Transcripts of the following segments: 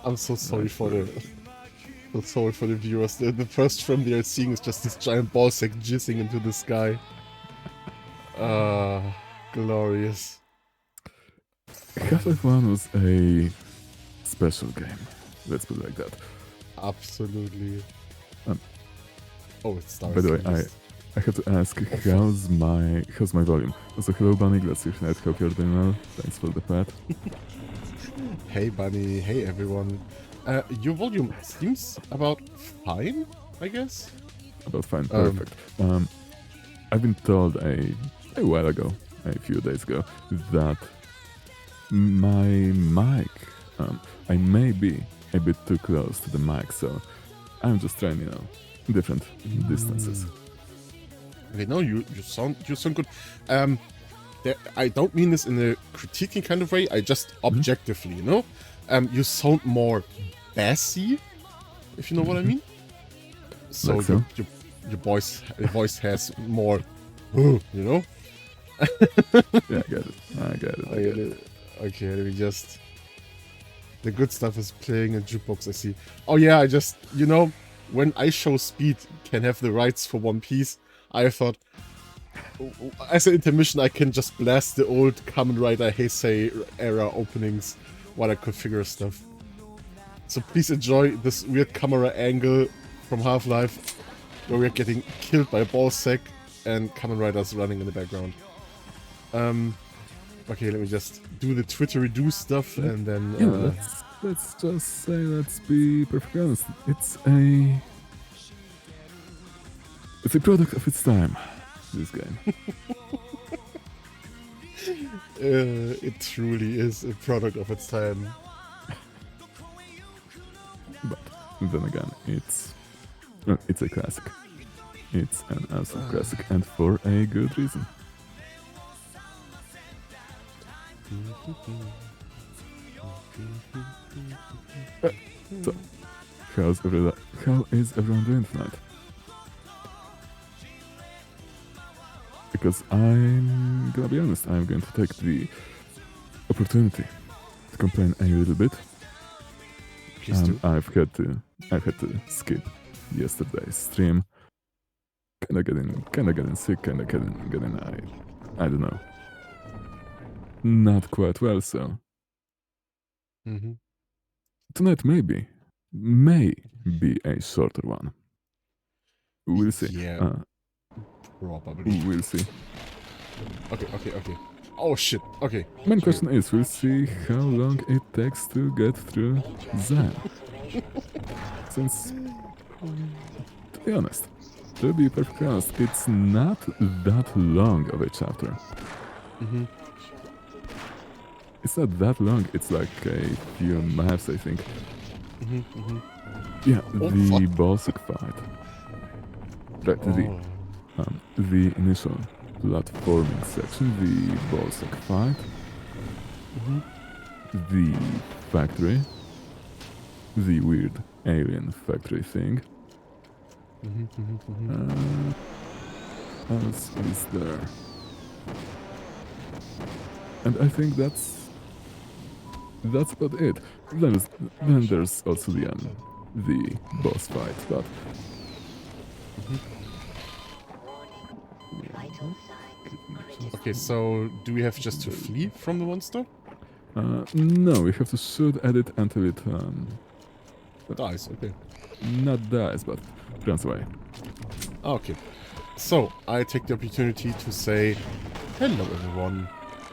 I'm so sorry Nice, for very the good. so sorry for the viewers. The first frame they are seeing is just this giant ball sack jizzing into the sky. Glorious. Half-Life 1 was a special game. Let's put it like that. Absolutely. Um, Oh, it starts. By the way, I have to ask, how's my volume? Also, hello Bunny, glad to hear. Hope you're doing well. Thanks for the pet. Hey, Bunny. Hey, everyone. Your volume seems about fine, I guess. About fine, perfect. I've been told a while ago, a few days ago, that my mic, I may be a bit too close to the mic, so I'm just trying, different distances. Okay, no, you sound good. I don't mean this in a critiquing kind of way. I just objectively, you sound more bassy, if you know what I mean. So, Like so? your voice has more, you know. Yeah, I get it. Okay, let me just. The good stuff is playing a jukebox. I see. Oh yeah, I just when I Show Speed can have the rights for One Piece, I thought as an intermission I can just blast the old Kamen Rider Heisei era openings while I configure stuff. So please enjoy this weird camera angle from Half-Life where we're getting killed by a ball sack and Kamen Riders running in the background. Okay, let me just do the Twittery-do stuff and then... Yeah, let's just say, let's be perfectly honest, it's a product of its time, this game. It truly is a product of its time. But then again, it's a classic. It's an absolute classic, and for a good reason. So, how is everyone doing tonight? Because I'm gonna be honest, I'm going to take the opportunity to complain a little bit. Please do. I've had to skip yesterday's stream. Kinda getting sick, kinda getting I don't know. Not quite well, so tonight may be a shorter one. We'll see. Yeah, probably. We'll see. Okay. Oh shit, okay. Main question is, we'll see how long it takes to get through Zen. Since, to be honest, to be perfectly honest, it's not that long of a chapter. It's not that long, it's like a few maps, I think. Yeah, the Balsic fight. Right, the initial platforming section, the Balsic fight, the factory, the weird alien factory thing. What else is there? And I think that's about it. Then there's also the boss fight, but Okay, so do we have just to flee from the monster? no, we have to shoot at it until it Dies, okay. not dies, but runs away. Okay. So, I take the opportunity to say, hello everyone.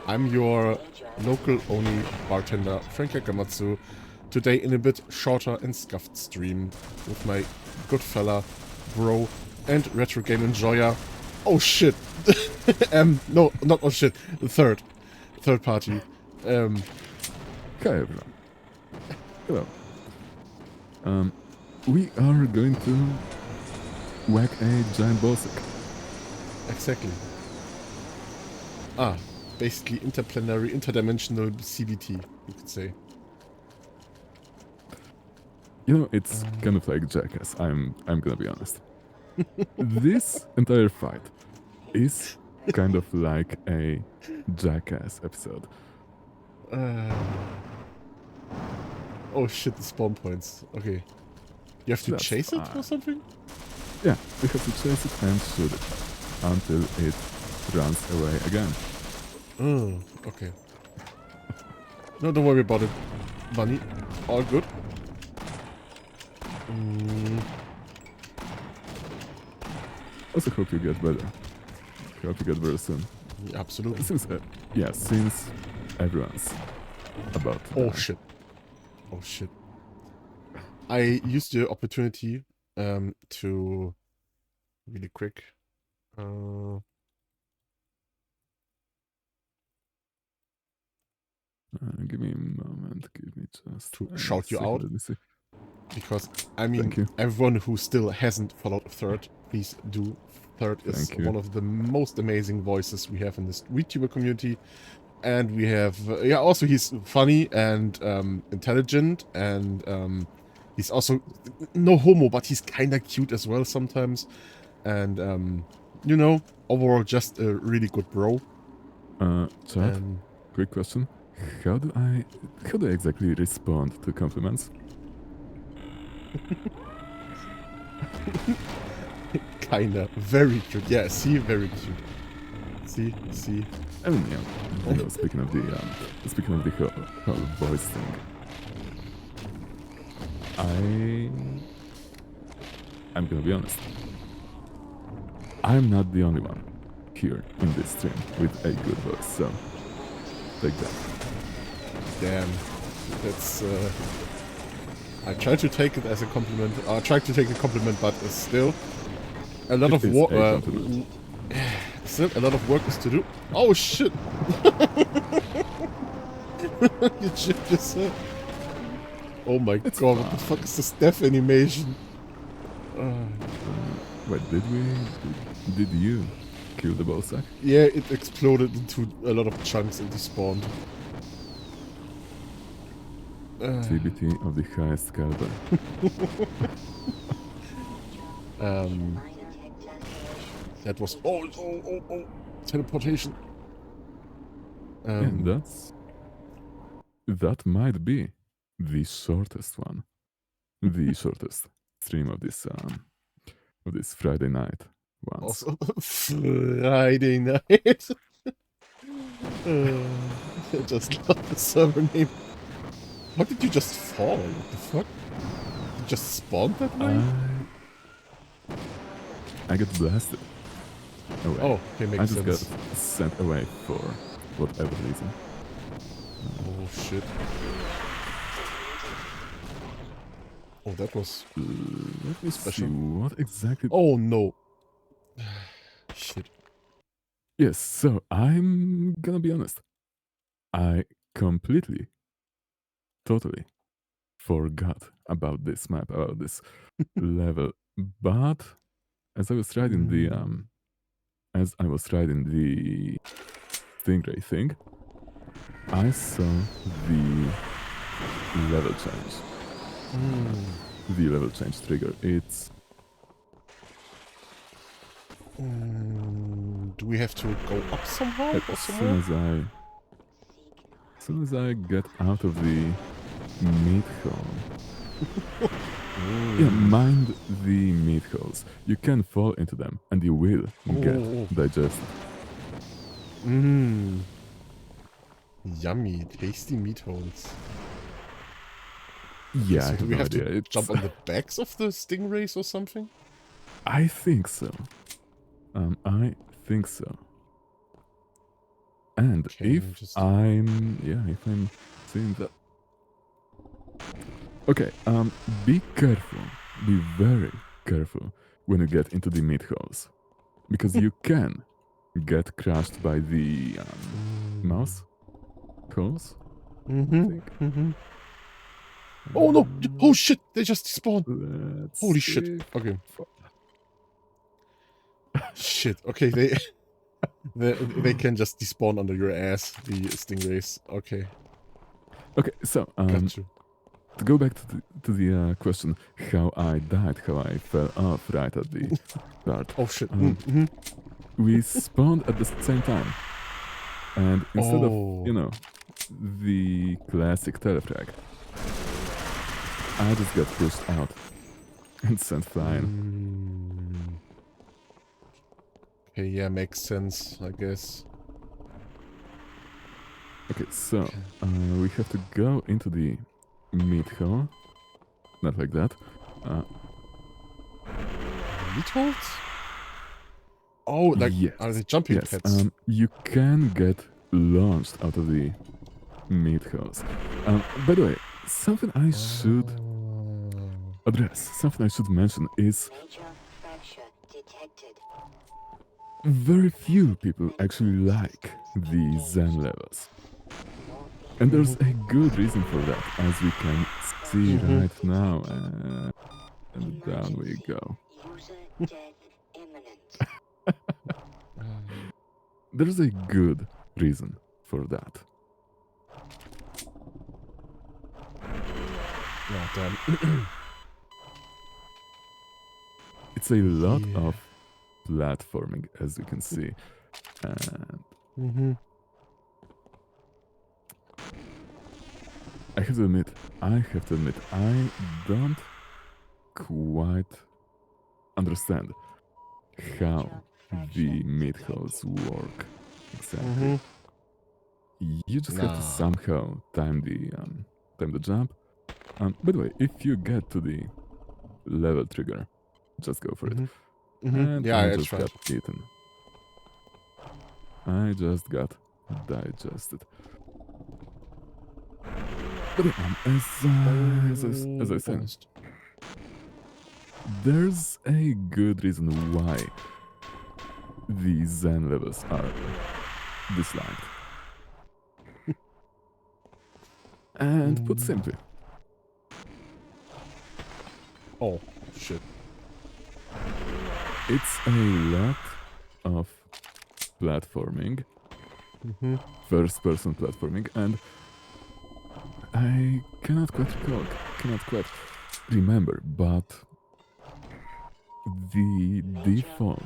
I'm your local Oni bartender, Frank Yakamatsu, today in a bit shorter and scuffed stream with my good fella, bro, and retro game enjoyer. Oh shit! No, not oh shit. The third party. Hi everyone. Hello. We are going to whack a giant Balsic. Exactly. Basically interplanetary, interdimensional CBT, you could say. It's kind of like Jackass. I'm gonna be honest. This entire fight is kind of like a Jackass episode. Oh shit, the spawn points. Okay. You have to That's chase it or fine. something? Yeah, we have to chase it and shoot it until it runs away again. Oh, okay. No, don't worry about it, bunny. All good. Mm, Also hope you get better. Hope you get better soon. absolutely. Since everyone's about to Oh die. shit. Oh shit. I used the opportunity to really quick Give me a moment, give me just to a shout you second, out let me see. because I mean Thank you. everyone who still hasn't followed Third, please do. Third is Thank you. one of the most amazing voices we have in this VTuber community, and we have yeah, also he's funny and intelligent, and he's also no homo, but he's kind of cute as well sometimes, and you know, overall just a really good bro. Chat, And quick question. How do I exactly respond to compliments? kinda very cute. Yeah, see, very cute. See. I mean, yeah, speaking of the whole voice thing, I'm gonna be honest. I'm not the only one here in this stream with a good voice, so take that. Damn, that's. I try to take it as a compliment. I try to take a compliment, but still a lot It of is work. a compliment. Still a lot of work is to do. Oh shit! You chipped yourself. Oh my It's god! What the fine. fuck is this death animation? Wait, did you kill the ball sack? Yeah, it exploded into a lot of chunks and despawned. TBT of the highest caliber. That was oh teleportation. And that might be the shortest one, the shortest stream of this Friday night once. Also Friday night. I just love the server name. How did you just fall? What the fuck? You just spawned that way? I got blasted away. Oh, okay, makes I just sense. got sent away for whatever reason. Oh shit. Oh, that was Let me special. see what exactly. Oh no. Shit. Yes, so I'm gonna be honest. I completely, totally forgot about this map, about this level. But as I was riding the Stingray thing, I saw the level change. The level change trigger. It's do we have to go up somehow or as somewhere? soon as I get out of the meat hole. Yeah, mind the meat holes. You can fall into them and you will get digested. Yummy, tasty meat holes. Yeah, So I do have we no have idea. to jump on the backs of the stingrays or something? I think so. I think so. And Okay, if I'm seeing that. Okay, be careful. Be very careful when you get into the meat holes. Because you can get crushed by the mouse holes. Oh no! Oh shit! They just spawned! Let's Holy see. shit. Okay. Shit. Okay, they can just despawn under your ass, the stingrays. Okay. Okay, so Got you. to go back to the question, how I died, how I fell off right at the start. Oh shit. We spawned at the same time, and instead of the classic telefrag, I just got pushed out and sent flying. Okay, yeah, makes sense, I guess. Okay, so we have to go into the meat hole. Not like that. Meatholes? Oh, like, yes. are they jumping Yes, pads? you can get launched out of the meat holes. By the way, something I should address, something I should mention is Major fracture detected. very few people actually like the Zen levels. And there's a good reason for that, as we can see right now. And down we go. User death imminent. There's a good reason for that. Oh, damn. It's a lot Yeah. of platforming, as you can see. And I have to admit, I don't quite understand how the meat holes work exactly. You just have to Nah. somehow time the jump. By the way, if you get to the level trigger, just go for it. And Yeah, I I just tried. got eaten. I just got digested. But as I said, Almost. there's a good reason why the Zen levels are disliked. And put simply, Oh, shit. it's a lot of platforming, first-person platforming, and I cannot quite remember, but the default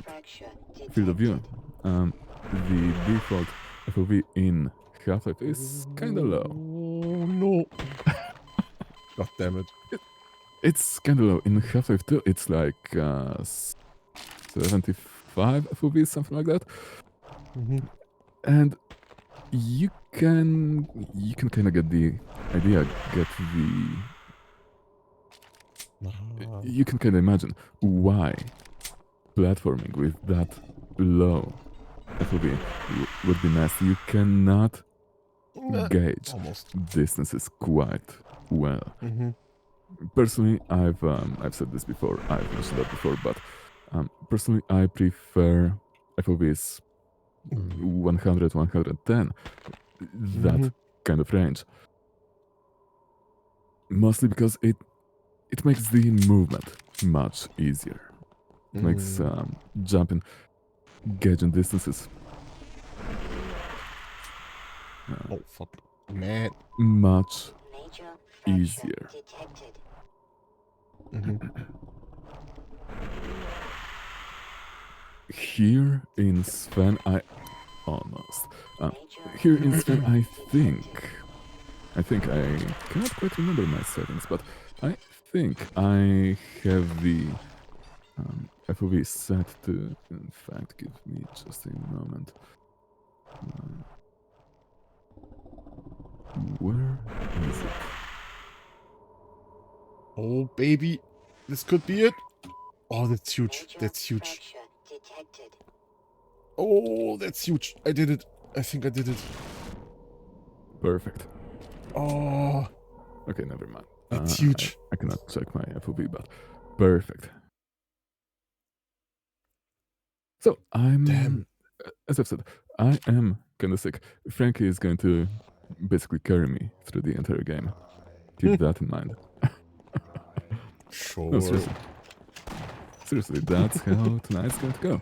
field of view, the default FOV in Half-Life is kinda low. Oh, no. God damn it. It's kinda low. In Half-Life 2, it's like 75 FOV, something like that. And you can kind of get the idea, you can kind of imagine why platforming with that low FOV would be nasty. You cannot gauge Almost. distances quite well. Personally, I've said this before, I've mentioned that before, but personally, I prefer FOVs 100, 110, that kind of range. Mostly because it makes the movement much easier. It makes jumping, gauging distances Oh, fuck. Man. much Major easier. detected. Here in Sven, here in Sven, I cannot quite remember my settings, but I think I have the FOV set to, in fact, give me just a moment. Where is it? Oh, baby. This could be it. Oh, that's huge. Major That's huge. fracture detected. Oh, that's huge. I did it. I think I did it. Perfect. Oh, Okay, never mind. that's huge. I cannot check my FOV, but perfect. So Damn. as I've said, I am kind of sick. Frankie is going to basically carry me through the entire game. Keep that in mind. Sure. No, seriously. Seriously, that's how tonight's going to go.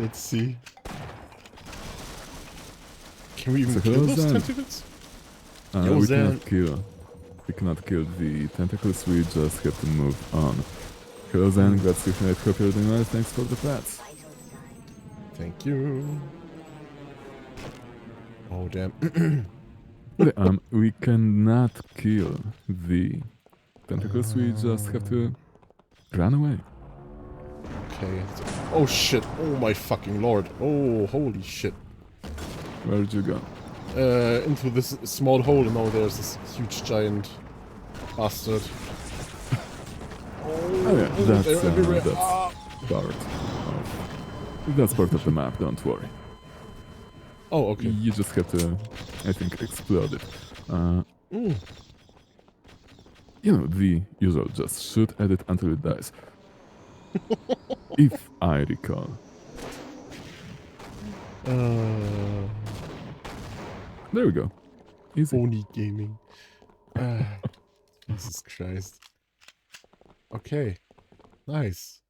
Let's see. Can we even So kill hello, those Zen. tentacles? Yo, We Zen. cannot kill the tentacles, we just have to move on. Hello Zen, glad to see you. Hope you're doing well. Thanks for the pets. Vital sign. Thank you. Oh, damn. Okay, we cannot kill the tentacles. We just have to run away. Okay. Oh shit. Oh my fucking lord. Oh, holy shit. Where'd you go? Into this small hole, and now there's this huge giant bastard. Oh yeah, they're everywhere. that's Ah. that's part of the map. Don't worry. Oh, okay. You just have to, I think, explode it. Mm. You know, the usual, just shoot at it until it dies. If I recall. There we go. Easy. Oni gaming. Ah, Jesus Christ. Okay. Nice.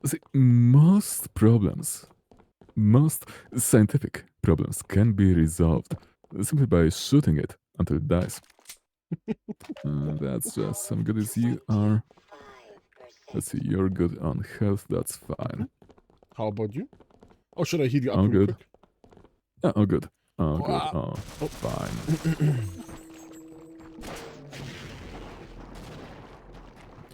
See, most problems, most scientific problems can be resolved simply by shooting it until it dies. That's just some good as you are. 5%. Let's see, you're good on health, that's fine. How about you? Oh, should I heal you up Oh, real good. quick? Yeah, oh, good. Oh, good. Ah. Oh, Oh. fine.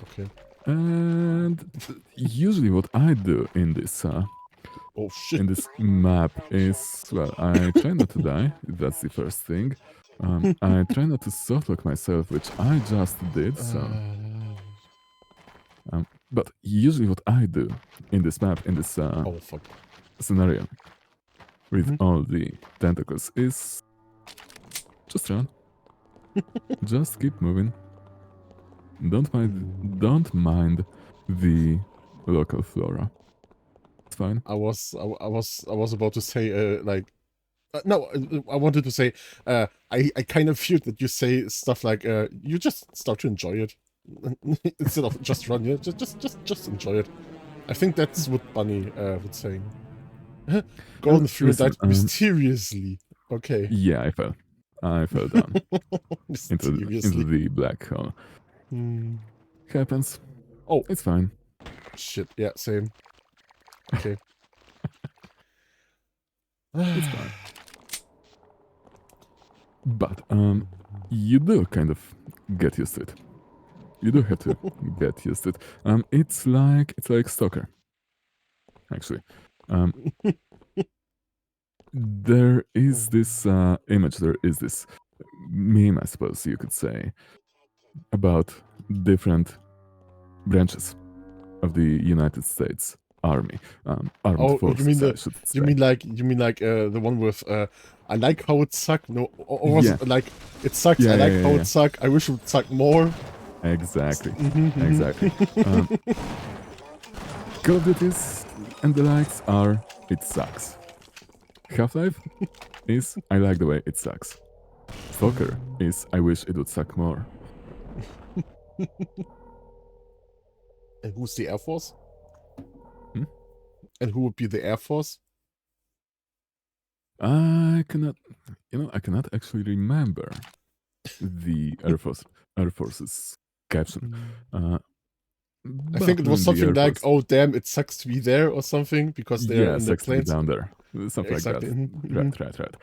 Okay. And usually what I do in this Oh shit. in this map is, well, I try not to die. That's the first thing. I try not to softlock myself, which I just did. But usually what I do in this map, in this Oh fuck. scenario with Mhm. all the tentacles is just run. Just keep moving. Don't mind the local flora. It's fine. I was about to say no, I wanted to say I kind of feared that you say stuff like you just start to enjoy it instead of just run. Yeah, just enjoy it. I think that's what Bunny would say. Golden through and Listen, died mysteriously. Okay. Yeah, I fell down into Mysteriously. the black hole. Hmm. Happens. Oh It's fine. shit. Yeah, same. Okay. It's fine. But you do kind of get used to it. You do have to get used to it. It's like Stalker. Actually, there is this image. There is this meme, I suppose you could say, about different branches of the United States Army, armed Oh, forces, I should say. you mean like the one with I like how it sucked. No, or was Yeah. it like it sucks? Yeah, I like yeah, how yeah. it sucked. I wish it would suck more. Exactly. Mhm. Exactly. Call of Duties and the likes are it sucks. Half-Life is I like the way it sucks. Stalker is I wish it would suck more. And who's the Air Force? Hmm? And who would be the Air Force? I cannot actually remember the Air Force's caption. I think it was something like, "Oh damn, it sucks to be there" or something because they're yeah, in the sucks to be planes. down there, something Exactly. like Mhm, that. Right.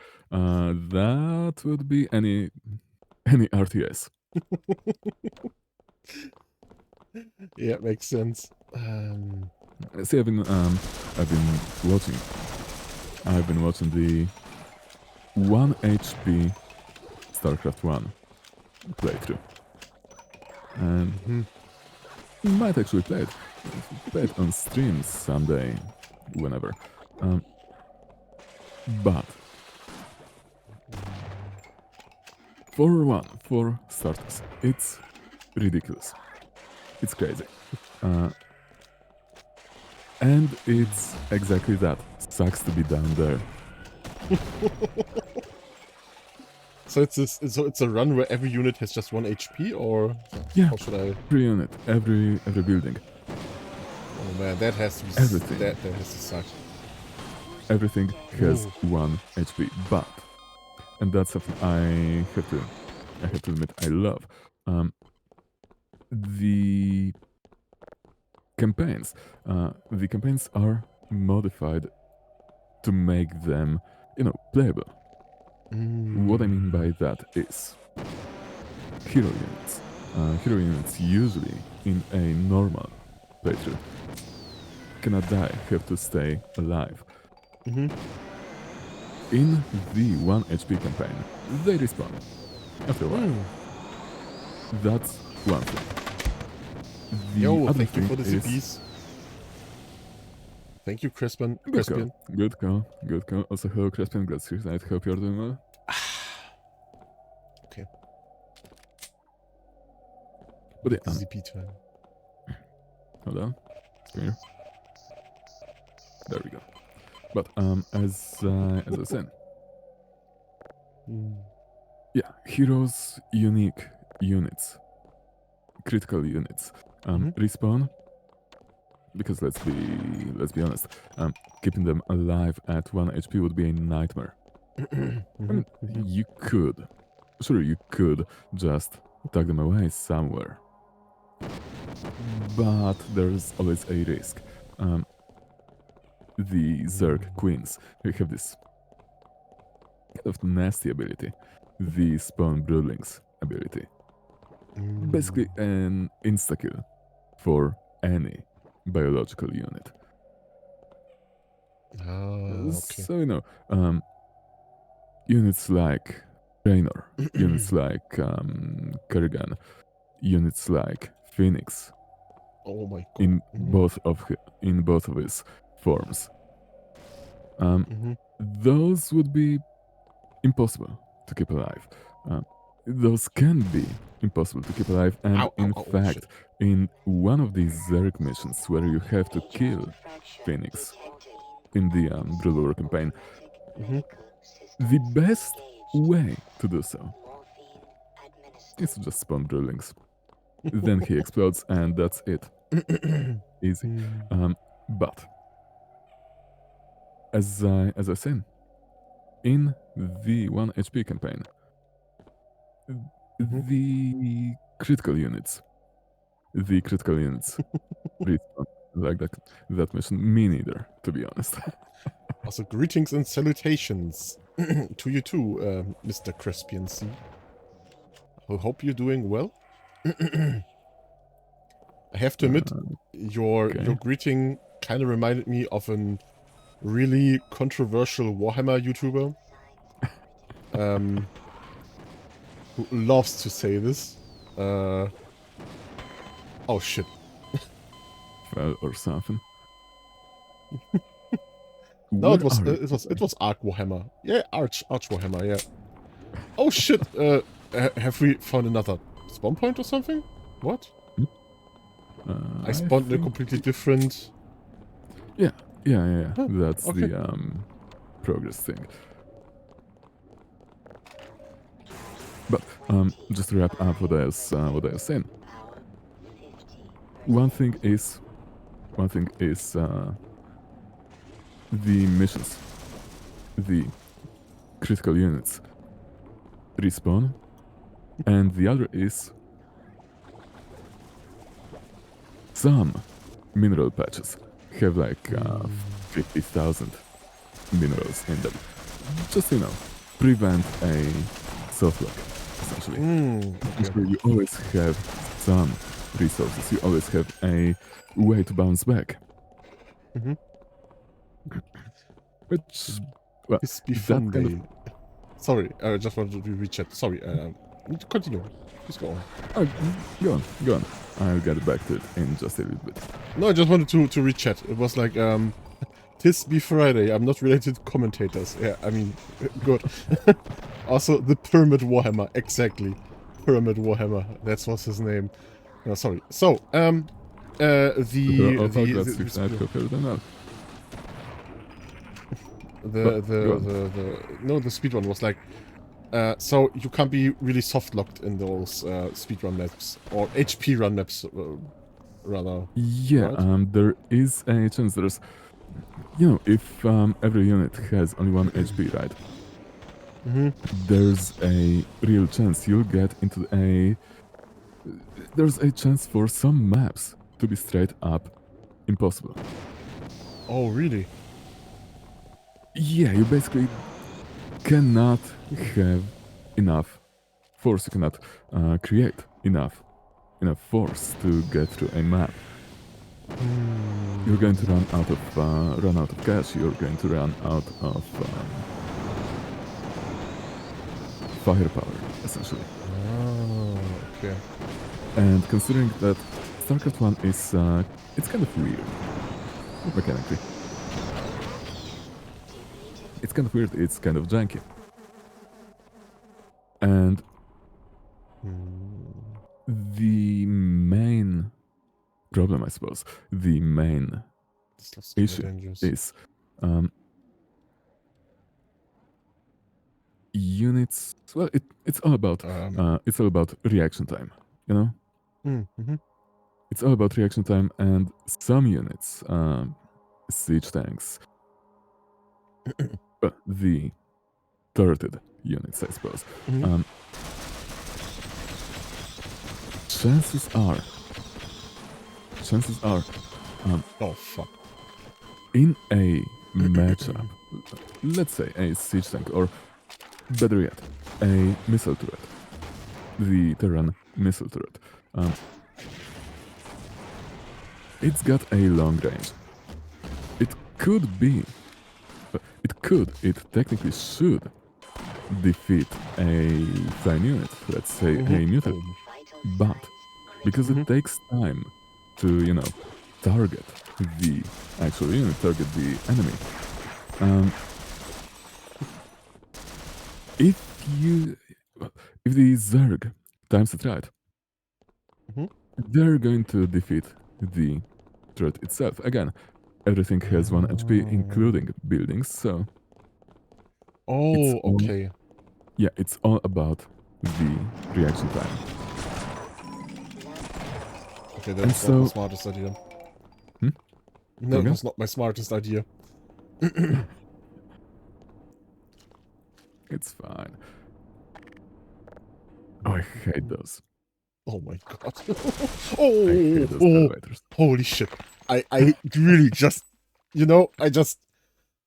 That would be any RTS. Yeah, makes sense. See, I've been watching the 1 HP StarCraft 1 playthrough, and might actually play it on stream someday, whenever. But for starters, it's ridiculous. It's crazy. And it's exactly that. Sucks to be down there. So it's a run where every unit has just 1 HP, or Yeah. how should I? Every unit, every building, Oh man, that has to be Everything. That has to suck. everything has Ooh. 1 HP. But, and that's something I have to admit I love. The campaigns are modified to make them, playable. What I mean by that is hero units. Hero units usually in a normal playthrough cannot die, have to stay alive. Mm-hmm. In the 1 HP campaign, they respawn after a while. That's one thing. The Yo, other thank you thing for the is CPs. Thank you, Crispian. good call. Crispian. Good call. Good call. Also, hello, Crispian. Glad to hear that. Hope you're doing well. Okay. But yeah, CP time. hold on. Here. There we go. But as I was saying, yeah, heroes, unique units, critical units, respawn. Because let's be honest, keeping them alive at 1 HP would be a nightmare. I mean, you could just tuck them away somewhere, but there's always a risk. The Zerg Queens, they have this kind of nasty ability, the Spawn Broodlings ability. Basically an insta-kill for any biological unit. Okay. So, units like Raynor, units like Kerrigan, units like Phoenix, Oh my god. in both of his forms. Those would be impossible to keep alive. Those can be impossible to keep alive, and Ow, in ow, ow, fact, shit. in one of these Zerg missions where you have to kill Phoenix in the Brood War campaign, the best way to do so is to just spawn Broodlings. Then he explodes, and that's it. Easy. But as I said, in the 1 HP campaign, the critical units respawn like that mission. Me neither, to be honest. Also, greetings and salutations to you too, Mr. Crispian C. I hope you're doing well. I have to admit, your greeting kind of reminded me of a really controversial Warhammer YouTuber. Who loves to say this. Oh shit. Fell or something. No, it was Arc Warhammer. Yeah, Arch Warhammer. Yeah. Oh shit. Have we found another spawn point or something? What? I spawned in a completely different. Yeah. Huh, That's okay. the progress thing. But just to wrap up what I was saying. One thing is the missions, the critical units respawn, and the other is some mineral patches have like 50,000 minerals in them. Just prevent a soft lock, essentially. So you always have some resources. You always have a way to bounce back. Which, well, This be that fun kind of- day. Sorry, I just wanted to reach out. Sorry, continue. Please go on. Oh, go on. I'll get back to it in just a little bit. No, I just wanted to reach chat. It was like, tis be Friday. I'm not related to commentators. Yeah, I mean, good. Also, the Pyramid Warhammer. Exactly. Pyramid Warhammer. That's what's his name. No, sorry. So, the speed one was like, so you can't be really soft locked in those speedrun maps or HP run maps, rather. Yeah, right? there is a chance. There's, if every unit has only 1 HP, right? There's a real chance you'll get into there's a chance for some maps to be straight up impossible. Oh, really? Yeah, you basically cannot have enough force. You cannot create enough force to get through a map. You're going to run out of cash. You're going to run out of firepower, essentially. Oh, okay. And considering that StarCraft 1 is it's kind of weird mechanically. It's kind of weird. It's kind of janky. And the main problem, I suppose, the main This looks kinda issue dangerous. is units. Well, it's all about reaction time. You know, Mm-hmm. it's all about reaction time, and some units, siege tanks, the turreted units, I suppose. Mhm. Chances are, Oh fuck. in a matchup, let's say a siege tank, or better yet, a missile turret, the Terran missile turret, it's got a long range. It technically should defeat a flying unit, let's say a mutant, Vital but signs because it takes time to, target the actual unit, target the enemy. If the Zerg times it right, Mhm. they're going to defeat the turret itself. Again, everything has 1 HP, including buildings, so Oh, all- okay. yeah, it's all about the reaction time. Okay, And that's not the so- smartest idea. Hmm? No, again? that's not my smartest idea. It's fine. Oh, I hate those. Oh my god. I hate those oh, elevators. holy shit. I really just,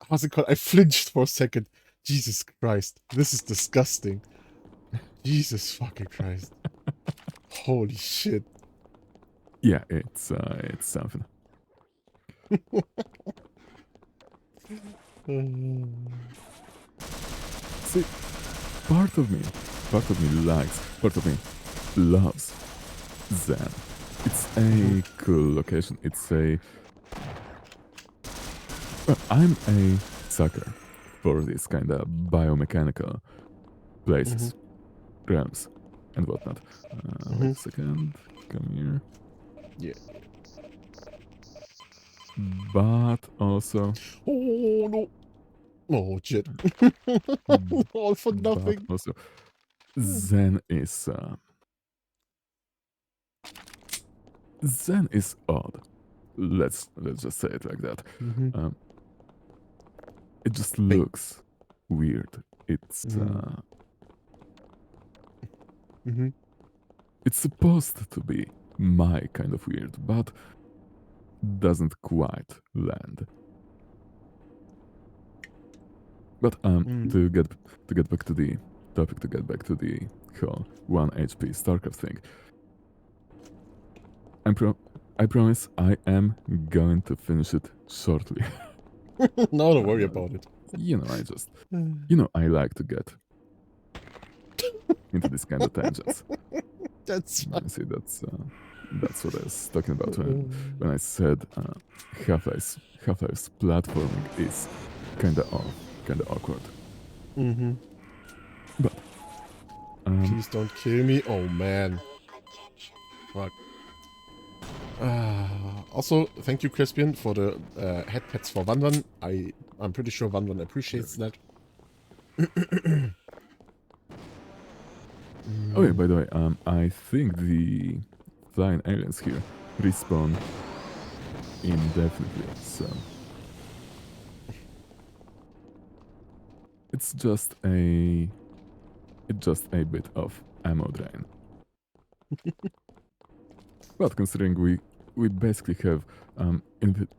how's it called? I flinched for a second. Jesus Christ. This is disgusting. Jesus fucking Christ. Holy shit. Yeah, it's something. See, part of me likes, part of me loves Zen. It's a cool location. It's a. Well, I'm a sucker for these kind of biomechanical places, realms, and whatnot. Wait a second. Come here. Yeah. But also, Oh no. Oh shit. All for but nothing. also, Zen is odd. Let's just say it like that. Mhm. It just looks weird. It's Mhm. it's supposed to be my kind of weird, but doesn't quite land. But to get back to the topic, to get back to the whole 1 HP StarCraft thing, I promise I am going to finish it shortly. No, don't worry about it. I like to get into this kind of tangents. That's fine. See, that's what I was talking about when I said Half-Life's platforming is kind of awkward. Mm-hmm. But Please don't kill me. Oh man. attention. Fuck. Also, thank you, Crispian, for the headpads for Wanwan. I'm pretty sure Wanwan appreciates that. oh yeah, by the way, I think the flying aliens here respawn indefinitely, so it's just a bit of ammo drain. But considering we basically have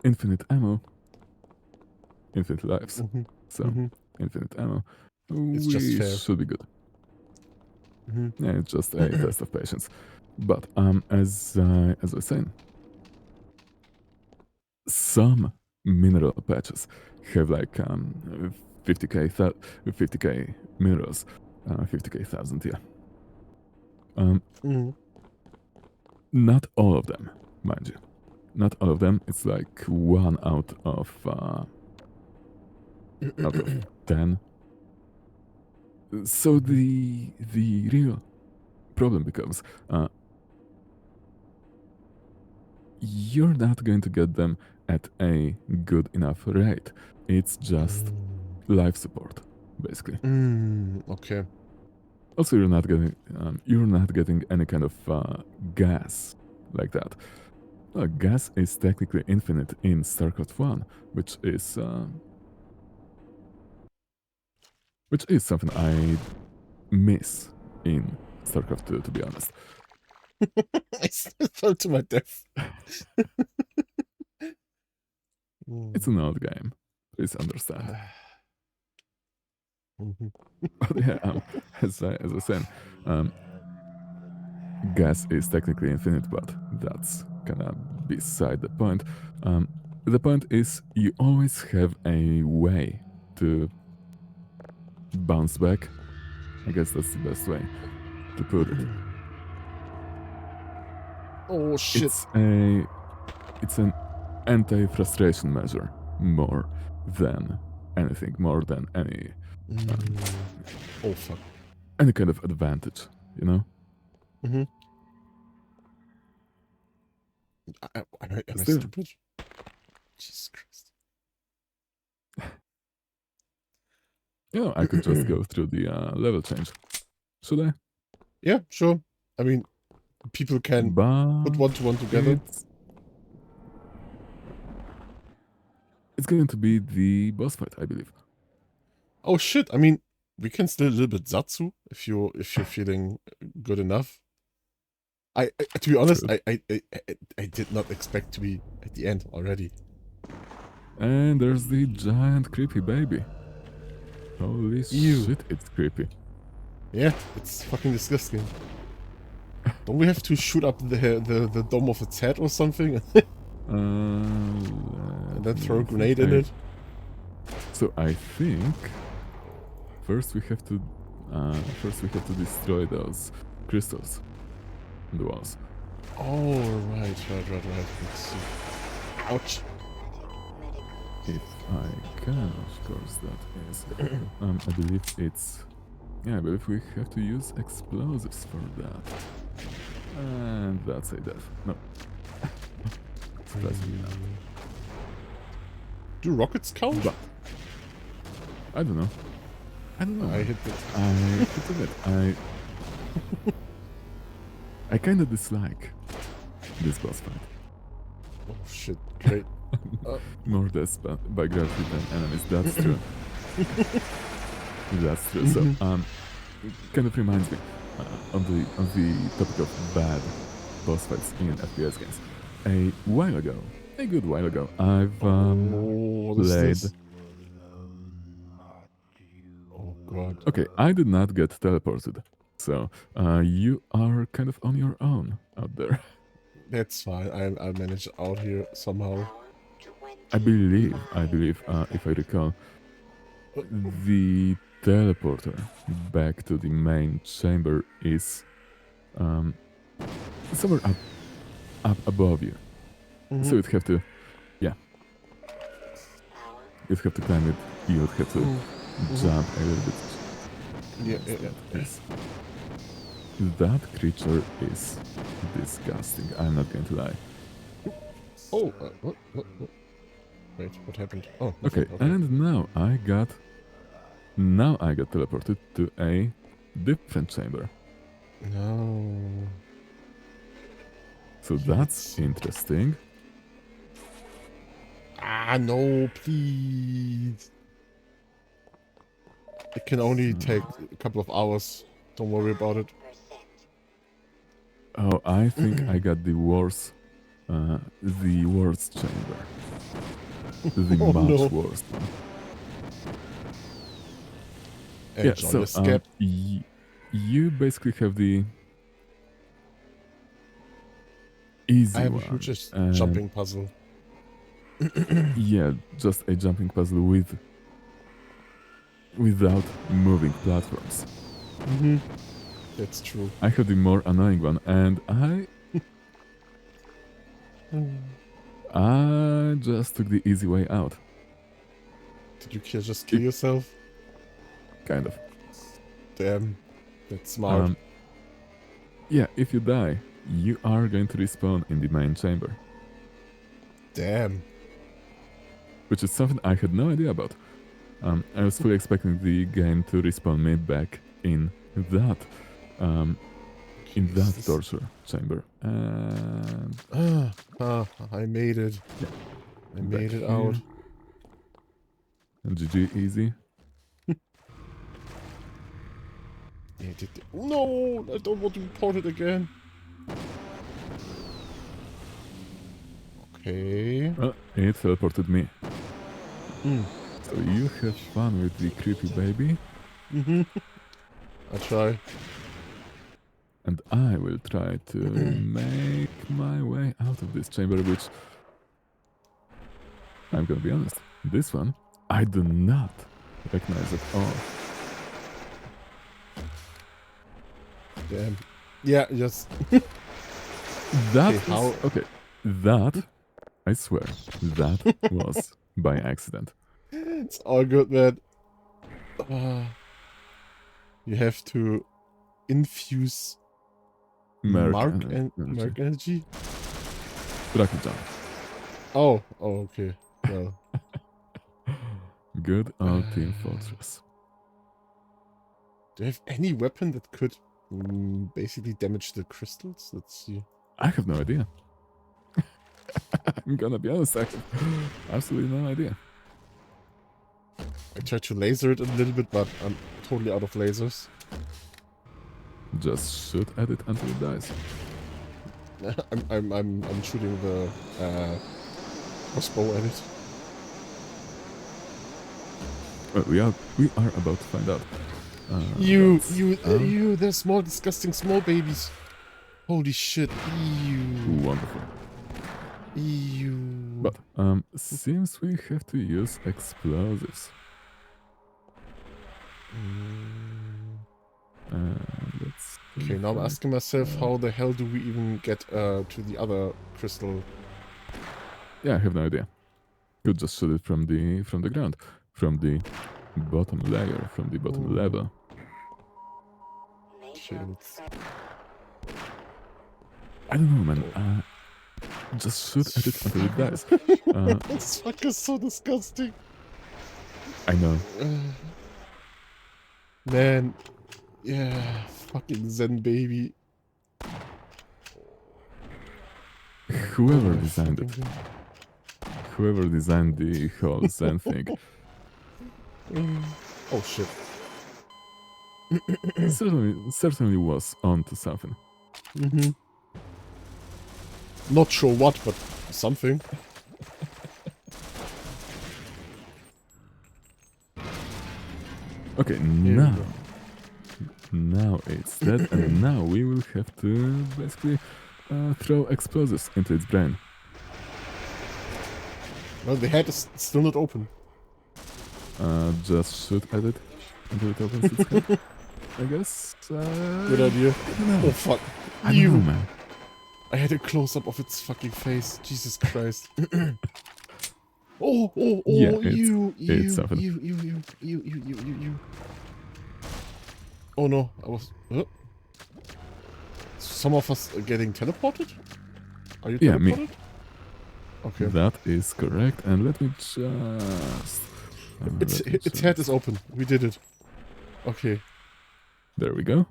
infinite ammo, infinite lives, so infinite ammo, It's we just fair. should be good. Mhm. Yeah, it's just a test of patience. But as I was saying, some mineral patches have like 50k minerals, 50k thousand, yeah. Mhm. Not all of them, mind you. Not all of them. It's like 1 out of 10. So the real problem becomes you're not going to get them at a good enough rate. It's just life support, basically. Okay. Also, you're not getting any kind of gas like that. Gas is technically infinite in StarCraft 1, which is something I miss in StarCraft 2, to be honest. I still fell to my death. It's an old game. Please understand. Mhm. But yeah, as I was saying, gas is technically infinite, but that's kind of beside the point. The point is you always have a way to bounce back. I guess that's the best way to put it. Oh shit. It's an anti-frustration measure more than anything, more than Oh fuck. any kind of advantage, you know? Mhm. Am I Still, stupid? Jesus Christ. I could just go through the level change. Should I? Yeah, sure. I mean, people can But put 1 to 1 together. it's going to be the boss fight, I believe. Oh shit. I mean, we can still a little bit Zatsu if you're feeling good enough. To be honest, True. I did not expect to be at the end already. And there's the giant creepy baby. Holy Ew. shit, it's creepy. Yeah, it's fucking disgusting. Don't we have to shoot up the dome of its head or something? And then throw a grenade in it? So I think first we have to destroy those crystals on the walls. Oh, right. Let's see. Ouch. If I can, of course, that is. I believe it's. Yeah, I believe we have to use explosives for that. And that's a death. No. Surprisingly not. Do rockets count? But I don't know. I hit it. I have to admit, I kind of dislike this boss fight. Oh shit, great. More deaths by gravity than enemies. That's true. That's true. So, it kind of reminds me on the topic of bad boss fights in FPS games. A good while ago, I've What is played. this? Oh god. Okay, I did not get teleported, so you are kind of on your own out there. That's fine. I'll manage out here somehow. I believe, if I recall, the teleporter back to the main chamber is somewhere up above you. So you'd have to, you'd have to climb it. You would have to jump a little bit. Yeah. That creature is disgusting. I'm not going to lie. Oh, what? Wait, what happened? Oh, Okay, nothing. and now I got teleported to a different chamber. No. So that's interesting. Ah, no, please. It can only take a couple of hours. Don't worry about it. Oh, I think I got the worst chamber. The Oh, much no. worst one. Enjoy your skip. You basically have the easy I have a one. huge and jumping puzzle. Yeah, just a jumping puzzle without moving platforms. Mm-hmm. That's true. I have the more annoying one, and I just took the easy way out. Did you just kill yourself? Kind of. Damn. That's smart. Yeah, if you die, you are going to respawn in the main chamber, Damn. which is something I had no idea about. I was fully expecting the game to respawn me back in that this- torture chamber. And I made it. Yeah. I made back it out. here. And GG easy. No, I don't want to report it again. Okay. Well, it teleported me. Mm. So you have fun with the creepy baby, Mm-hmm. I try. and I will try to make my way out of this chamber, which, I'm gonna be honest, this one I do not recognize at all. Damn. Yeah, just That Okay, how- okay. That, I swear, that was by accident. it's all good, man. You have to infuse Mark energy. Rocket jump. Oh, okay. Well, Good old Team Fortress. do you have any weapon that could basically damage the crystals? Let's see. I have no idea. I'm gonna be honest, I have absolutely no idea. I tried to laser it a little bit, but I'm totally out of lasers. Just shoot at it until it dies. I'm shooting the crossbow at it. Well, we are about to find out. They're small, disgusting small babies. Holy shit, Wonderful. ew. But seems we have to use explosives. Let's Okay, now I'm asking myself, how the hell do we even get to the other crystal? Yeah, I have no idea. Could just shoot it from the ground, from the bottom layer, from the bottom Ooh. level. Major Shields. I don't know, man. Just shoot at it until it dies. This fuck is so disgusting. I know. Man, yeah, fucking Zen baby. Whoever Oh my designed it, fucking whoever designed the whole Zen thing, God. Oh shit. certainly was onto something. Mm-hmm. Not sure what, but something. Okay, Here we now, go. now it's dead, and now we will have to basically throw explosives into its brain. Well, the head is still not open. Just shoot at it until it opens its head. I guess. Good idea. I don't know. Oh fuck. I don't know, Ew. man. I had a close-up of its fucking face. Jesus Christ. oh, Yeah, you, something. you. Oh no, I was... Some of us are getting teleported? Are you Yeah, me. teleported? Okay. That is correct, and let me just... Its head is open. We did it. Okay. There we go.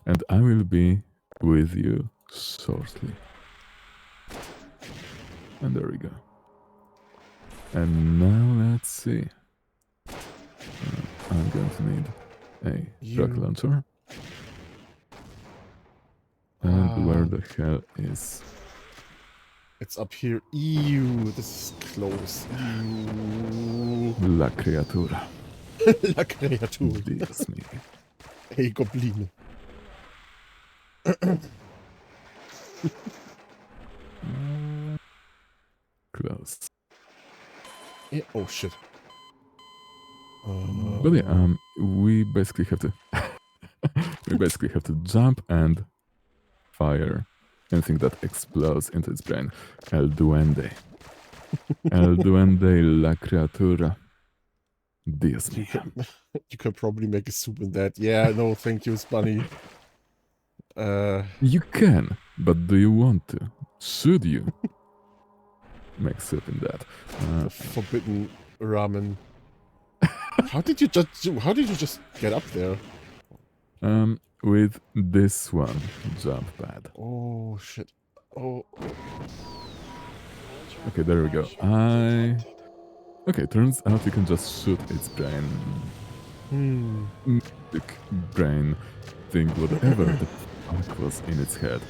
And I will be with you shortly. And there we go. And now let's see. I'm going to need a rocket launcher. And where the hell is... It's up here. Ew, this is close. Ew. La criatura? La Creatura. Dios mío. Hey, Goblin. Close. Yeah, oh shit. But yeah, we basically have to we basically have to jump and fire anything that explodes into its brain. El duende. El duende la criatura. Dios You mío. could, you could probably make a soup in that. Yeah, no, thank you, Spunny. You can, but do you want to? Should you make soup in that? The forbidden ramen. How did you just get up there? With this one jump pad. Oh shit. Oh. Okay, there we go. Okay, turns out you can just shoot its brain. Big brain thing, whatever the fuck was in its head.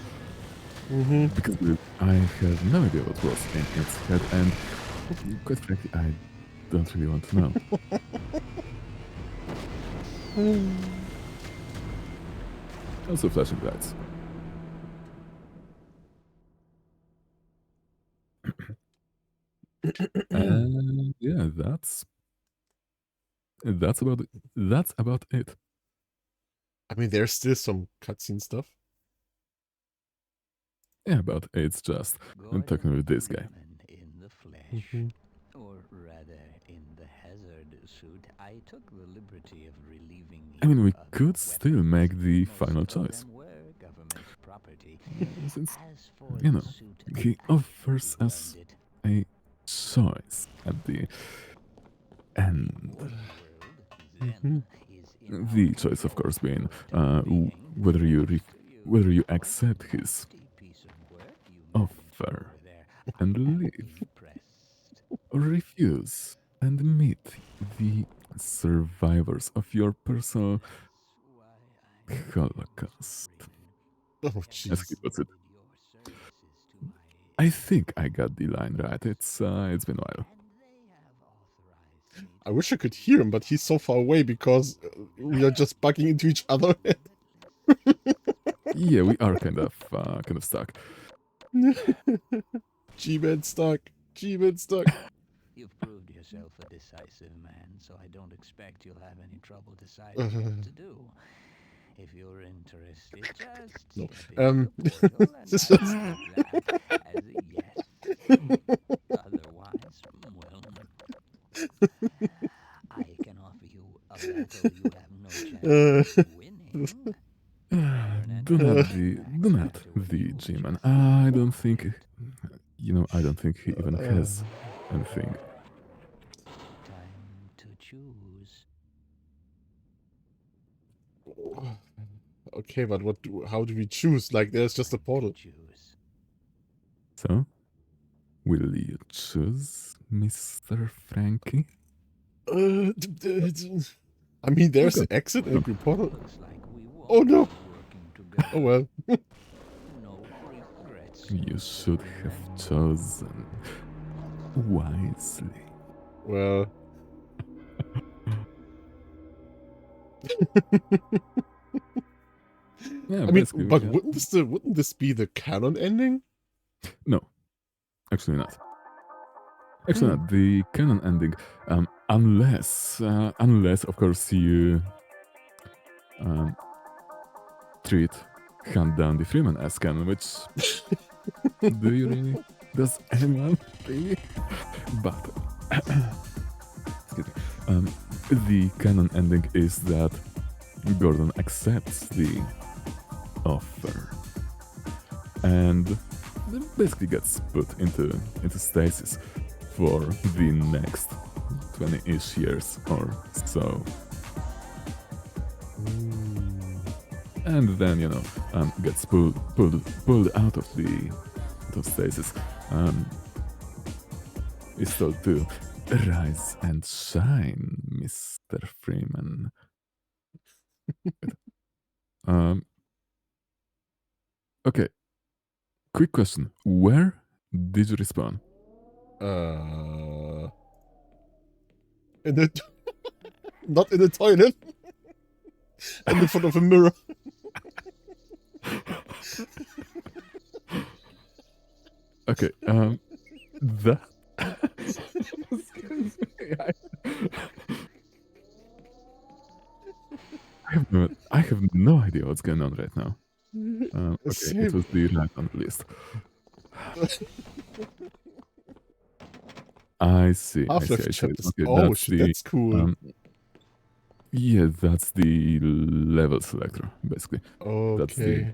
Because I have no idea what was in its head, and quite frankly, I don't really want to know. Also flashing lights. And yeah, that's about it. That's about it. I mean, there's still some cutscene stuff. Yeah, but it's just I'm talking with this guy. In the flesh, or rather, in the hazard suit, I took the liberty of relieving. I mean, we you of could still weapons. make the Most final of choice. them were government property. Since, As for you the know, suit, he I offers earned us it. a choice at the end. World then is in The our choice, of control. course, being For the time being, whether you thanks to you, whether you a accept his nasty piece of work you managed offer over there. and I am leave, impressed. or refuse and meet the survivors of your personal Why I Holocaust. Oh As he jeez. puts it. your services to my I think I got the line right. It's been a while. and they have authorized me I wish I could hear him, but he's so far away because we are just bugging into each other. Yeah, we are kind of stuck. G-Man stuck. G-Man stuck. You've proved yourself a decisive man, so I don't expect you'll have any trouble deciding what to do. If you're interested, just No, step into the portal and this I'll is- take that as a yes. Otherwise, well, I can offer you a battle you have no chance of winning. Do not the G-Man. I don't think, I don't think he even has anything. Time to choose. Okay, but how do we choose? Like, there's just a portal. Choose. So, will you choose, Mr. Frankie? I mean, there's Okay. an exit and a portal. Looks like we won't Oh, no. be working together. Oh well. No regrets. You should have chosen wisely. Well. Yeah, I mean, basically. but wouldn't this be the canon ending? No, actually not. Actually not. The canon ending, unless of course you treat Hunt Down the Freeman as canon, which do you really? Does anyone really? But excuse me. The canon ending is that Gordon accepts the offer and basically gets put into stasis for the next 20-ish years or so. And then, gets pulled out of the stasis. Is told to rise and shine, Mr. Freeman. Okay. Quick question. Where did you respawn? In the Not in the toilet. And in front of a mirror. Okay, that... Excuse me, I have no idea what's going on right now. Okay, Same. it was the right on the list. I see. Half-Life chapters. Okay, Oh that's shit, the that's cool. yeah, that's the level selector, basically. Okay.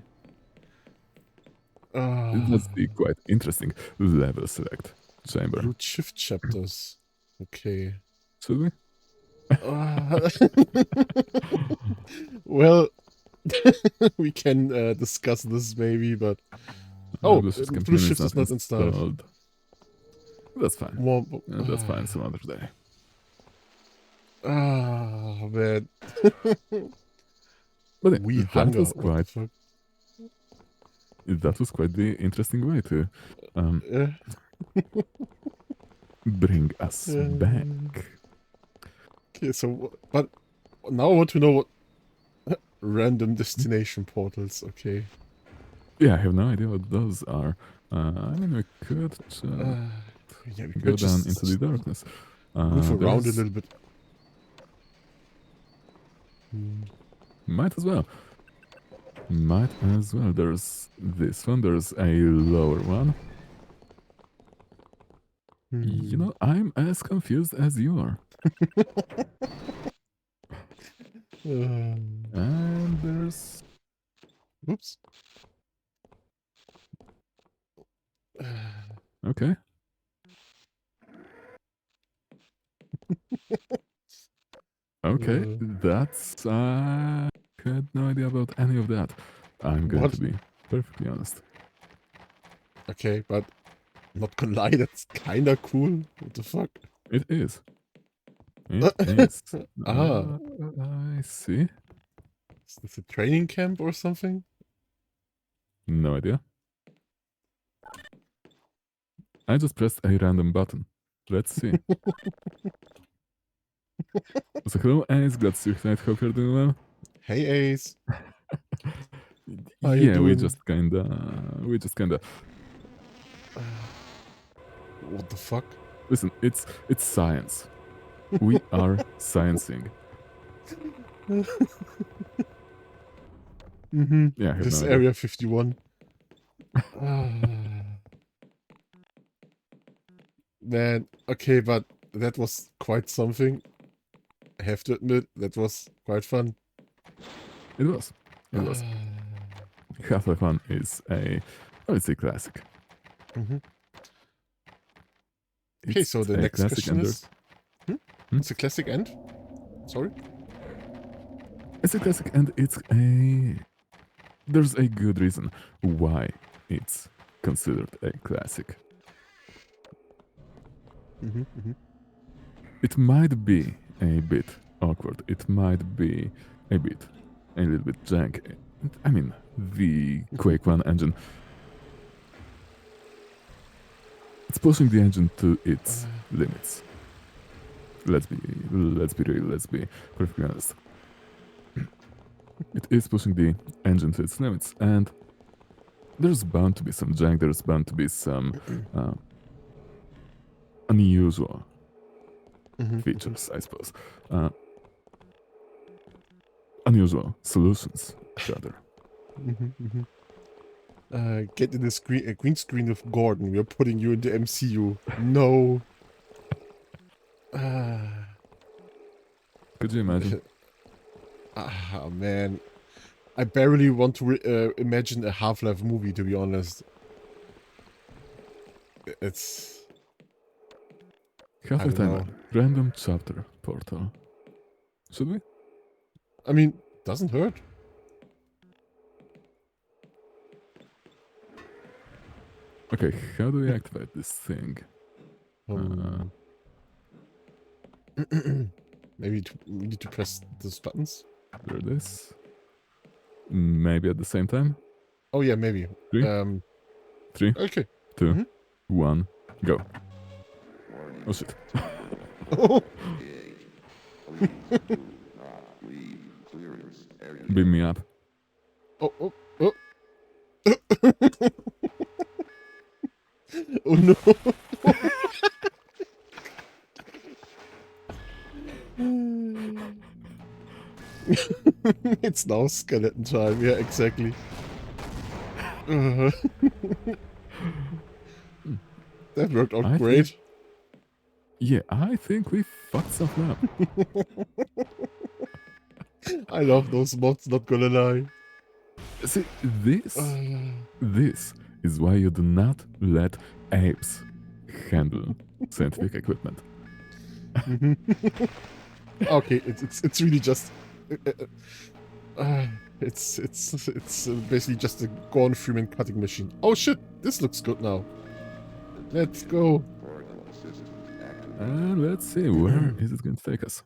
That's the quite interesting level select chamber. Root shift chapters. Okay. Should we? Well, we can discuss this maybe, but Blue Shift Blue campaign Shift is not installed. That's fine. More, That's fine some other day. man. But yeah, We that hunger. was What quite the fuck? that was quite the interesting way to Yeah. bring us back. Okay, so but now I want to know what random destination portals. Okay. Yeah, I have no idea what those are. I mean, we could Yeah, we go could down just into the darkness. move around a There's- little bit. Hmm. Might as well. Might as well. There's this one. There's a lower one. You know, I'm as confused as you are. And there's... Oops. Okay. Okay, that's... I had no idea about any of that. I'm going What? to be perfectly honest. Okay, but not gonna lie, that's kinda cool. What the fuck? It is. It is. Ah. I see. Is this a training camp or something? No idea. I just pressed a random button. Let's see. So hello Ace, glad to see you tonight. Hope you're doing well. Hey Ace. How you Yeah, we doing? just kinda... What the fuck? Listen, it's science. We are sciencing. Mm-hmm. Yeah, I have This no idea. Area 51. Man, okay, but that was quite something. I have to admit, that was quite fun. It was. It was. Half-Life 1 is I would say classic. Mhm. Okay, so the a next classic question and is... It's a classic end? Sorry? It's a classic and it's a... There's a good reason why it's considered a classic. It might be a bit awkward. It might be a little bit janky. I mean, the Quake 1 engine. It's pushing the engine to its limits. Let's be real, let's be perfectly honest. It is pushing the engine to its limits, and there's bound to be some jank, there's bound to be some unusual features, I suppose. Unusual solutions, rather. Get in a green screen with Gordon. We are putting you in the MCU. No. Could you imagine? Man. I barely want to imagine a Half-Life movie, to be honest. It's... Half-Life don't know. Timeline, random chapter portal. Should we? I mean, doesn't hurt. Okay, how do we activate this thing? Maybe we need to press those buttons? There it is. Maybe at the same time? Oh yeah, maybe. 3, Okay. 2, 1, go. Oh shit. Beam me up. Oh, oh, oh. Oh no. It's now skeleton time. Yeah, exactly. Uh, that worked out I great. Yeah, I think we fucked something up. I love those mods, not gonna lie. See, this is why you do not let apes handle scientific equipment. Okay, it's really just it's basically just a Gordon Freeman cutting machine. Oh shit, this looks good now. Let's go. Let's see, where is it going to take us?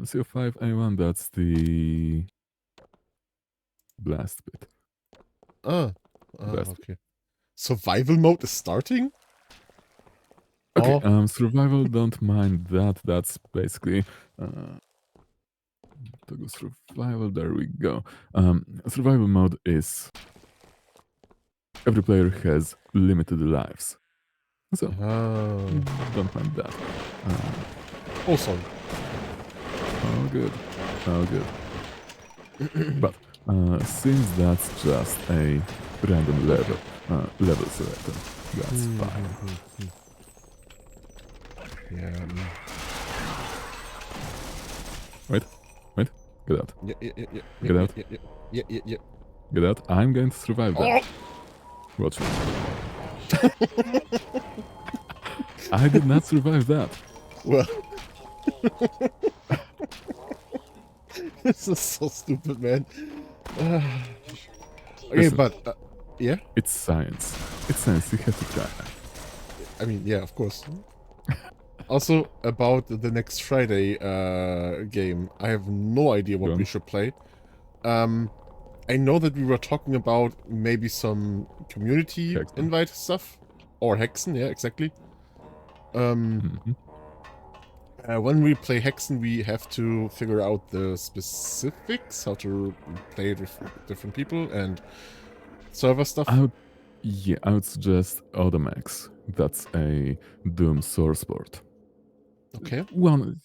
CO5A1, that's the blast bit. Best. Okay. Survival mode is starting? Okay, Oh. survival, don't mind that. That's basically to go survival. There we go. Survival mode is every player has limited lives, so don't mind that. Oh, sorry. Oh, good. Oh, good. But since that's just a random level selector, that's fine. Yeah. Wait, get out. Yeah. Get out. Yeah. Get out. I'm going to survive that. Watch me. I did not survive that. Well. This is so stupid, man. Okay, Listen. but yeah. It's science. It's science. You have to try. I mean, yeah, of course. Also, about the next Friday game, I have no idea what we should play. I know that we were talking about maybe some community Hexen. invite stuff. Or Hexen, yeah, exactly. When we play Hexen, we have to figure out the specifics, how to play with different people and server stuff. I would suggest Audomax. That's a Doom source port. Okay. One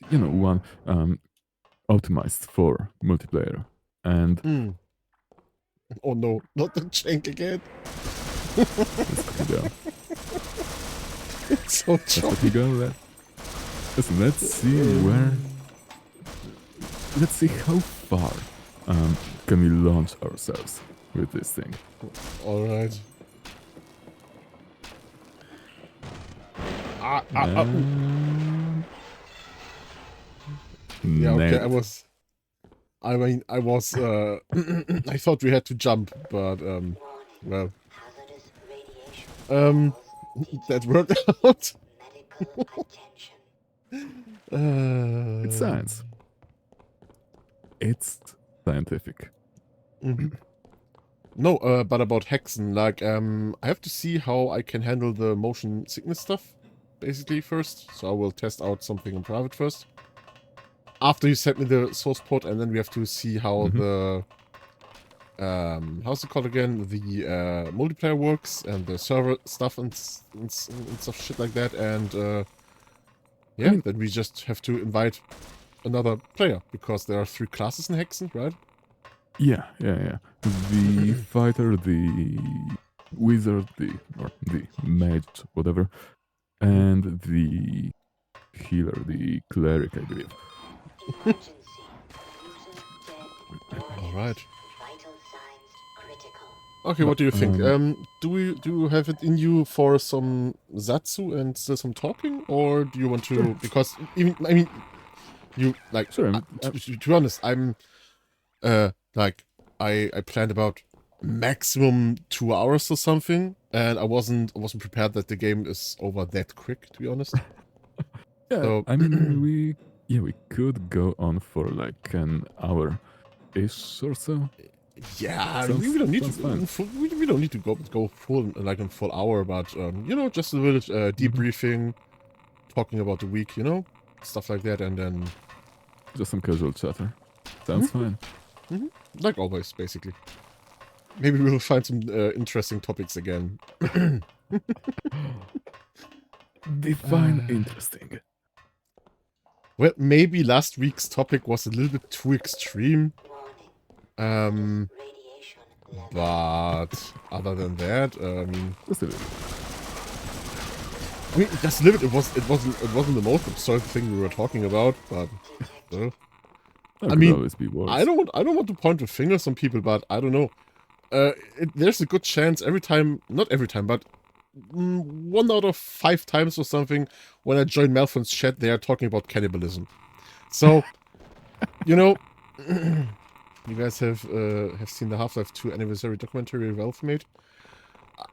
optimized for multiplayer. And oh no, not the jank again. let's go. It's so Let me go. Listen, let's see how far can we launch ourselves with this thing. Alright. Yeah, okay, Nailed. I was I thought we had to jump, but well, Hazardous radiation. that worked out. Medical attention. It's science. It's scientific. No, but about Hexen, like, I have to see how I can handle the motion sickness stuff, basically, first. So I will test out something in private first. After you send me the source port, and then we have to see how the, how's it called again? The, multiplayer works, and the server stuff and stuff, shit like that, and, yeah, then we just have to invite another player, because there are 3 classes in Hexen, right? Yeah. The fighter, the wizard, the mage, whatever, and the healer, the cleric, I believe. Emergency. User dead. Alright. Vital signs critical. Okay, what do you think? Do you have it in you for some Zatsu and still some talking, or do you want to? Because even you like. Sure. To be honest, I'm like I planned about maximum 2 hours or something, and I wasn't prepared that the game is over that quick. To be honest. Yeah, So, I mean, we could go on for like an hour-ish or so. Yeah, Sounds- we don't need sounds to. We don't need to go full like a full hour, but you know, just a little debriefing, talking about the week, you know, stuff like that, and then Just some casual chatter. Sounds fine. like always, basically. Maybe we'll find some interesting topics again. Define interesting. Well, maybe last week's topic was a little bit too extreme. Radiation level But other than that, I mean, Just a little. just live it. It wasn't the most absurd thing we were talking about, but detected. That I could mean, always be worse. I don't want to point the fingers on people, but I don't know. There's a good chance every time, not every time, but 1 out of 5 times or something, when I join Malphon's chat, they are talking about cannibalism. So, you know, you guys have seen the Half-Life 2 anniversary documentary Valve made.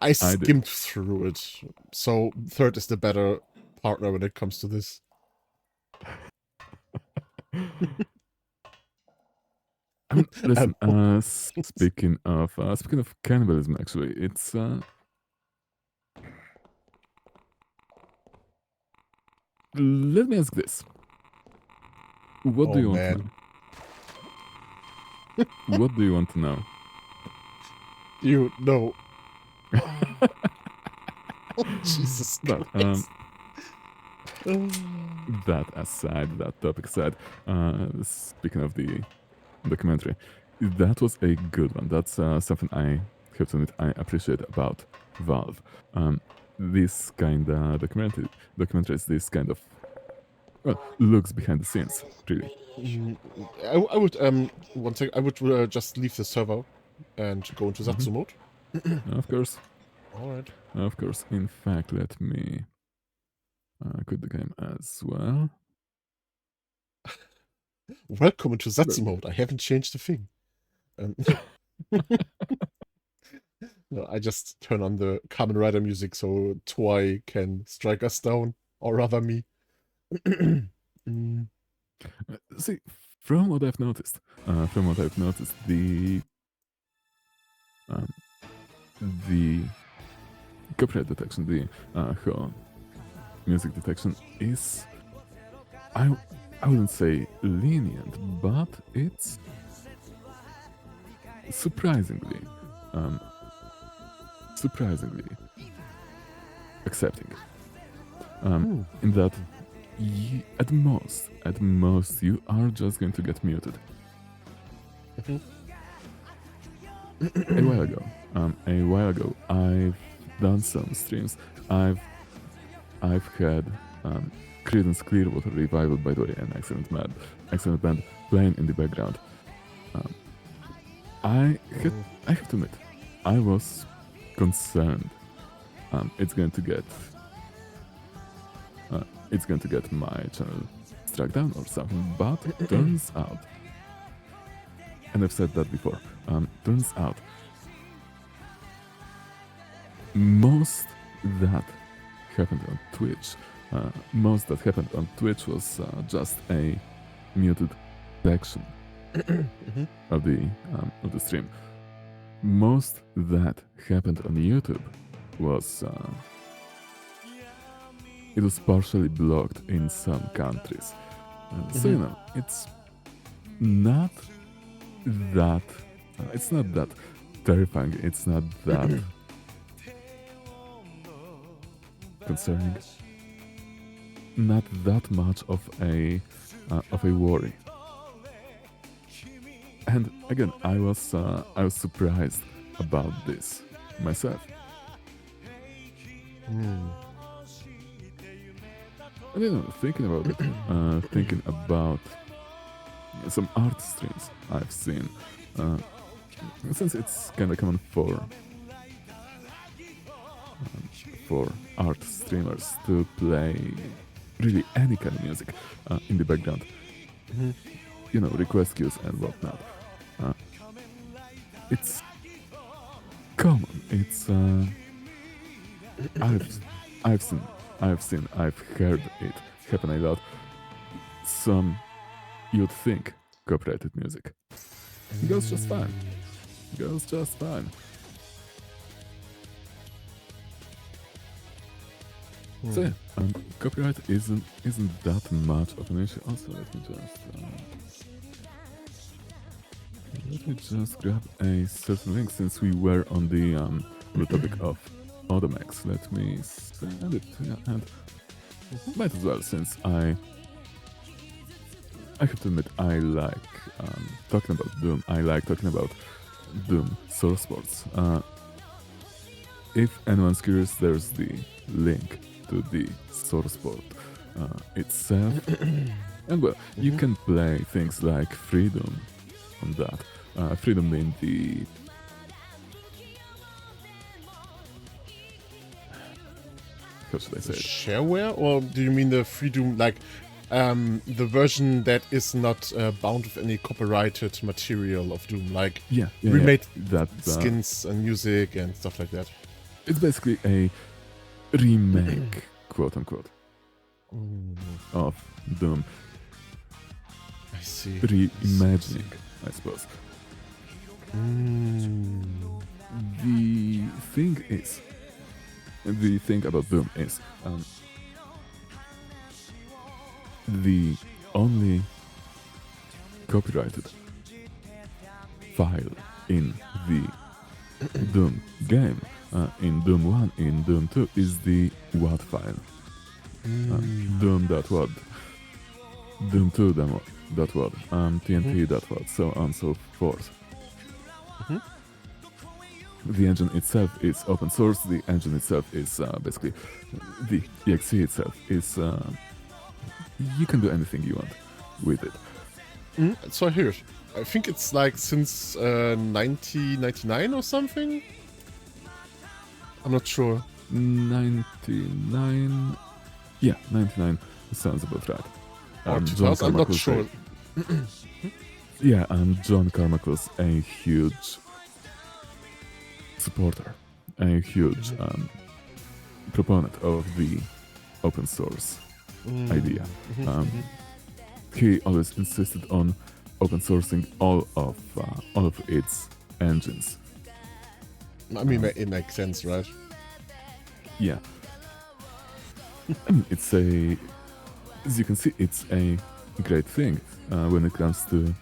I did. skimmed through it, so Third is the better partner when it comes to this. Listen, speaking of cannibalism, actually, it's let me ask this: what do Oh, you want man. to know? What do you want to know? You know. Jesus But Christ. that aside, that topic aside, speaking of the documentary, that was a good one. That's something I have to admit I appreciate about Valve. This kind of documentaries, this kind of looks behind the scenes, really. Radiation I would one second. I would just leave the server and go into Zatsu mode. Of course, All right. of course. In fact, let me quit the game as well. Welcome into Zatsu mode. I haven't changed a thing. No, I just turn on the Kamen Rider music so Toi can strike us down, or rather me. See, from what I've noticed, the copyright detection, the music detection is, I wouldn't say lenient, but it's surprisingly accepting. In that at most you are just going to get muted. A while ago, I've done some streams. I've had Creedence Clearwater Revival, by the way, an excellent band playing in the background. I have to admit, I was concerned. It's going to get my channel struck down or something, but turns out, and I've said that before, turns out most that happened on Twitch was just a muted section of the stream. Most that happened on YouTube was it was partially blocked in some countries. So you know, it's not that terrifying. It's not that concerning. Not that much of a worry. And again, I was surprised about this myself. And you know, thinking about it, thinking about some art streams I've seen, since it's kind of common for art streamers to play really any kind of music in the background, you know, request queues and whatnot. It's common. It's I've heard it happen a lot. Some you'd think copyrighted music goes just fine. So yeah, copyright isn't that much of an issue. Also, let me just grab a certain link since we were on the topic of Automax. Let me send it to you, and might as well, since I have to admit I like talking about Doom. I like talking about Doom Source Sports. If anyone's curious, there's the link to the Source Sport itself. And well, you can play things like Freedom on that. Freedom being the... How should I say it? Shareware? Or do you mean the Freedom, like, the version that is not bound with any copyrighted material of Doom, like remade that skins and music and stuff like that? It's basically a remake, quote unquote, of Doom. I see. Reimagining, I suppose. The thing about Doom is the only copyrighted file in the Doom game, in Doom 1, in Doom 2, is the WAD file. Doom.wad, Doom 2.wad, TNT.wad, so on and so forth. The engine itself is open source. The engine itself is basically the exe itself is you can do anything you want with it. So I hear it. I think it's like since 1999 or something. I'm not sure. 99. Yeah, 99 sounds about right. Or 2000, I'm not sure. Yeah, John Carmichael's a huge supporter, a huge proponent of the open source idea. He always insisted on open sourcing all of its engines. I mean, it makes sense, right? Yeah. I mean, it's as you can see, it's a great thing when it comes to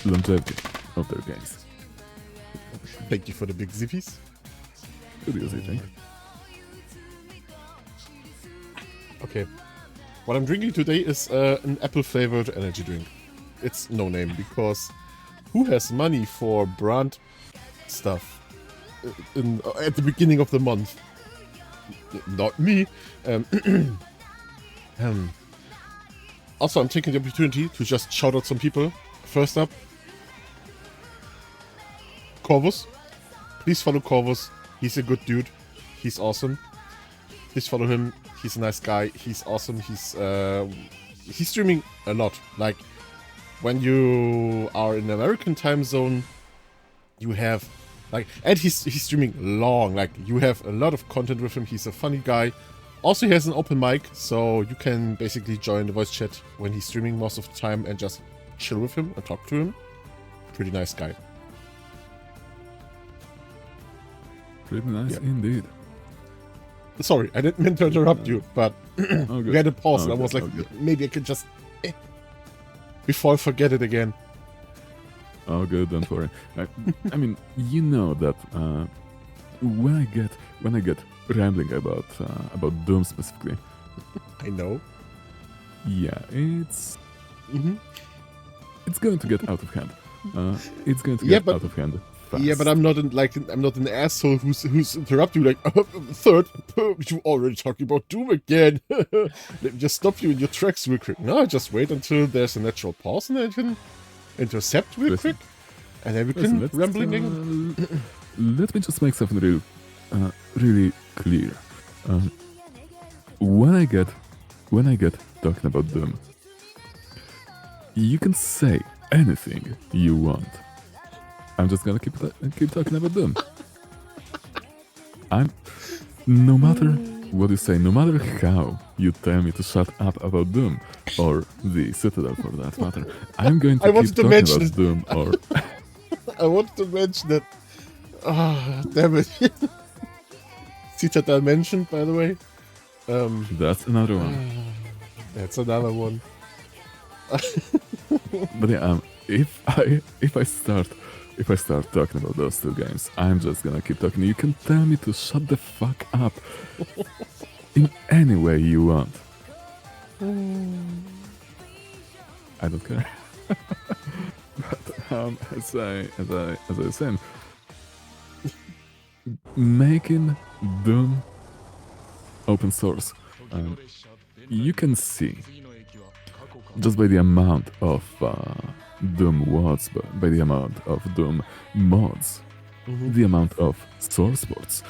longevity of their games. Thank you for the big zippies. What do you think? Okay. What I'm drinking today is an apple-flavored energy drink. It's no name, because who has money for brand stuff at the beginning of the month? Not me. Also, I'm taking the opportunity to just shout out some people. First up, Corvus. Please follow Corvus. He's a good dude. He's awesome. Please follow him. He's a nice guy. He's awesome. He's streaming a lot. Like, when you are in the American time zone, you have and he's streaming long. Like, you have a lot of content with him. He's a funny guy. Also, he has an open mic, so you can basically join the voice chat when he's streaming most of the time and just chill with him and talk to him. Pretty nice guy. Pretty nice indeed. Sorry, I didn't mean to interrupt you, but we had a pause, and I was like, maybe I could just... before I forget it again. Oh, good, don't worry. I mean, you know that when I get rambling about Doom specifically, I know. Yeah, it's going to get out of hand. It's going to get out of hand fast. Yeah, but I'm not an asshole who's interrupting you like, third, you already talking about Doom again. Let me just stop you in your tracks real quick. No, just wait until there's a natural pause and then you can intercept real quick. And then we can rambling again. Let me just make something really clear. When I get talking about Doom, you can say anything you want. I'm just gonna keep talking about Doom. No matter what you say, no matter how you tell me to shut up about Doom, or the Citadel for that matter, I'm going to keep talking about Doom, or... I wanted to mention that... Ah, damn it. Citadel mentioned, by the way. That's another one. That's another one. But yeah, if I start talking about those two games, I'm just gonna keep talking. You can tell me to shut the fuck up in any way you want. I don't care. But as I was saying, making Doom open source, you can see just by the amount of Doom words, by the amount of Doom mods, the amount of source ports,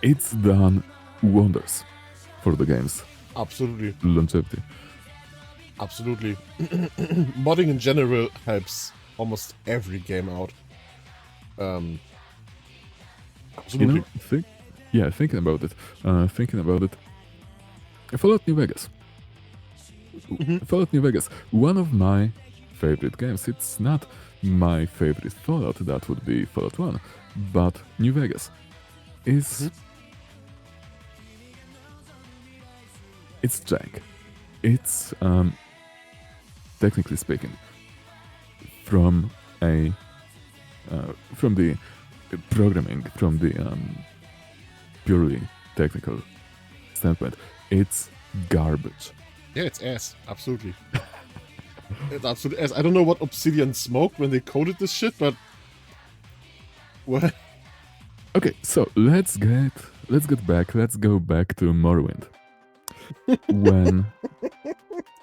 it's done wonders for the game's Absolutely. longevity. Absolutely. Modding in general helps almost every game out. Absolutely. You know, thinking about it, Fallout New Vegas. Fallout New Vegas, one of my favorite games. It's not my favorite Fallout, that would be Fallout 1, but New Vegas is... It's jank. It's, technically speaking, from the programming, from the purely technical standpoint, it's garbage. Yeah, it's ass. Absolutely. It's absolute ass. I don't know what Obsidian smoked when they coded this shit, but... What? Okay, so let's go back to Morrowind. When...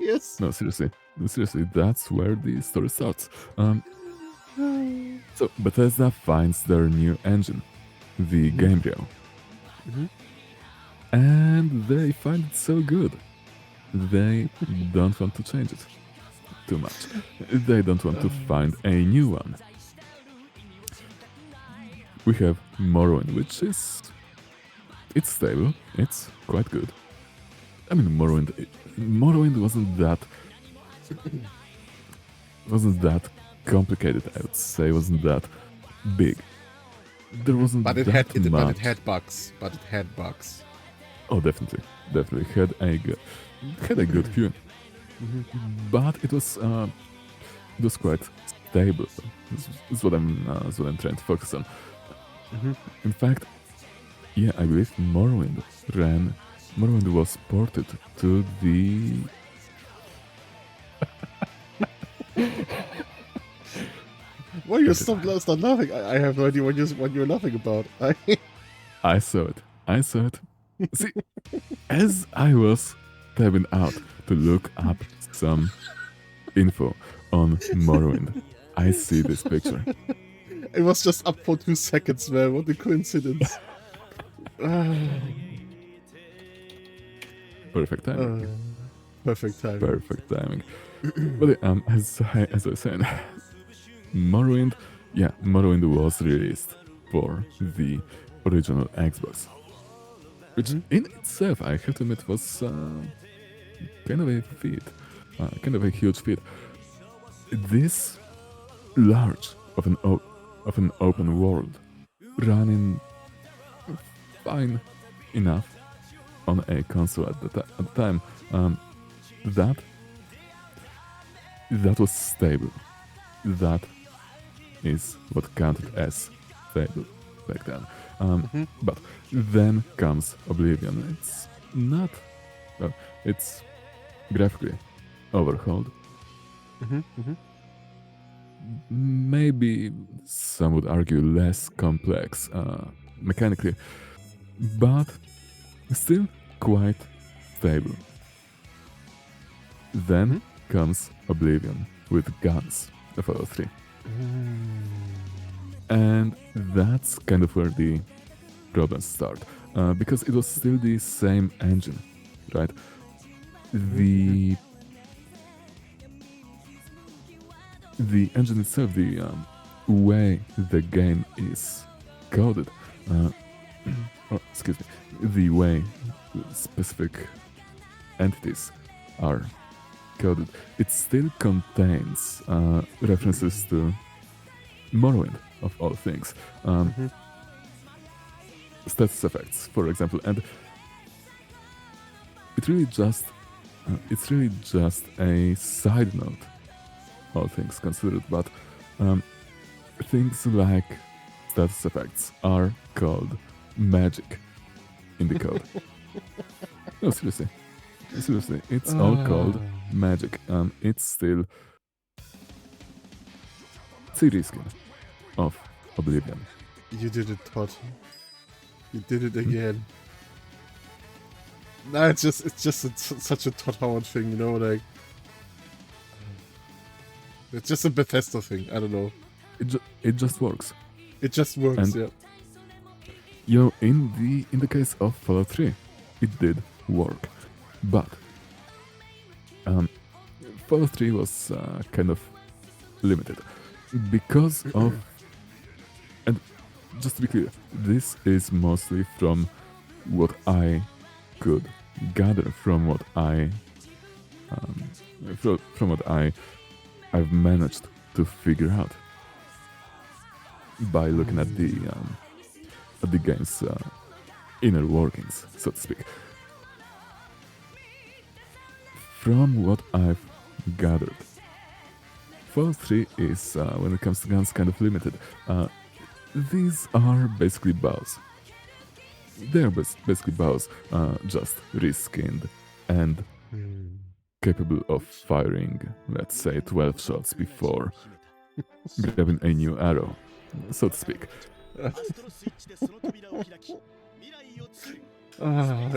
Yes. No, seriously, that's where the story starts. So Bethesda finds their new engine, the Gamebryo, and they find it so good. They don't want to change it too much. They don't want to find a new one. We have Morrowind, which is... It's stable, it's quite good. I mean, Morrowind wasn't that complicated, I would say. Wasn't that big. There wasn't But it that had much. but it had bugs. But it had bugs. Oh, definitely. Had a good few. But it was quite stable. This is what I'm trying to focus on. In fact, yeah, I believe Morrowind was ported to the... Why you stop laughing? I have no idea what you're laughing about. I saw it. See, as I was tabbing out to look up some info on Morrowind, I see this picture. It was just up for 2 seconds, man. What a coincidence. Perfect timing. Perfect time. Perfect timing. But as I was saying, Morrowind was released for the original Xbox, which in itself, I have to admit, was kind of a feat, kind of a huge feat. This large of an open world running fine enough on a console at the time, that was stable. That is what counted as stable back then. But then comes Oblivion. It's not... Well, it's graphically overhauled. Maybe some would argue less complex mechanically, but still quite stable. Then comes Oblivion with guns, the Fallout 3. And that's kind of where the problems start, because it was still the same engine, right? The engine itself, the way the game is coded, excuse me, the way specific entities are coded, it still contains references to Morrowind, of all things. Status effects, for example, and it's really just a side note, all things considered. But things like status effects are called magic in the code. No, seriously, it's all called magic. It's still CD skin of Oblivion. You did it, Todd. You did it again. Nah, it's just such a Todd Howard thing, you know, like it's just a Bethesda thing. I don't know. It just works. It just works. And- yeah. You know, in the case of Fallout 3, it did work, but Fallout 3 was kind of limited because of, and just to be clear, this is mostly from what I could gather from what from what I've managed to figure out by looking at the game's inner workings, so to speak. From what I've gathered, Fallout 3 is, when it comes to guns, kind of limited. These are basically bows. They're basically bows, just reskinned and capable of firing, let's say, 12 shots before grabbing a new arrow, so to speak.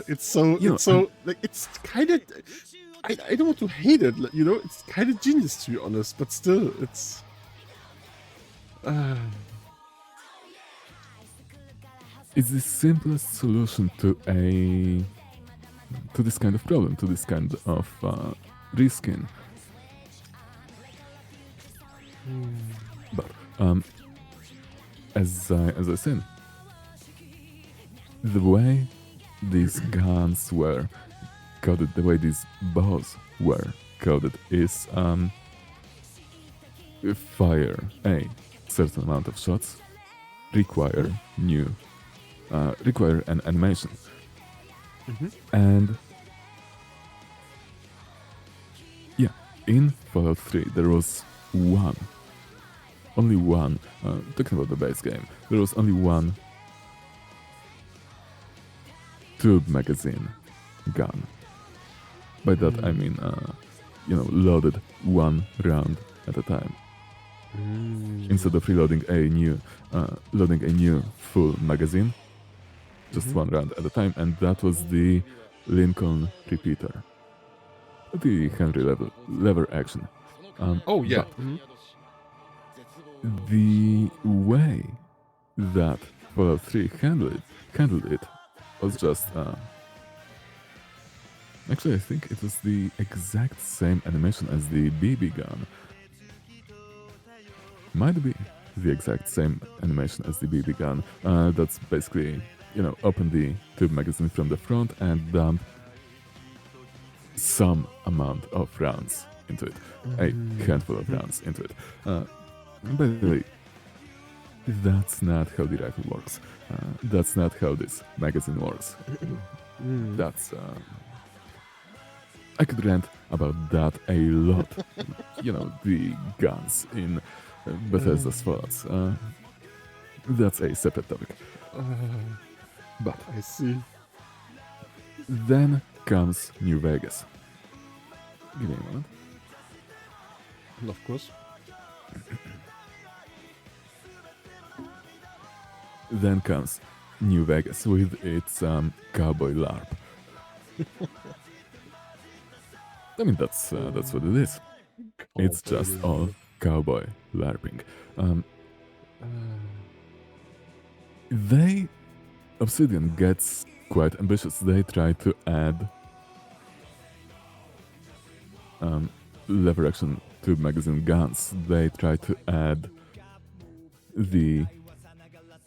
It's so, You know, it's so, like, it's kind of, I don't want to hate it, like, you know, it's kind of genius to be honest, but still, it's, It's the simplest solution to this kind of problem, to this kind of reskin. But as I said, the way these guns were coded, the way these bows were coded, is fire a certain amount of shots, require an animation, and yeah, in Fallout 3 there was only one. Talking about the base game, there was only one tube magazine gun. By that I mean, loaded one round at a time. Instead of reloading loading a new full magazine, just one round at a time, and that was the Lincoln repeater, the Henry lever action. oh yeah. but the way that Fallout 3 handled it was just actually, I think it was the exact same animation as the BB gun. Might be the exact same animation as the BB gun. That's basically, open the tube magazine from the front and dump some amount of rounds into it, a handful of rounds into it. By the way, that's not how the rifle works. That's not how this magazine works. That's I could rant about that a lot. The guns in Bethesda's Fallouts. That's a separate topic. But I see. then comes New Vegas. Give me a moment. Of course. Then comes New Vegas with its cowboy LARP. I mean, that's what it is. It's just all cowboy LARPing. Obsidian gets quite ambitious. They try to add lever action tube magazine guns. They try to add the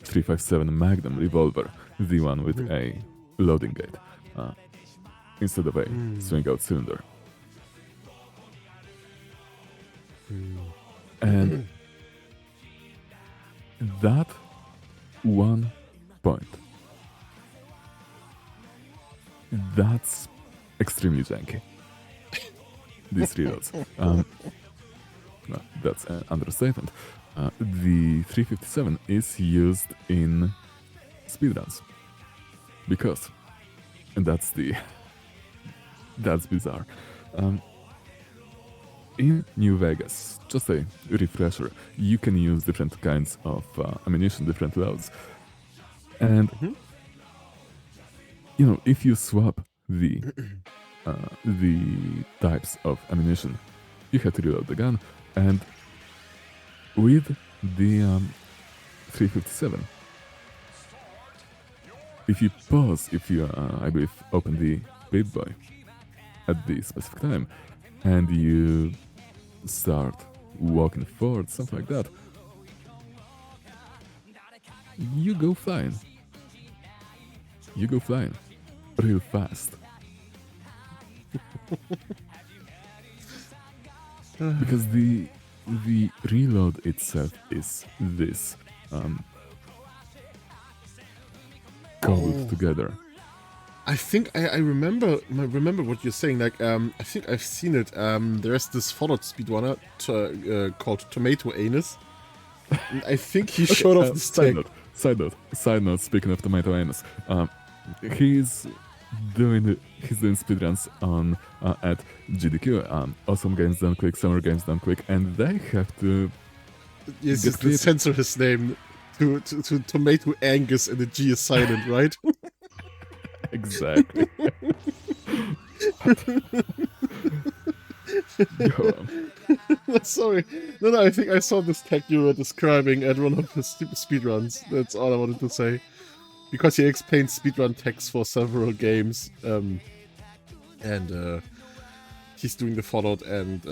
357 Magnum revolver, the one with a loading gate, instead of a swing out cylinder. And that one point, that's extremely janky. These reloads. No, that's an understatement. The 357 is used in speedruns because, and that's that's bizarre. In New Vegas, just a refresher, you can use different kinds of ammunition, different loads, and you know, if you swap the types of ammunition, you have to reload the gun, and with the 357, if you pause, if you I believe open the Pip-Boy at the specific time, and you start walking forward, something like that, you go flying. You go flying real fast. Because the reload itself is this cobbled together. I think I remember what you're saying. Like, I think I've seen it. There's this Fallout speedrunner called Tomato Anus. And I think he showed off this tech. Side note. Speaking of Tomato Anus, he's doing speedruns on at GDQ, Awesome Games Done Quick, Summer Games Done Quick, and they have to Yes, just to censor his name to Tomato Angus, and the G is silent, right? Exactly. Go on. Sorry. No, I think I saw this tech you were describing at one of his stupid speedruns. That's all I wanted to say. Because he explained speedrun techs for several games. And he's doing the Fallout, and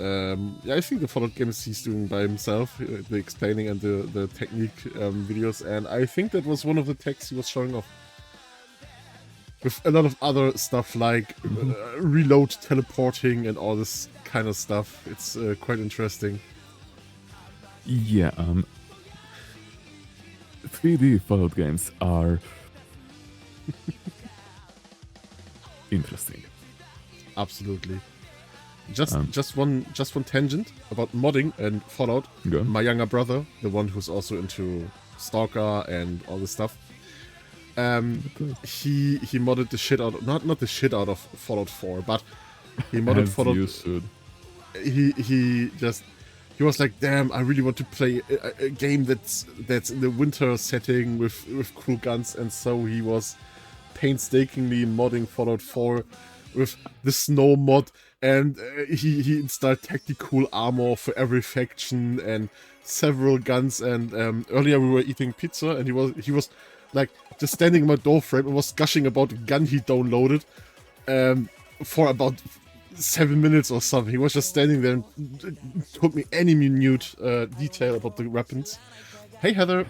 yeah, I think the Fallout games he's doing by himself, the explaining and the technique videos, and I think that was one of the techs he was showing off. With a lot of other stuff like reload teleporting and all this kind of stuff. It's quite interesting. Yeah, 3D Fallout games are interesting. Absolutely. Just one tangent about modding and Fallout. Go on. My younger brother, the one who's also into Stalker and all this stuff, he modded the shit out, not the shit out of Fallout 4, but he modded As Fallout. you should. He was like, damn, I really want to play a game that's in the winter setting with cool guns, and so he was painstakingly modding Fallout 4 with the snow mod, and he installed tactical armor for every faction and several guns, and earlier we were eating pizza, and he was like just standing in my door frame and was gushing about a gun he downloaded for about 7 minutes or something. He was just standing there and told me any minute detail about the weapons. Hey Heather.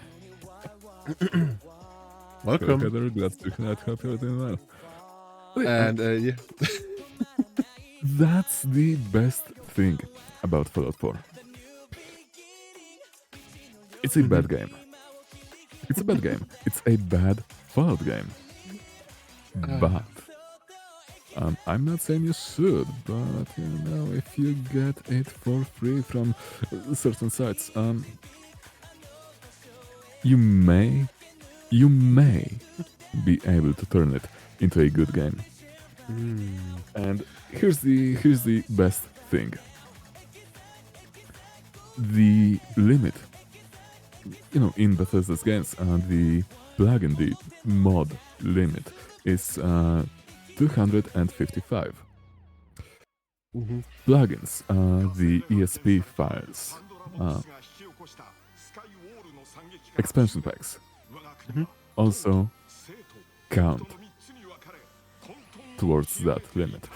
Welcome. Heather, glad to help you doing well. And yeah. That's the best thing about Fallout 4. It's a bad game. It's a bad game. It's a bad Fallout game. But I'm not saying you should, but you know, if you get it for free from certain sites, you may be able to turn it into a good game. And here's the best thing. The limit, you know, in Bethesda's games, the plugin, the mod limit is 255. Plugins, the ESP files, expansion packs, also count towards that limit.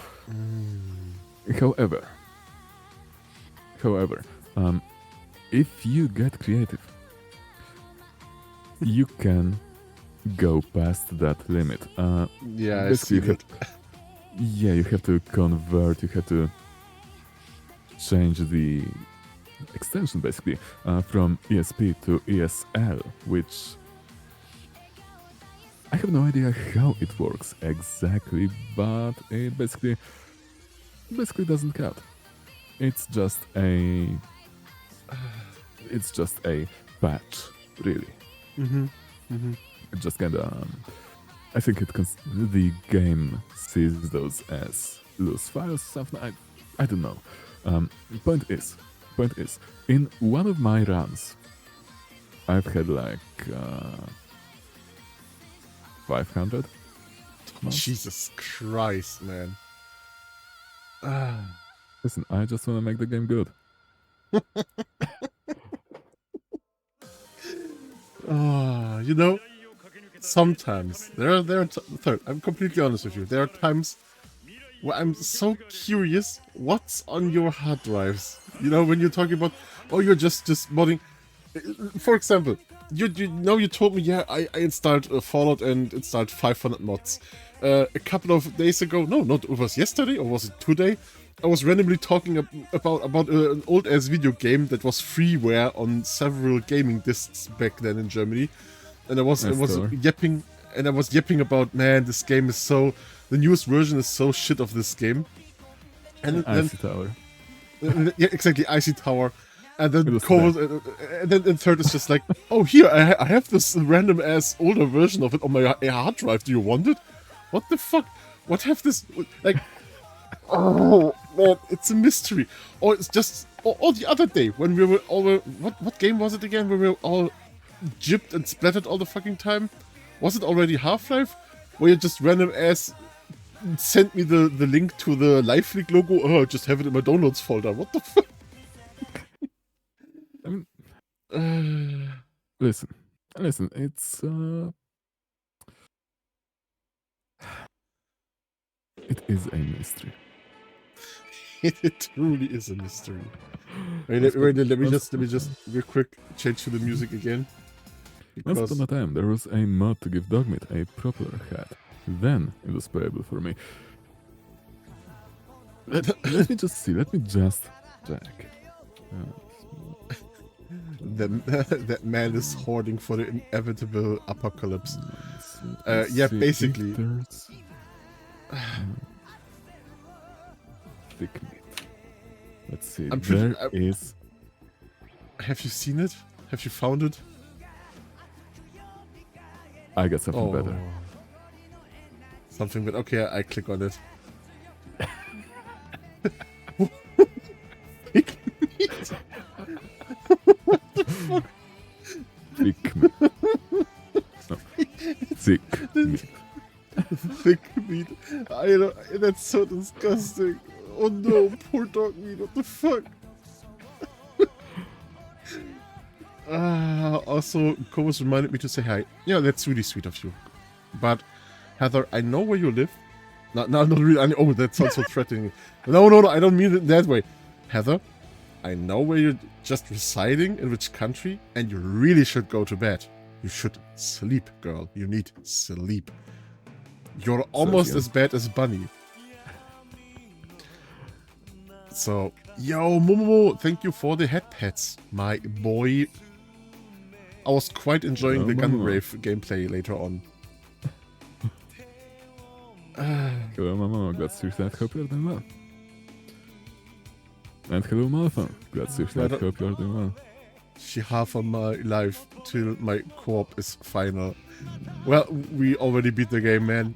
However, if you get creative, you can go past that limit. Yeah, I basically see that. Yeah, you have to convert, you have to change the extension basically from ESP to ESL, which I have no idea how it works exactly, but it basically doesn't count. It's just a patch, really. Mm-hmm. Mm-hmm. It just kinda I think the game sees those as loose files, something. I don't know. Point is, in one of my runs, I've had like 500. Jesus Christ, man. Listen, I just want to make the game good. You know, sometimes third, I'm completely honest with you. There are times where I'm so curious what's on your hard drives. You know, when you're talking about, oh, you're just modding. For example, you told me, yeah, I installed Fallout and installed 500 mods. A couple of days ago, no, not, it was yesterday or was it today? I was randomly talking about an old ass video game that was freeware on several gaming discs back then in Germany, and I was yapping about, man, this game is so, the newest version is so shit of this game, and then Icy Tower. Yeah, exactly, Icy Tower. And then third is just like, oh, here, I have this random ass older version of it on my hard drive. Do you want it? What the fuck? What have this, like, oh, man, it's a mystery. Or it's just, or the other day, when we were all, what game was it again? Where we were all gypped and splattered all the fucking time? Was it already Half-Life? Where you just random ass sent me the link to the Live League logo? Oh, I just have it in my downloads folder. What the fuck? I mean, listen, it's it is a mystery. It truly is a mystery. Let me just real quick change to the music again. Once upon a time, there was a mod to give Dogmeat a proper hat. Then it was playable for me. Let me just see. Let me just check. That man is hoarding for the inevitable apocalypse. Yeah, basically. Thick meat. Let's see. I'm pretty, There is. Have you seen it? Have you found it? I got something better. Something better. Okay, I click on it. Thick meat. What the fuck? Thick meat. No. Thick meat. Thick meat. I know, that's so disgusting. Oh no, poor dog meat. What the fuck? Also, Kobus reminded me to say hi. Yeah, that's really sweet of you. But, Heather, I know where you live. No, not really. Oh, that sounds so threatening. No, I don't mean it that way. Heather, I know where you're just residing, in which country, and you really should go to bed. You should sleep, girl. You need sleep. You're almost as bad as Bunny. So, yo, Momo, thank you for the head pets, my boy. I was quite enjoying the Gungrave gameplay later on. Hello, Mama. Glad to see that. Hope you're doing well. And hello, Malphon. Glad to see that. Hope you're doing well. She half of my life till my co-op is final. Well, we already beat the game, man.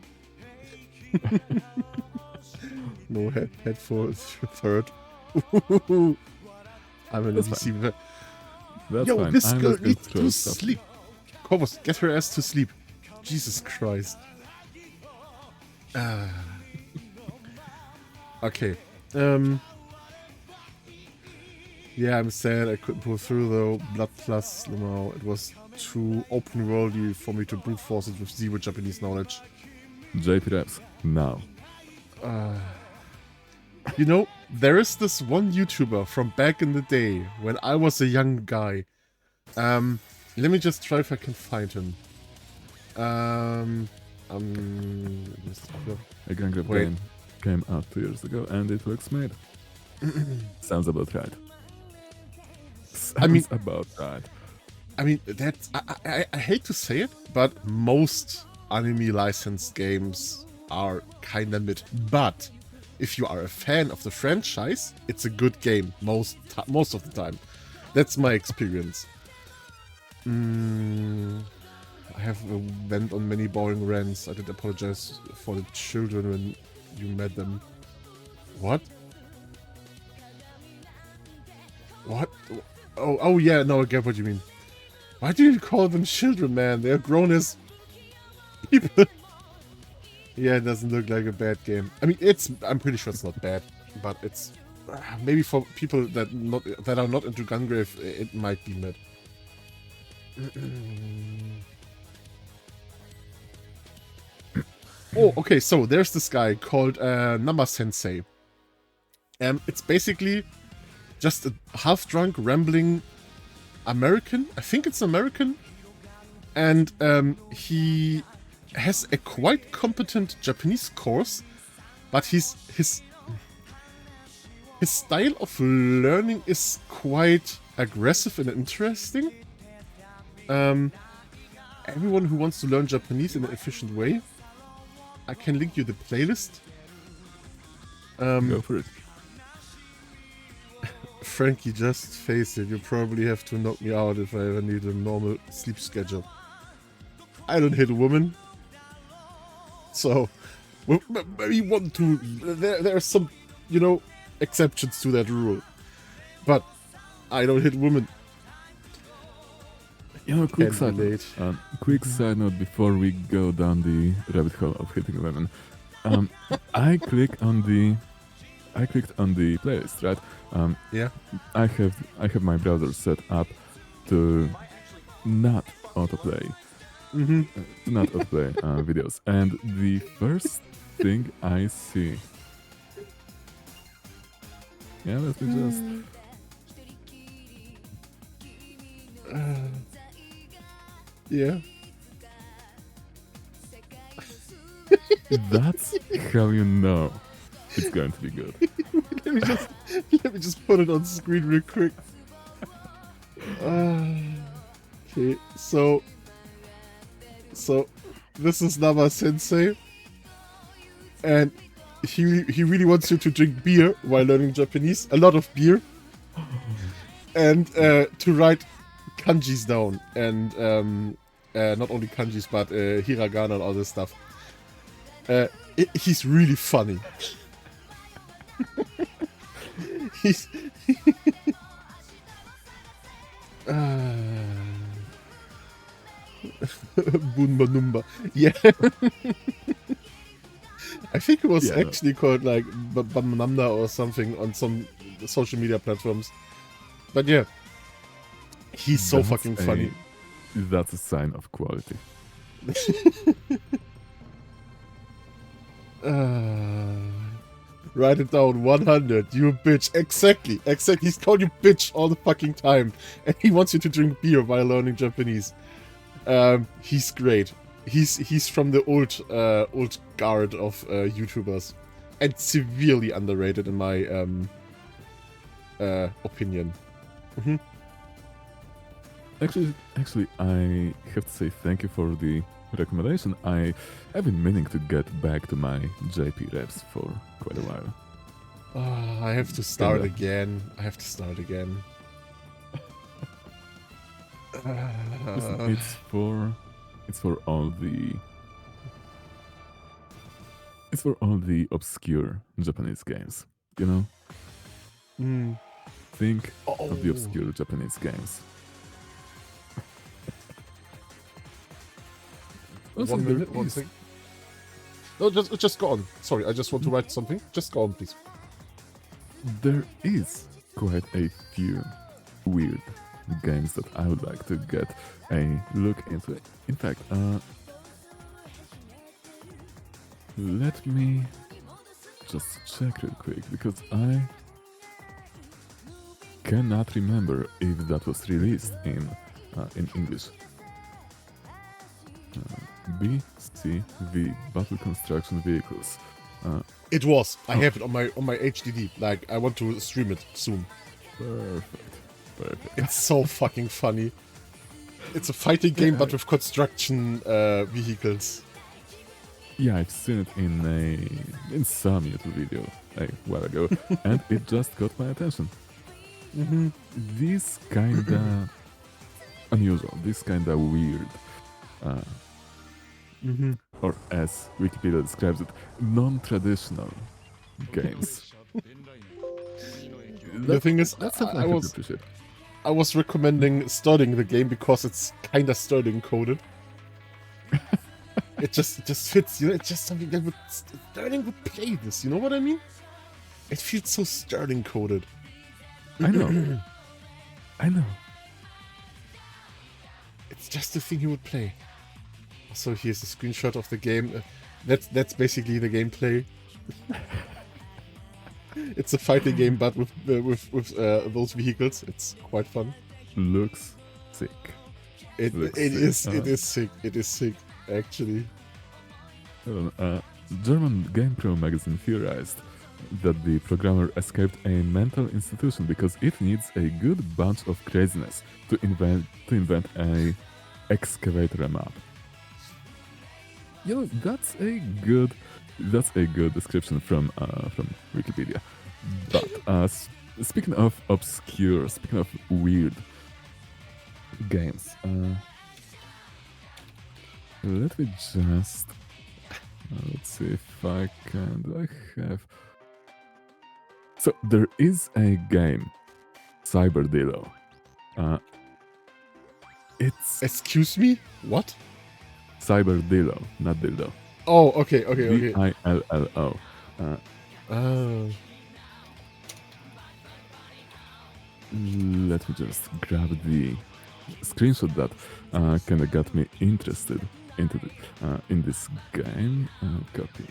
No head for third. I'm in a DC. That's yo, fine. this girl needs to sleep. Kobus, get her ass to sleep. Jesus Christ. Okay. Yeah, I'm sad I couldn't pull through though. Blood Plus, you know, it was too open worldy for me to brute force it with zero Japanese knowledge. JP Raps, now. You know, there is this one YouTuber from back in the day when I was a young guy. Let me just try if I can find him. A Gungrave game came out 2 years ago and it looks made. Sounds about right. I mean, that's I hate to say it, but most anime licensed games are kinda mid. But if you are a fan of the franchise, it's a good game most of the time. That's my experience. I have went on many boring rants. I did apologize for the children when you met them. What? What? Oh yeah, no, I get what you mean. Why do you call them children, man? They're grown as people. Yeah, it doesn't look like a bad game. I mean, I'm pretty sure it's not bad, but it's maybe for people that are not into Gungrave, it might be mid. Oh, okay, so there's this guy called Nama Sensei. It's basically just a half-drunk, rambling American. I think it's American. And he has a quite competent Japanese course, but his style of learning is quite aggressive and interesting. Everyone who wants to learn Japanese in an efficient way, I can link you the playlist. Go for it. Frankie, just face it, you probably have to knock me out if I ever need a normal sleep schedule. I don't hit a woman. So, maybe one, two, there are some, exceptions to that rule. But, I don't hit women. Quick side note before we go down the rabbit hole of hitting women. I clicked on the playlist, right? Yeah. I have my browser set up to not autoplay. Mm-hmm. To not autoplay videos, and the first thing I see. Yeah, let me just. Yeah. That's how you know it's going to be good. let me just put it on screen real quick. Okay, so this is Nama Sensei, and he really wants you to drink beer while learning Japanese, a lot of beer, and to write kanjis down, and not only kanjis but hiragana and all this stuff. He's really funny. He's Bunba Numba. Yeah. I think it was actually called like Bamnamda or something on some social media platforms. But yeah. He's so fucking funny. That's a sign of quality. Write it down, 100, you bitch. Exactly. He's called you bitch all the fucking time. And he wants you to drink beer while learning Japanese. He's great. He's from the old guard of YouTubers. And severely underrated in my opinion. Mm-hmm. Actually, I have to say thank you for the recommendation. I have been meaning to get back to my JP reps for quite a while. I have to start again. Listen, it's for all the obscure Japanese games, you know? Think of the obscure Japanese games. 1 minute, one thing. No, just go on. Sorry, I just want to write something. Just go on, please. There is quite a few weird games that I would like to get a look into. In fact, let me just check real quick, because I cannot remember if that was released in English. BCV, Battle Construction Vehicles. It was. I have it on my HDD. Like, I want to stream it soon. Perfect. It's so fucking funny. It's a fighting game, but with construction vehicles. Yeah, I've seen it in some YouTube video a while ago, and it just got my attention. This kinda unusual, this kinda weird, or as Wikipedia describes it, non-traditional games. The thing is, That's something I I could was appreciate. I was recommending starting the game because it's kinda Sterling coded. it just fits, you know. It's just something that Sterling would play this. You know what I mean? It feels so Sterling coded. I know. I know. It's just the thing he would play. So here's a screenshot of the game. That's basically the gameplay. It's a fighting game, but with those vehicles. It's quite fun. Looks sick. It Looks is sick, it is sick. It is sick, actually. German GamePro magazine theorized that the programmer escaped a mental institution because it needs a good bunch of craziness to invent a excavator map. You know, that's a good description from Wikipedia. But speaking of obscure, speaking of weird games, let me just let's see if I can. Do I have? So there is a game, Cyberdillo. It's Excuse me? What? Cyberdillo, not dildo. Oh, okay. Dillo. Oh. Let me just grab the screenshot that kind of got me interested in this game. Copy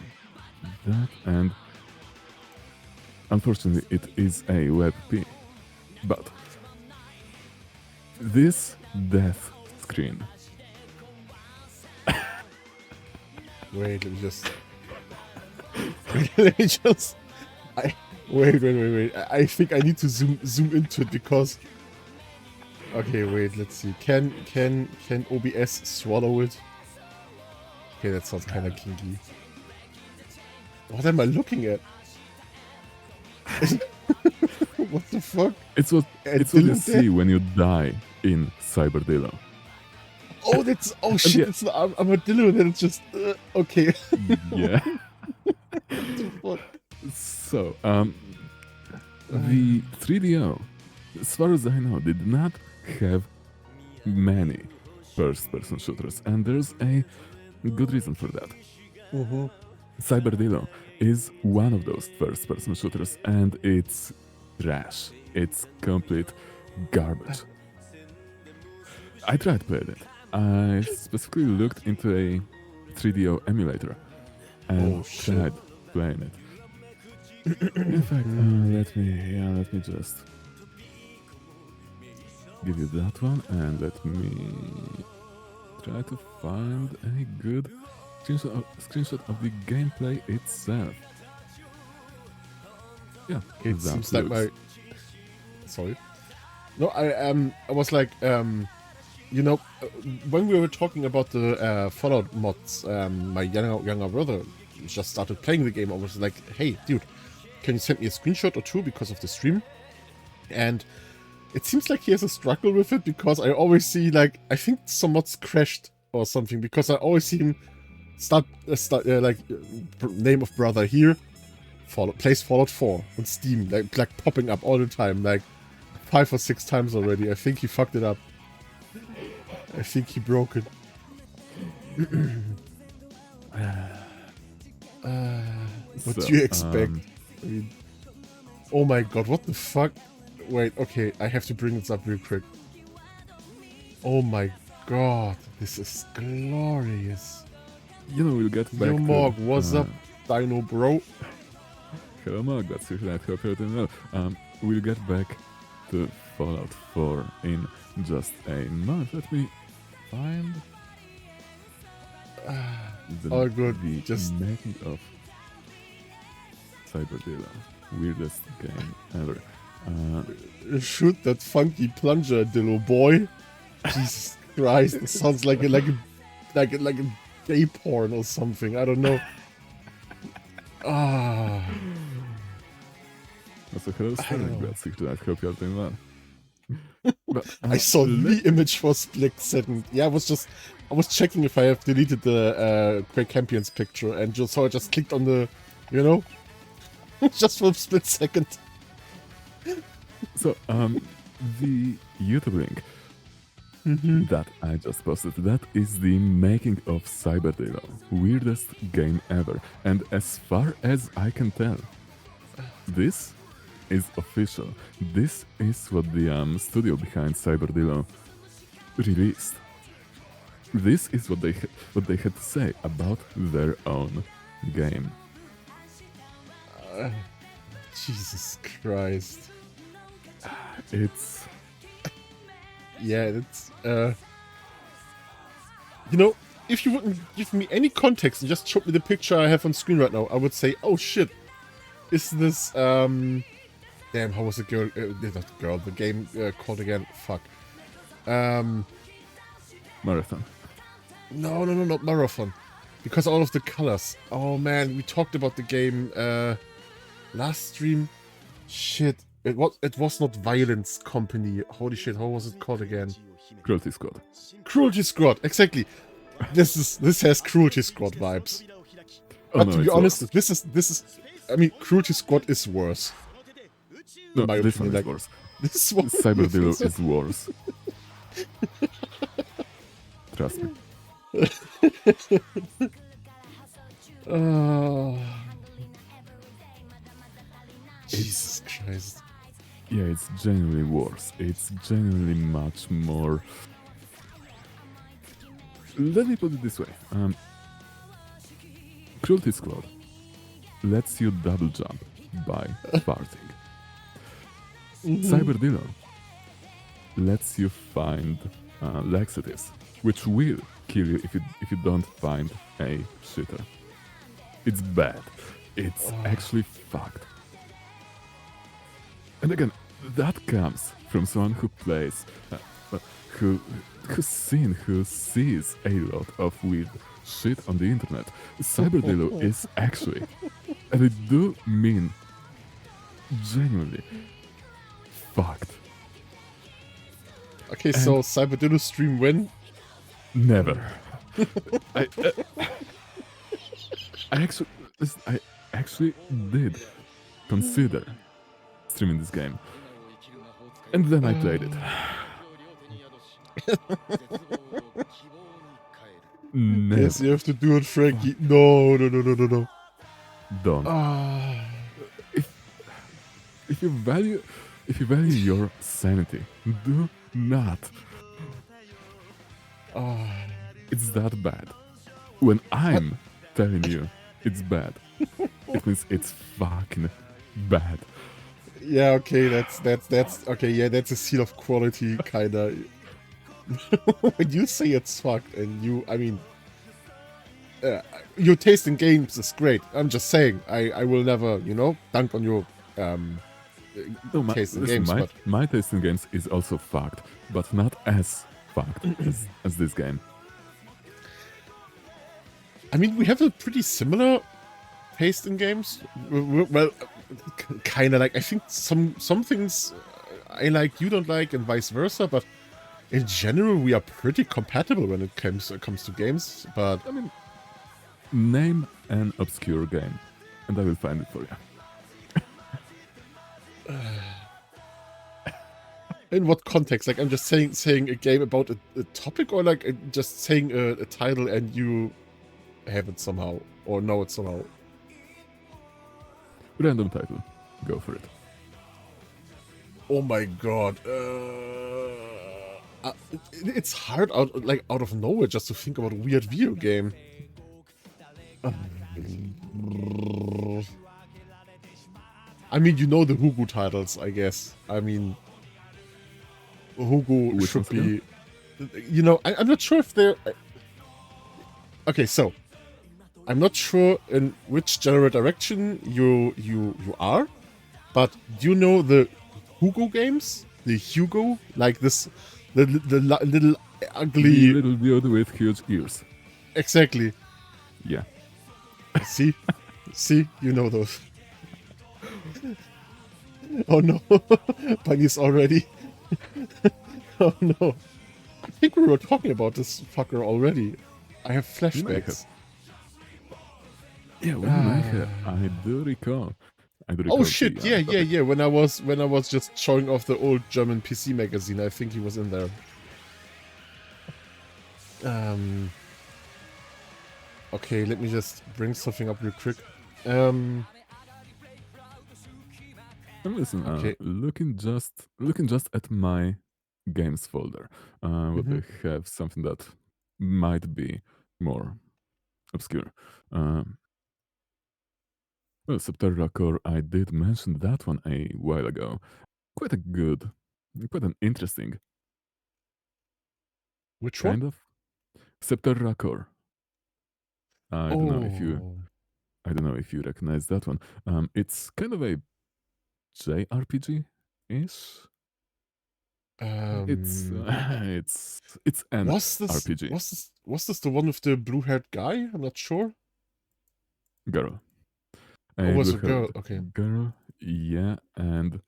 that, and unfortunately, it is a WebP. But this death screen. Wait, let me just. Let me just. Wait. I think I need to zoom into it because. Okay, wait. Let's see. Can OBS swallow it? Okay, that sounds kind of kinky. What am I looking at? What the fuck? It's what you Dillo see when you die in Cyberdillo. Oh, that's. Oh shit! yeah. It's an armadillo, and then it's just. Okay. Yeah. What? So, the 3DO, as far as I know, did not have many first-person shooters, and there's a good reason for that. Cyberdillo is one of those first-person shooters, and it's trash. It's complete garbage. I tried playing it. I specifically looked into a 3DO emulator and tried playing it. In fact, let me just give you that one, and let me try to find a good screenshot of the gameplay itself. Yeah, It that seems like looks- Sorry. No, I was like, you know, when we were talking about the Fallout mods, my younger brother just started playing the game. I was like, hey, dude, can you send me a screenshot or two because of the stream? And it seems like he has a struggle with it because I always see, like, I think some mods crashed or something because I always see him name of brother here, plays Fallout 4 on Steam, like popping up all the time, like 5 or 6 times already. I think he fucked it up. I think he broke it. What do you expect? I mean, oh my god, what the fuck? Wait, okay, I have to bring this up real quick. Oh my god, this is glorious. You know, we'll get back Yo, to... Morg, what's up, Dino bro? Hello, Morg, that's usually I hope you're doing well. We'll get back to Fallout 4 in just a moment. Let me find... All good, the just- making of Cyberdillo. Weirdest game ever. Shoot that funky plunger, Dillo boy. Jesus Christ, it sounds like a gay porn or something. I don't know. Ah. Also, hello, Sterling. Glad to tonight. Hope you're doing well. But, I saw the image for a split second. Yeah, I was checking if I have deleted the Quake Champions picture, and so I just clicked on the, you know, just for a split second. So, the YouTube link that I just posted, that is the making of Cyberdillo, weirdest game ever. And as far as I can tell, this is official. This is what the studio behind Cyberdillo released. This is what they had to say about their own game. Jesus Christ. It's Yeah, it's you know, if you wouldn't give me any context and just show me the picture I have on screen right now, I would say, oh shit, is this damn, how was the girl not girl, the game called again? Fuck. Marathon. No, not Marathon. Because all of the colors. Oh man, we talked about the game last stream. Shit. It was not Violence Company. Holy shit, how was it called again? Cruelty Squad. Cruelty Squad, exactly. This has Cruelty Squad vibes. Oh, But no, to be it's honest, worse. this is I mean, Cruelty Squad is worse. No, my this one opinion, is like- worse. This one Cyberdillo is worse. Trust me. Oh. Jesus Christ. Yeah, it's genuinely worse. It's genuinely much more. Let me put it this way. Cruelty Squad lets you double jump by farting. Cyberdillo lets you find laxatives, which will kill you if you don't find a shitter. It's bad. It's actually fucked. And again, that comes from someone who plays, who sees a lot of weird shit on the internet. Cyberdillo is actually, and I do mean genuinely, fucked. Okay, so Cyberdillo stream when? Never. I actually did consider streaming this game, and then I played it. Never. Yes, you have to do it, Frankie. No. Don't. Ah. If you value your sanity, do not. It's that bad. When I'm telling you it's bad, it means it's fucking bad. Yeah, okay, that's okay. Yeah, that's a seal of quality, kinda. When you say it's fucked, and I mean, your taste in games is great. I'm just saying, I will never, dunk on your No, taste in listen, games. But my taste in games is also fucked, but not as fucked as this game. I mean, we have a pretty similar taste in games. Well, kind of like, I think some things I like, you don't like, and vice versa. But in general, we are pretty compatible when it comes to games. But I mean, name an obscure game, and I will find it for you. in what context? Like, I'm just saying a game about a topic, or like just saying a title and you have it somehow or know it somehow. Random title. Go for it. Oh my god. It's hard out of nowhere just to think about a weird video game. I mean, you know the Hugo titles, I guess. I mean, Hugo Which should ones be... I'm not sure if they're... Okay, so... I'm not sure in which general direction you are, but do you know the Hugo games? The Hugo? Like this... The little ugly... The little dude with huge ears. Exactly. Yeah. See? See? You know those. Oh no. Bunny's already. Oh no. I think we were talking about this fucker already. I have We may flashbacks. Yeah, we may have. I do recall. Oh shit, the, yeah, topic. yeah. When I was just showing off the old German PC magazine, I think he was in there. Okay, let me just bring something up real quick. And listen, Okay. looking just at my games folder, would Mhm. I have something that might be more obscure. Well, Subterra Core, I did mention that one a while ago. Quite an interesting Which one? kind of Subterra Core. I don't know if you Oh. I don't know if you recognize that one. It's kind of a JRPG-ish. It's Um. it's an Was this RPG. was this the one with the blue-haired guy? I'm not sure. Girl. Oh, A was a girl. blue-haired Okay. girl, yeah, and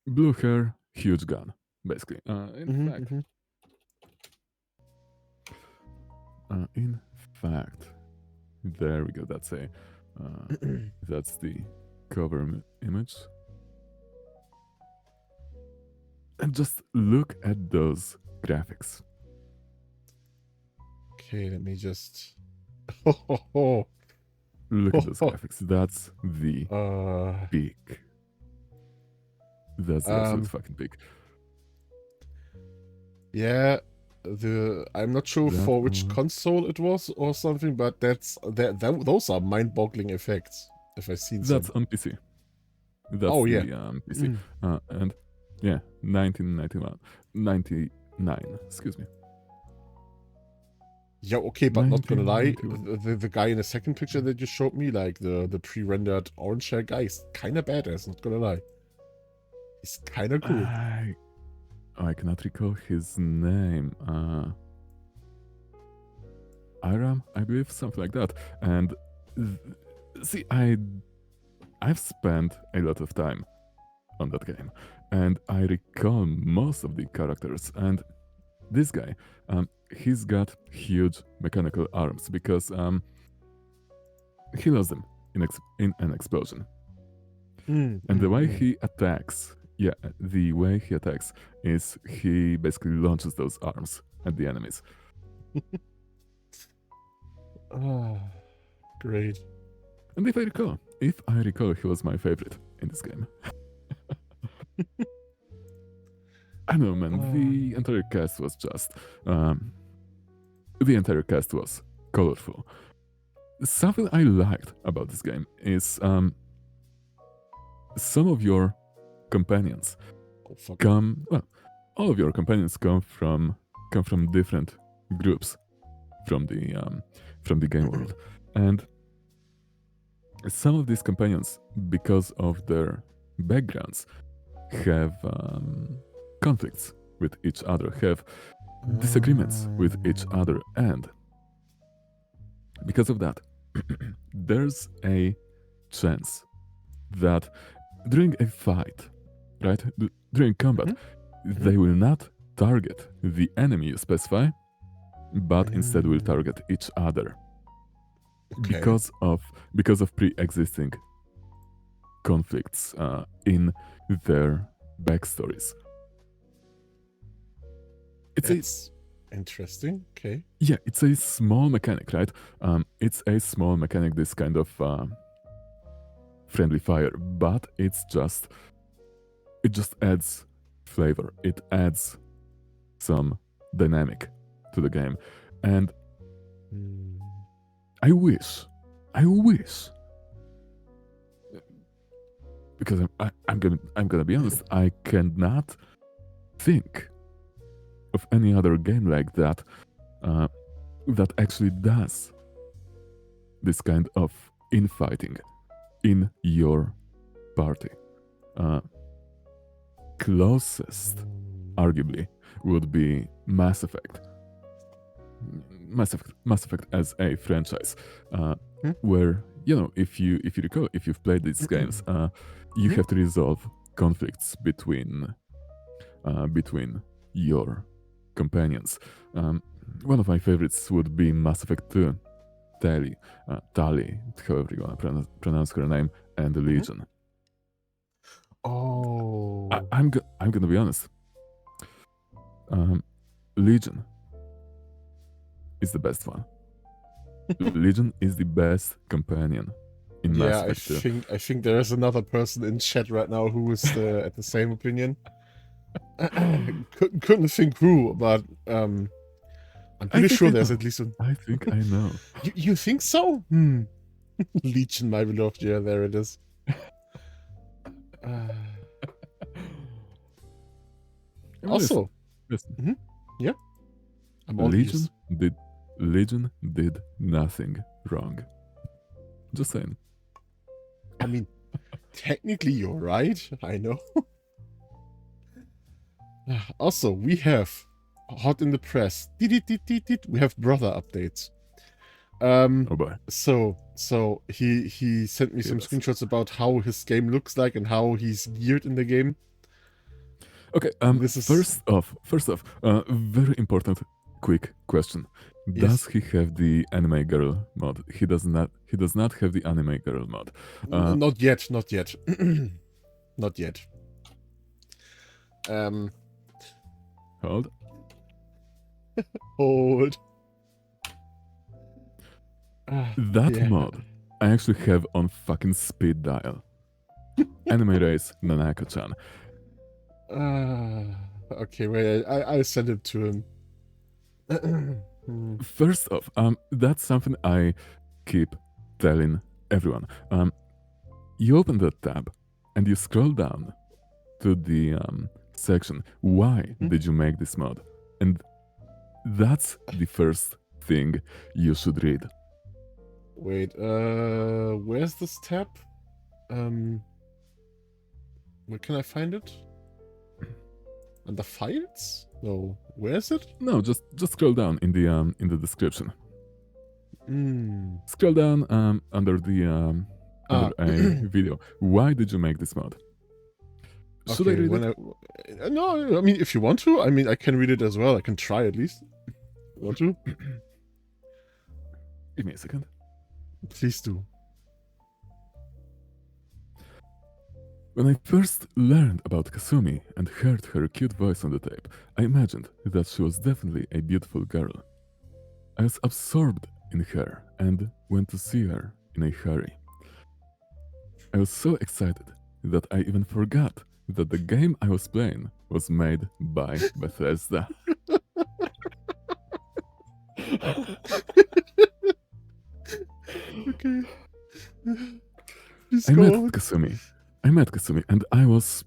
blue hair, huge gun, basically. Mm-hmm. In fact, there we go. That's the cover image. And just look at those graphics. Okay, let me just. Oh. Look at those graphics. That's the Uh. peak. That's the absolute fucking peak. Yeah. I'm not sure That for which was- console it was or something, but those are mind-boggling effects. If I've seen That's some. on PC. That's Oh, the yeah. PC. And yeah, 1999. Excuse me. Yeah, okay, but not gonna lie, 1991. the guy in the second picture that you showed me, like the pre-rendered orange hair guy, is kind of badass, not gonna lie. He's kind of cool. I cannot recall his name. Iram, I believe, something like that. And see, I've spent a lot of time on that game, and I recall most of the characters. And this guy, he's got huge mechanical arms because he lost them in an explosion. And the way he attacks, is he basically launches those arms at the enemies. Oh, great. And if I recall, he was my favorite in this game. I know, man. The entire cast was just, the entire cast was colorful. Something I liked about this game is some of your companions Oh, fuck. all of your companions come from different groups from the game world, and some of these companions, because of their backgrounds, have conflicts with each other, have disagreements with each other, and because of that, there's a chance that during a fight, right, during combat, they will not target the enemy you specify, but instead will target each other Okay. because of pre-existing conflicts in their backstories. It's interesting. Okay. Yeah, it's a small mechanic, right? It's a small mechanic, this kind of friendly fire, but it just adds flavor. It adds some dynamic to the game, and I wish, because I'm gonna be honest, I cannot think of any other game like that that actually does this kind of infighting in your party. Closest, arguably, would be Mass Effect. Mass Effect as a franchise, Hmm? where if you recall, if you've played these games, you have to resolve conflicts between your companions. One of my favorites would be Mass Effect 2, Tali, however you want to pronounce her name, and the Legion. Oh. I'm gonna be honest. Legion is the best one. Legion is the best companion in Mass Yeah, Effect 2. I think there is another person in chat right now who is at the same opinion. Couldn't think who, but I'm pretty think sure I there's know. at least one. I think I know. You think so? Legion, my beloved. Yeah, there it is. Also, listen. I'm all ears. Legion did nothing wrong. Just saying. I mean, technically you're right. I know. Also, we have hot in the press. We have brother updates. Oh boy. So he sent me some Yes. screenshots about how his game looks like and how he's geared in the game. Okay. This is- First off, very important, quick question. Yes. Does he have the anime girl mod? He does not. He does not have the anime girl mod. Not yet. Not yet. Hold. Hold. That Yeah. mod I actually have on fucking speed dial. Anime Race Nanako-chan. Okay, wait. I sent it to him. First off, that's something I keep telling everyone. You open that tab and you scroll down to the section. Why did you make this mod? And that's the first thing you should read. Wait, where's this tab? Where can I find it? Under files? No, where is it? No, just scroll down in the description. Hmm. Scroll down under the under a video. Why did you make this mod? Should I Okay, read it? No, I mean, if you want to, I mean, I can read it as well. I can try at least. Want to? Give me a second. Please do. When I first learned about Kasumi and heard her cute voice on the tape, I imagined that she was definitely a beautiful girl. I was absorbed in her and went to see her in a hurry. I was so excited that I even forgot that the game I was playing was made by Bethesda. Okay. Please I go met on. Kasumi and I was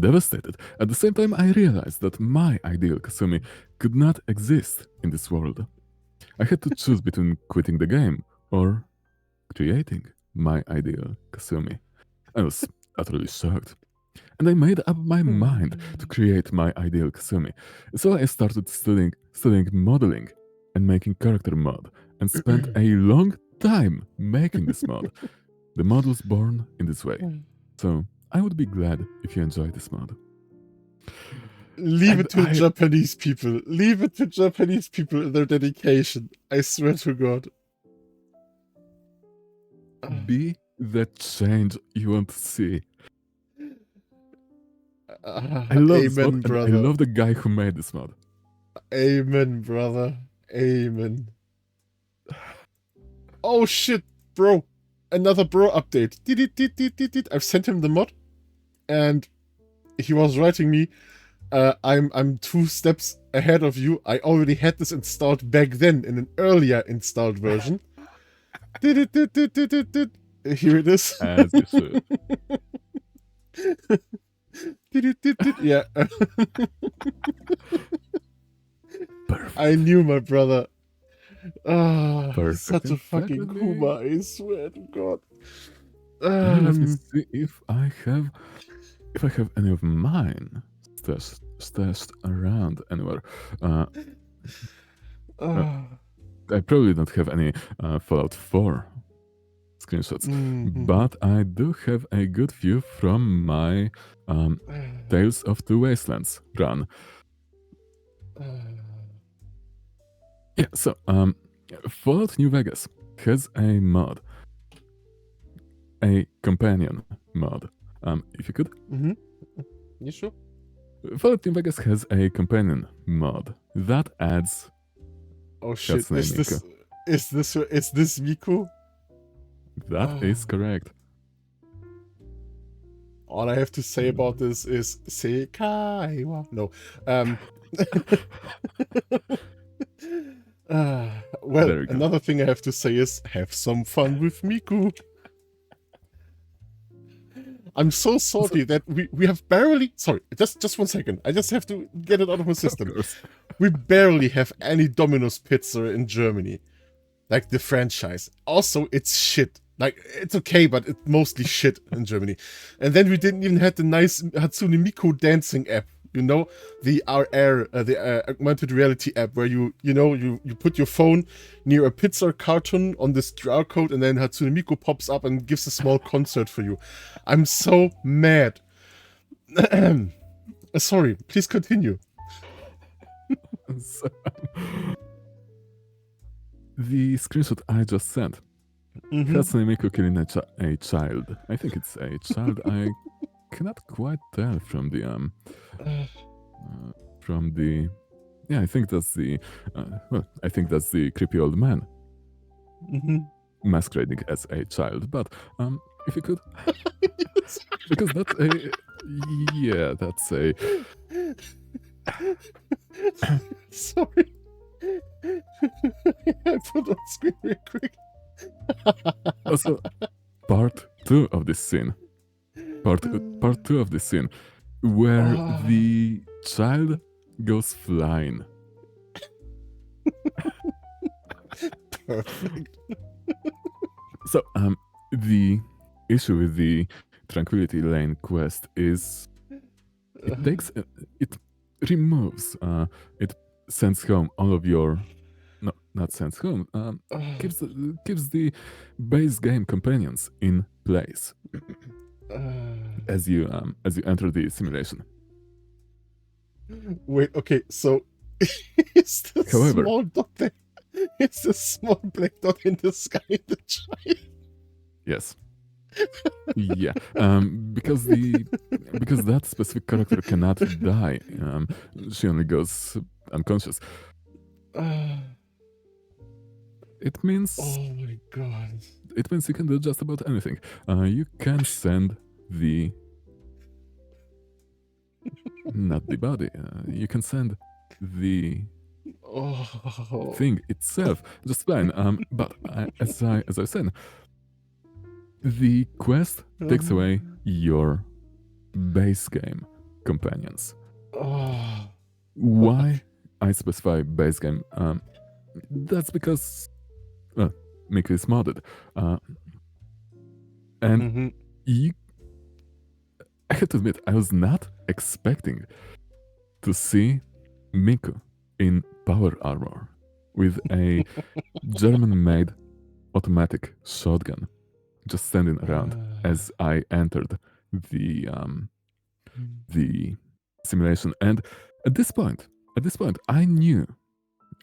devastated. At the same time, I realized that my ideal Kasumi could not exist in this world. I had to choose between quitting the game or creating my ideal Kasumi. I was utterly shocked. And I made up my mind to create my ideal Kasumi. So I started studying modeling and making character mod and spent a long time making this mod. The mod was born in this way. So I would be glad if you enjoy this mod. Leave And it to I- Japanese people. Leave it to Japanese people and their dedication. I swear to God. Be the change you want to see. I love this mod, Amen, and brother. I love the guy who made this mod. Amen, brother. Amen. Oh shit, bro. Another bro update. I've sent him the mod, and he was writing me, I'm 2 steps ahead of you. I already had this installed back then in an earlier installed version. Here it is. As you should. Yeah. Perfect. I knew my brother. Perfect. Such a fucking Exactly. Kuma, I swear to God. Let me see if I have any of mine stashed around anywhere. I probably don't have any Fallout 4 screenshots, but I do have a good view from my Tales of Two Wastelands run. Yeah, so Fallout New Vegas has a mod, a companion mod. If you could, You sure? Fallout New Vegas has a companion mod that adds. Oh shit! Hatsune Is this Miku? That is correct. All I have to say about this is Sekaiwa. No. Well, There we go. another thing I have to say is have some fun with Miku. I'm so sorry that we have barely. Sorry, just 1 second. I just have to get it out of my system. Of course. We barely have any Domino's Pizza in Germany, like the franchise. Also, it's shit. Like, it's okay, but it's mostly shit in Germany. And then we didn't even have the nice Hatsune Miku dancing app. You know, the RR, the augmented reality app, where you put your phone near a pizza carton on this QR code, and then Hatsune Miku pops up and gives a small concert for you. I'm so mad. Sorry, please continue. So, the screenshot I just sent. Hatsune Miku killing a child. I think it's a child. I cannot quite tell from the yeah, I think that's the I think that's the creepy old man masquerading as a child. But if you could, because that's a that's a. Sorry. I put on screen real quick. Also, part 2 of this scene. Part 2 of this scene, where the child goes flying. Perfect. So, the issue with the Tranquility Lane quest is it takes it removes it sends home all of your not sends home keeps the base game companions in place as you enter the simulation. Wait, okay, so it's the However- small dot there. It's a small black dot in the sky in the child. Yes. Yeah, because that specific character cannot die. She only goes unconscious. It means Oh my god. it means you can do just about anything. You can send the not the body. You can send the Oh. thing itself just fine. But as I said, the quest takes away your base game companions. Oh. Why I specify base game? That's because Miku is modded, and I have to admit I was not expecting to see Miku in power armor with a German-made automatic shotgun just standing around as I entered the simulation. And at this point, I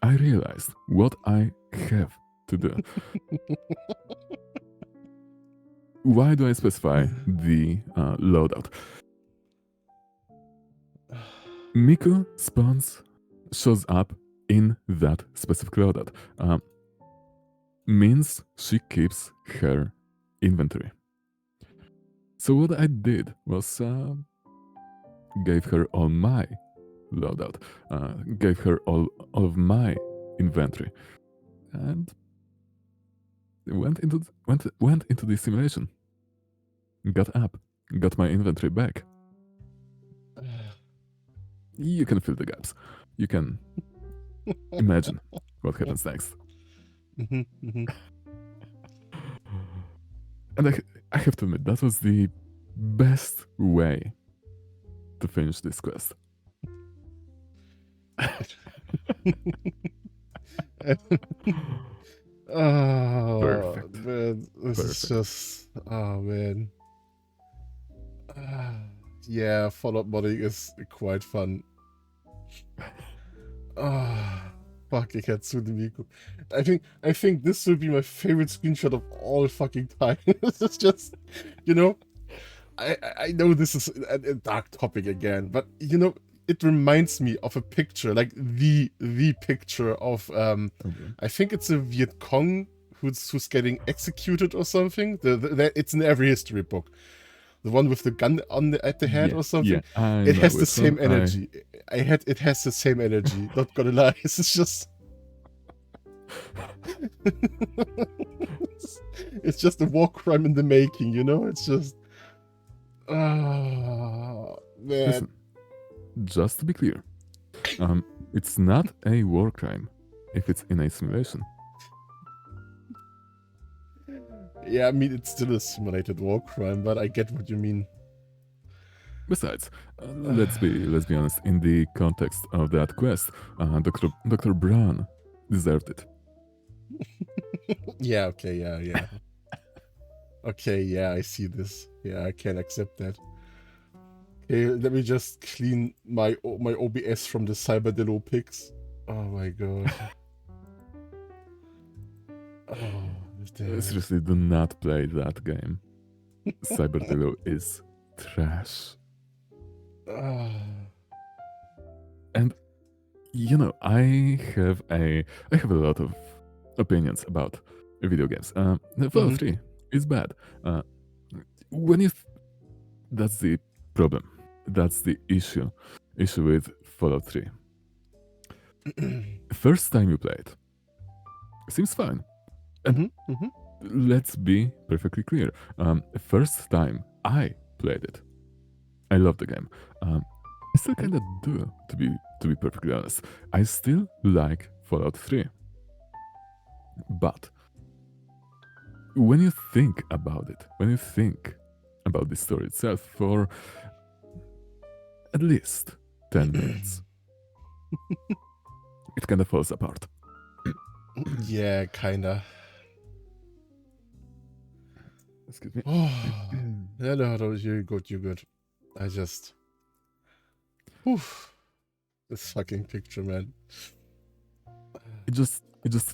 realized what I have to do. Why do I specify the loadout? Miku shows up in that specific loadout. Means she keeps her inventory. So what I did was gave her all my loadout, gave her all of my inventory, and went into the simulation. Got up, got my inventory back. You can fill the gaps. You can imagine what happens next. And I have to admit, that was the best way to finish this quest. Oh, Perfect. man, this is Perfect. just, oh man. Yeah, Fallout modding is quite fun. Ah, fucking Hatsune Miku. I think this will be my favorite screenshot of all fucking time. This is just, you know, I know this is a dark topic again, but you know, it reminds me of a picture, like the picture of Okay. I think it's a Viet Cong who's getting executed or something. It's in every history book. The one with the gun at the head Yeah, or something. yeah, I It know has the which same one. energy. It has the same energy. Not gonna lie, it's just it's just a war crime in the making, you know? It's just man. Listen, just to be clear, it's not a war crime if it's in a simulation. Yeah, I mean it's still a simulated war crime, but I get what you mean. Besides, let's be honest. In the context of that quest, Dr. Brown deserved it. Yeah, okay, yeah. Okay, yeah, I see this. Yeah, I can accept that. Okay, let me just clean my OBS from the Cyberdillo pics. Oh my god. Oh, damn. Seriously, do not play that game. Cyberdillo is trash. And you know, I have a lot of opinions about video games. Fallout 3 is bad. When you that's the problem. That's the issue with Fallout 3. First time you play it, seems fine. Let's be perfectly clear. First time I played it, I love the game. I still kind of do, to be perfectly honest. I still like Fallout 3. But when you think about it, when you think about the story itself for at least 10 minutes, it kind of falls apart. Yeah, kinda. Excuse me. No, you're good. I just... Oof. This fucking picture, man. It just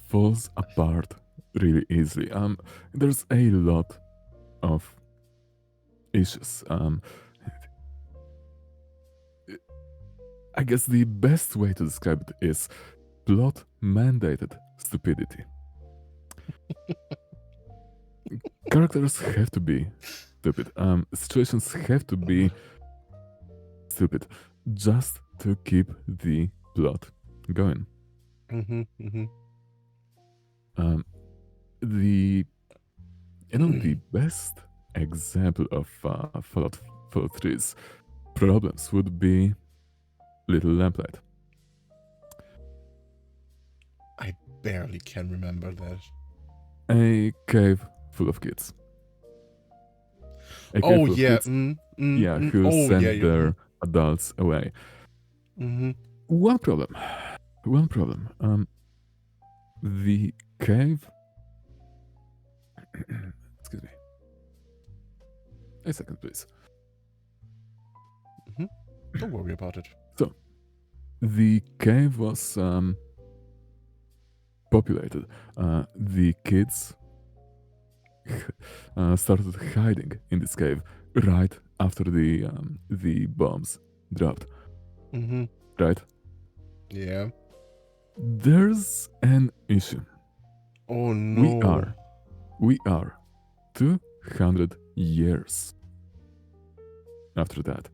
falls apart really easily. There's a lot of issues. I guess the best way to describe it is plot mandated stupidity. Characters have to be stupid. Situations have to be stupid just to keep the plot going. The best example of Fallout 3's problems would be Little Lamplight. I barely can remember that. A cave full of kids. Oh yeah, Who send their adults away. One problem. The cave. Excuse me. A second, please. Don't worry about it. So, the cave was populated. The kids started hiding in this cave right after the bombs dropped. Right? Yeah. There's an issue. Oh no. We are 200 years after that.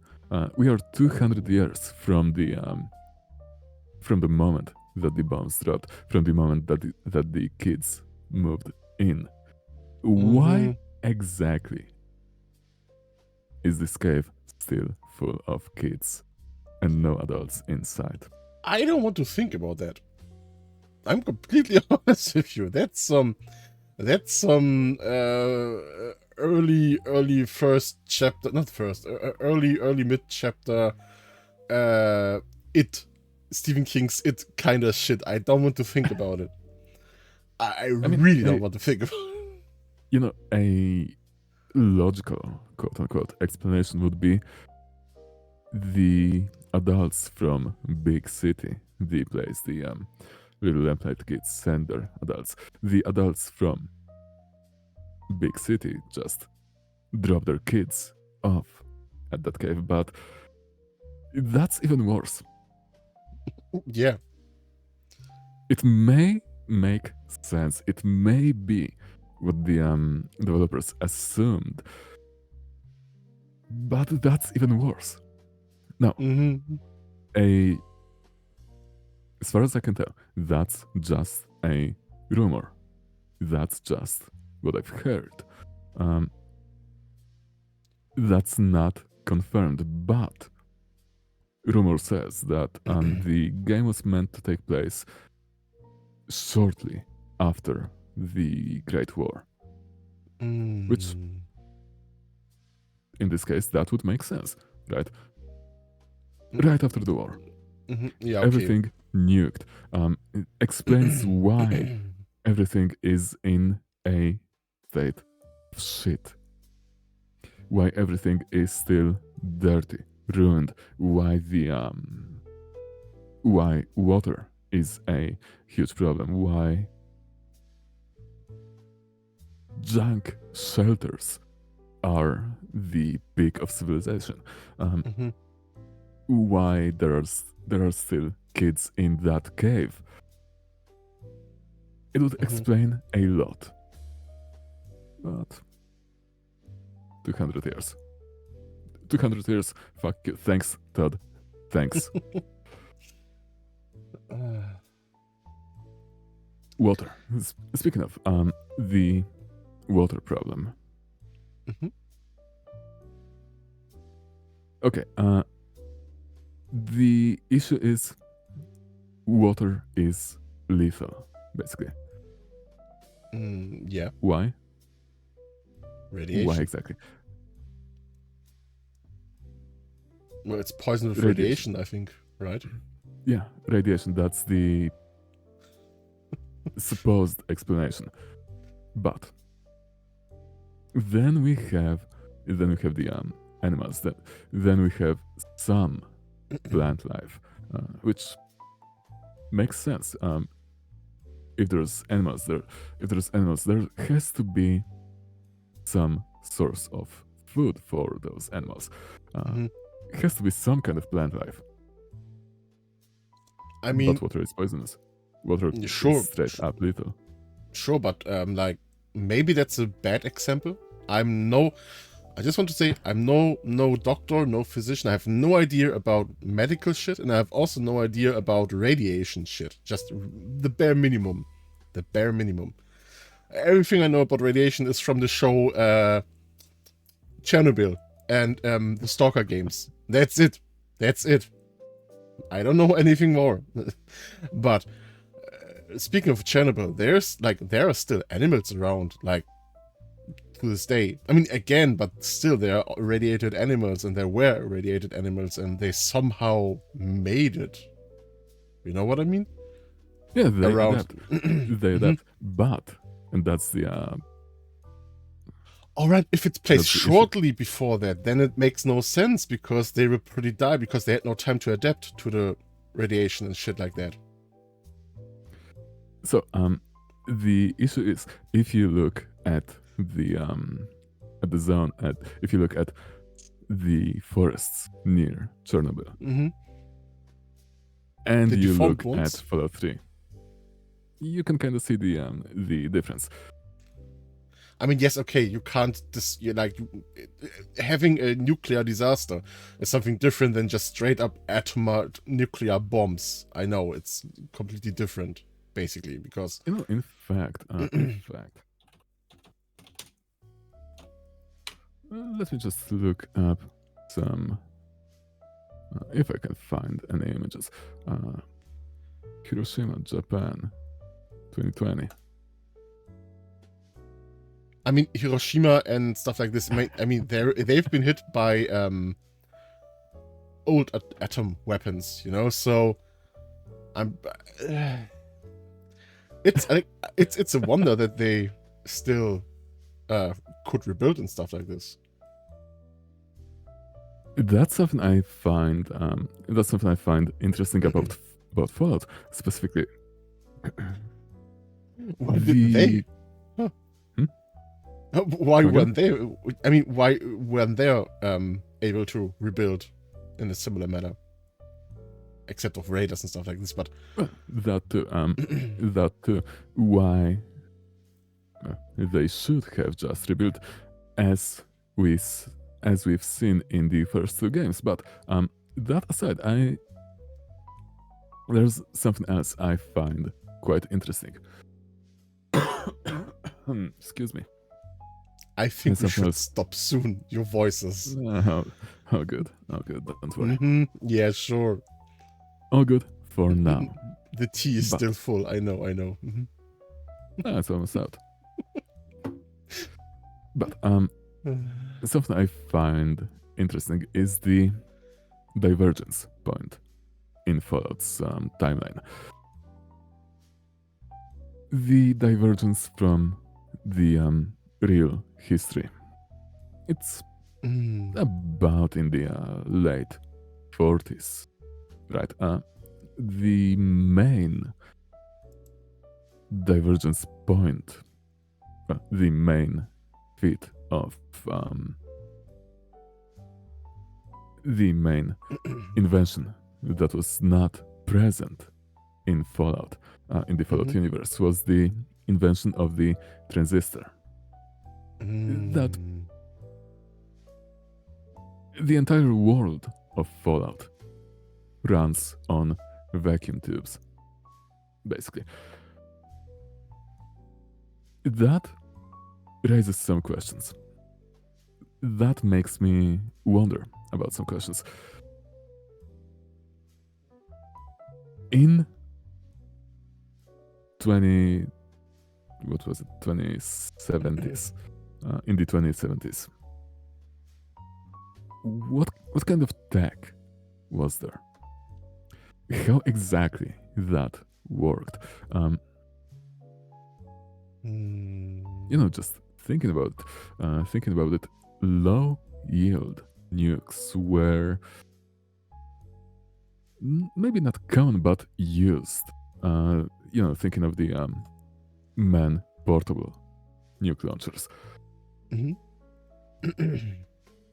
We are 200 years from the moment that the bombs dropped, from the moment that the kids moved in. Why exactly is this cave still full of kids and no adults inside? I don't want to think about that. I'm completely honest with you. That's some early first chapter, not first, early mid chapter, Stephen King's It kind of shit. I don't want to think about it. I mean, really don't hey, want to think about. You know, a logical, quote unquote, explanation would be the adults from big city, the place, the little lamplight kids send their adults. The adults from big city just drop their kids off at that cave, but that's even worse. Yeah. It may make sense. It may be what the developers assumed, but that's even worse. Now, Mm-hmm. as far as I can tell, that's just a rumor. That's just what I've heard. That's not confirmed, but rumor says that the game was meant to take place shortly after the Great War. Which, in this case, that would make sense, right? Right after the war. Yeah, okay. Everything nuked. It explains why everything is in a state of shit. Why everything is still dirty, ruined. Why water is a huge problem. Why junk shelters are the peak of civilization. Why there are still kids in that cave. It would explain a lot. But 200 years. 200 years. Fuck you. Thanks, Todd. Thanks. Water. Speaking of, the water problem. Okay, the issue is water is lethal, basically. Yeah. Why? Radiation. Why exactly? Well, it's poison with radiation, I think, right? Yeah, radiation. That's the supposed explanation. But then we have the animals. Then we have some plant life, which makes sense. If there's animals there, there has to be some source of food for those animals. It has to be some kind of plant life. I mean, but water is poisonous. Water sure, is straight up lethal. Sure, but like maybe that's a bad example. I just want to say I'm no doctor, no physician. I have no idea about medical shit, and I have also no idea about radiation shit. Just the bare minimum. The bare minimum. Everything I know about radiation is from the show Chernobyl and the Stalker games. That's it. That's it. I don't know anything more. But speaking of Chernobyl, there are still animals around, like, to this day. I mean, again, but still, there are radiated animals, and there were radiated animals, and they somehow made it. You know what I mean? Yeah, they Around. adapt. They adapt. But, and that's the... Alright, if it's placed That's the shortly before that, then it makes no sense, because they will probably die, because they had no time to adapt to the radiation and shit like that. So, the issue is, if you look at the zone, if you look at the forests near Chernobyl, and you look at Fallout 3, you can kind of see the difference. I mean, yes, okay, you can't having a nuclear disaster is something different than just straight up atomic nuclear bombs. I know it's completely different, basically, because in fact, let me just look up some, if I can find any images. Hiroshima, Japan, 2020. I mean, Hiroshima and stuff like this. I mean, they've been hit by old atom weapons, you know. So, it's a wonder that they still could rebuild and stuff like this. That's something I find interesting about Fallout specifically. Why didn't they? Huh. Hmm? Why Come weren't they? I mean, why weren't they able to rebuild in a similar manner? Except of raiders and stuff like this, but That too. Why they should have just rebuilt, as we've seen in the first two games. But that aside, there's something else I find quite interesting. Excuse me. I think we something should else. stop soon. Your voices. Oh, good. Don't worry. Yeah, sure. All good for now. The tea is But- still full. I know. It's almost out. But something I find interesting is the divergence point in Fallout's timeline. The divergence from the real history. It's about in the late 40s, right? The main divergence point, the main feat of the main invention that was not present in Fallout, in the Fallout universe, was the invention of the transistor. That the entire world of Fallout runs on vacuum tubes, basically. That raises some questions. That makes me wonder about some questions. In 2070s, in the 2070s, what kind of tech was there? How exactly that worked? Just thinking about it, low yield nukes were maybe not common but used. Thinking of the man portable nuke launchers.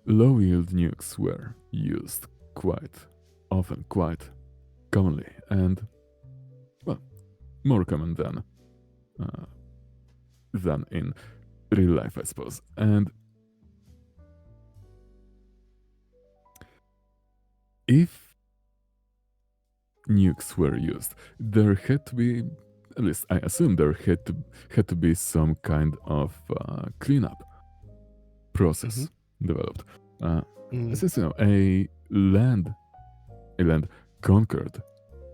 Low yield nukes were used quite often, quite commonly, and well, more common than in real life, I suppose. And if nukes were used, there had to be, at least I assume there had to be some kind of cleanup process developed. Since a land conquered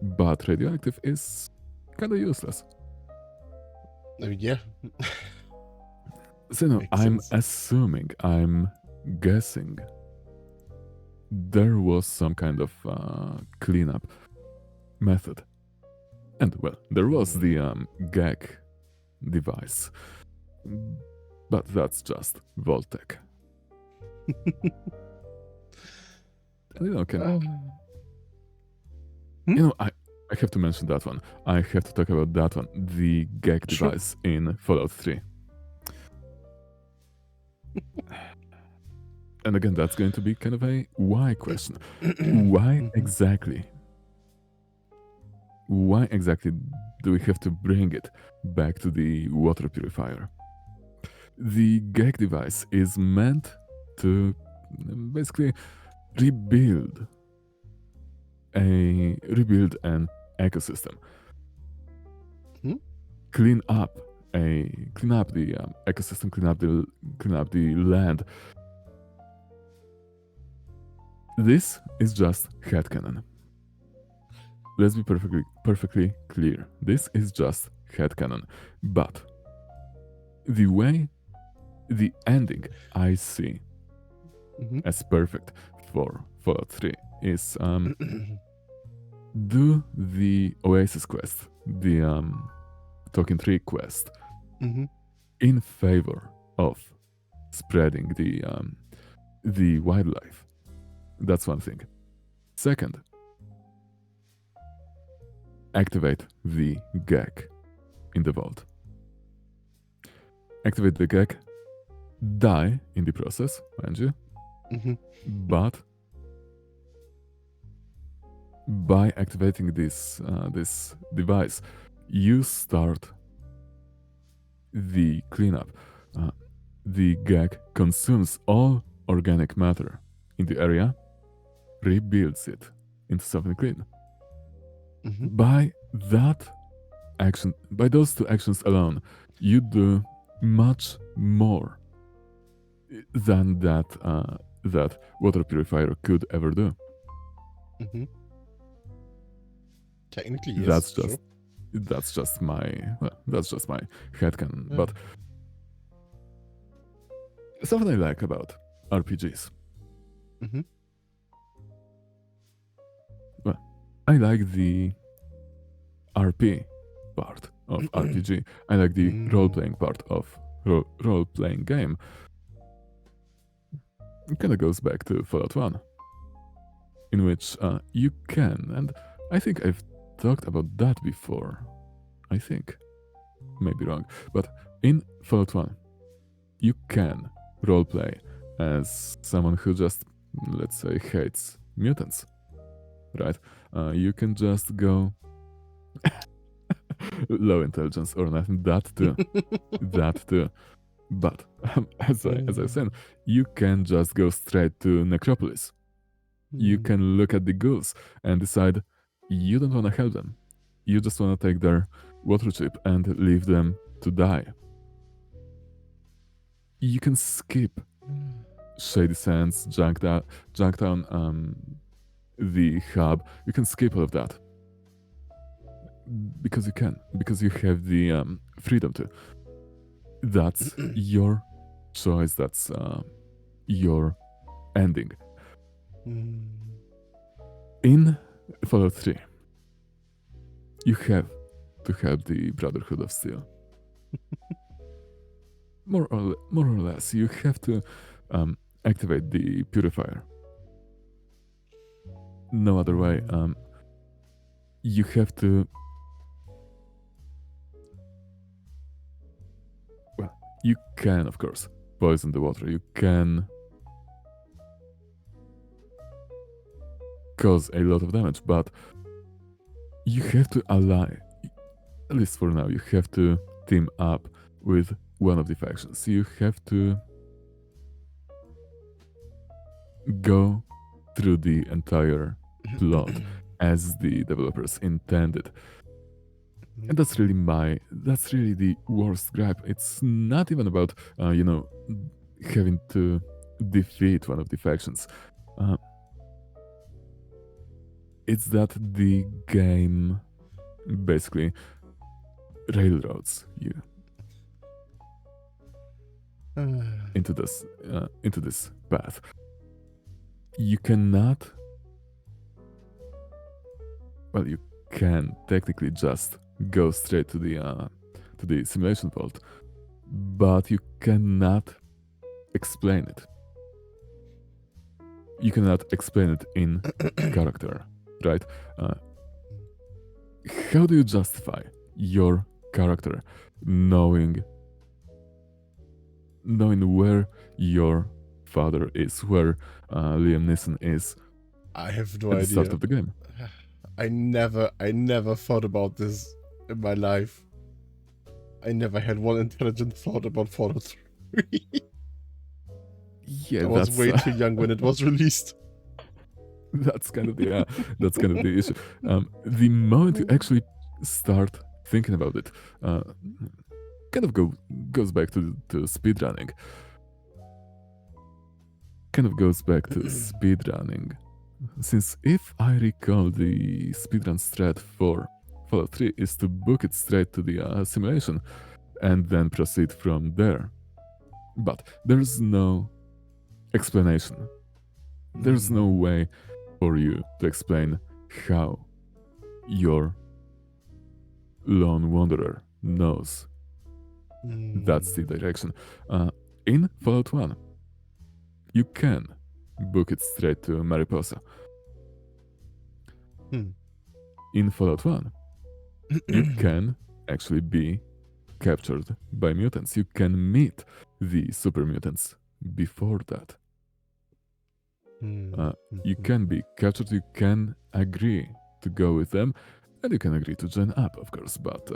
but radioactive is kind of useless. Yeah. So Makes I'm sense. assuming, I'm guessing there was some kind of cleanup method. And well, there was the gag device. But that's just Voltec. I have to mention that one. I have to talk about that one. The gag Sure. device in Fallout 3. And again, that's going to be kind of a why question. Why exactly? Why exactly do we have to bring it back to the water purifier? The gag device is meant to basically rebuild an ecosystem. Clean up the ecosystem, clean up the land. This is just headcanon. Let's be perfectly clear. This is just headcanon. But the ending I see as perfect for Fallout 3 is do the Oasis quest, the Token 3 quest Mm-hmm. in favor of spreading the wildlife. That's one thing. Second, activate the gag in the vault. Activate the gag, die in the process, mind you, Mm-hmm. but by activating this device, you start the cleanup. The gag consumes all organic matter in the area, rebuilds it into something clean. Mm-hmm. By that action, by those two actions alone, you do much more than that water purifier could ever do. Mm-hmm. Technically, yes. That's sure. just that's just my headcanon. Yeah. But something I like about RPGs. Mm-hmm. Well, I like the RP part of RPG. I like the role-playing part of role-playing game. It kind of goes back to Fallout 1, in which you can, and I think I've talked about that before. I think. Maybe wrong. But in Fallout 1, you can roleplay as someone who just, let's say, hates mutants. Right? You can just go low intelligence or nothing. That too. That too. But as I said, you can just go straight to Necropolis. You can look at the ghouls and decide you don't want to help them. You just want to take their water chip and leave them to die. You can skip Shady Sands, Junktown, the hub. You can skip all of that. Because you can. Because you have the freedom to. That's your choice. That's your ending. In Fallout 3, you have to help the Brotherhood of Steel. More or less, you have to activate the purifier. No other way. You have to. Well, you can, of course, poison the water. You can cause a lot of damage, but you have to ally. At least for now, you have to team up with one of the factions. You have to go through the entire plot as the developers intended. And that's really the worst gripe. It's not even about, having to defeat one of the factions. It's that the game basically railroads you into this path. You cannot. Well, you can technically just go straight to the simulation vault, but you cannot explain it. You cannot explain it in character, right? How do you justify your character knowing where your father is, where Liam Neeson is I have no at the start idea. of the game? I never thought about this in my life. I never had one intelligent thought about Fallout 3. Yeah, I was that's way too young when it was released. that's kind of the issue. The moment you actually start thinking about it, kind of goes back to speedrunning. Kind of goes back to speedrunning. Since if I recall, the speedrun strat for Fallout 3 is to book it straight to the simulation and then proceed from there. But there's no explanation. There's no way for you to explain how your lone wanderer knows that's the Mm. direction. In Fallout 1, you can book it straight to Mariposa. Hmm. In Fallout 1, you can actually be captured by mutants. You can meet the super mutants before that. You can be captured, you can agree to go with them, and you can agree to join up, of course, but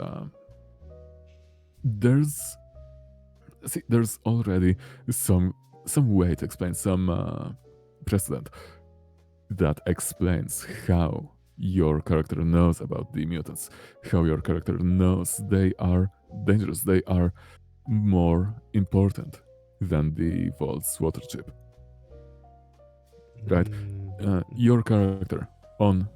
there's already some way to explain, some precedent that explains how your character knows about the mutants, how your character knows they are dangerous, they are more important than the Vault's water chip. Right. Your character on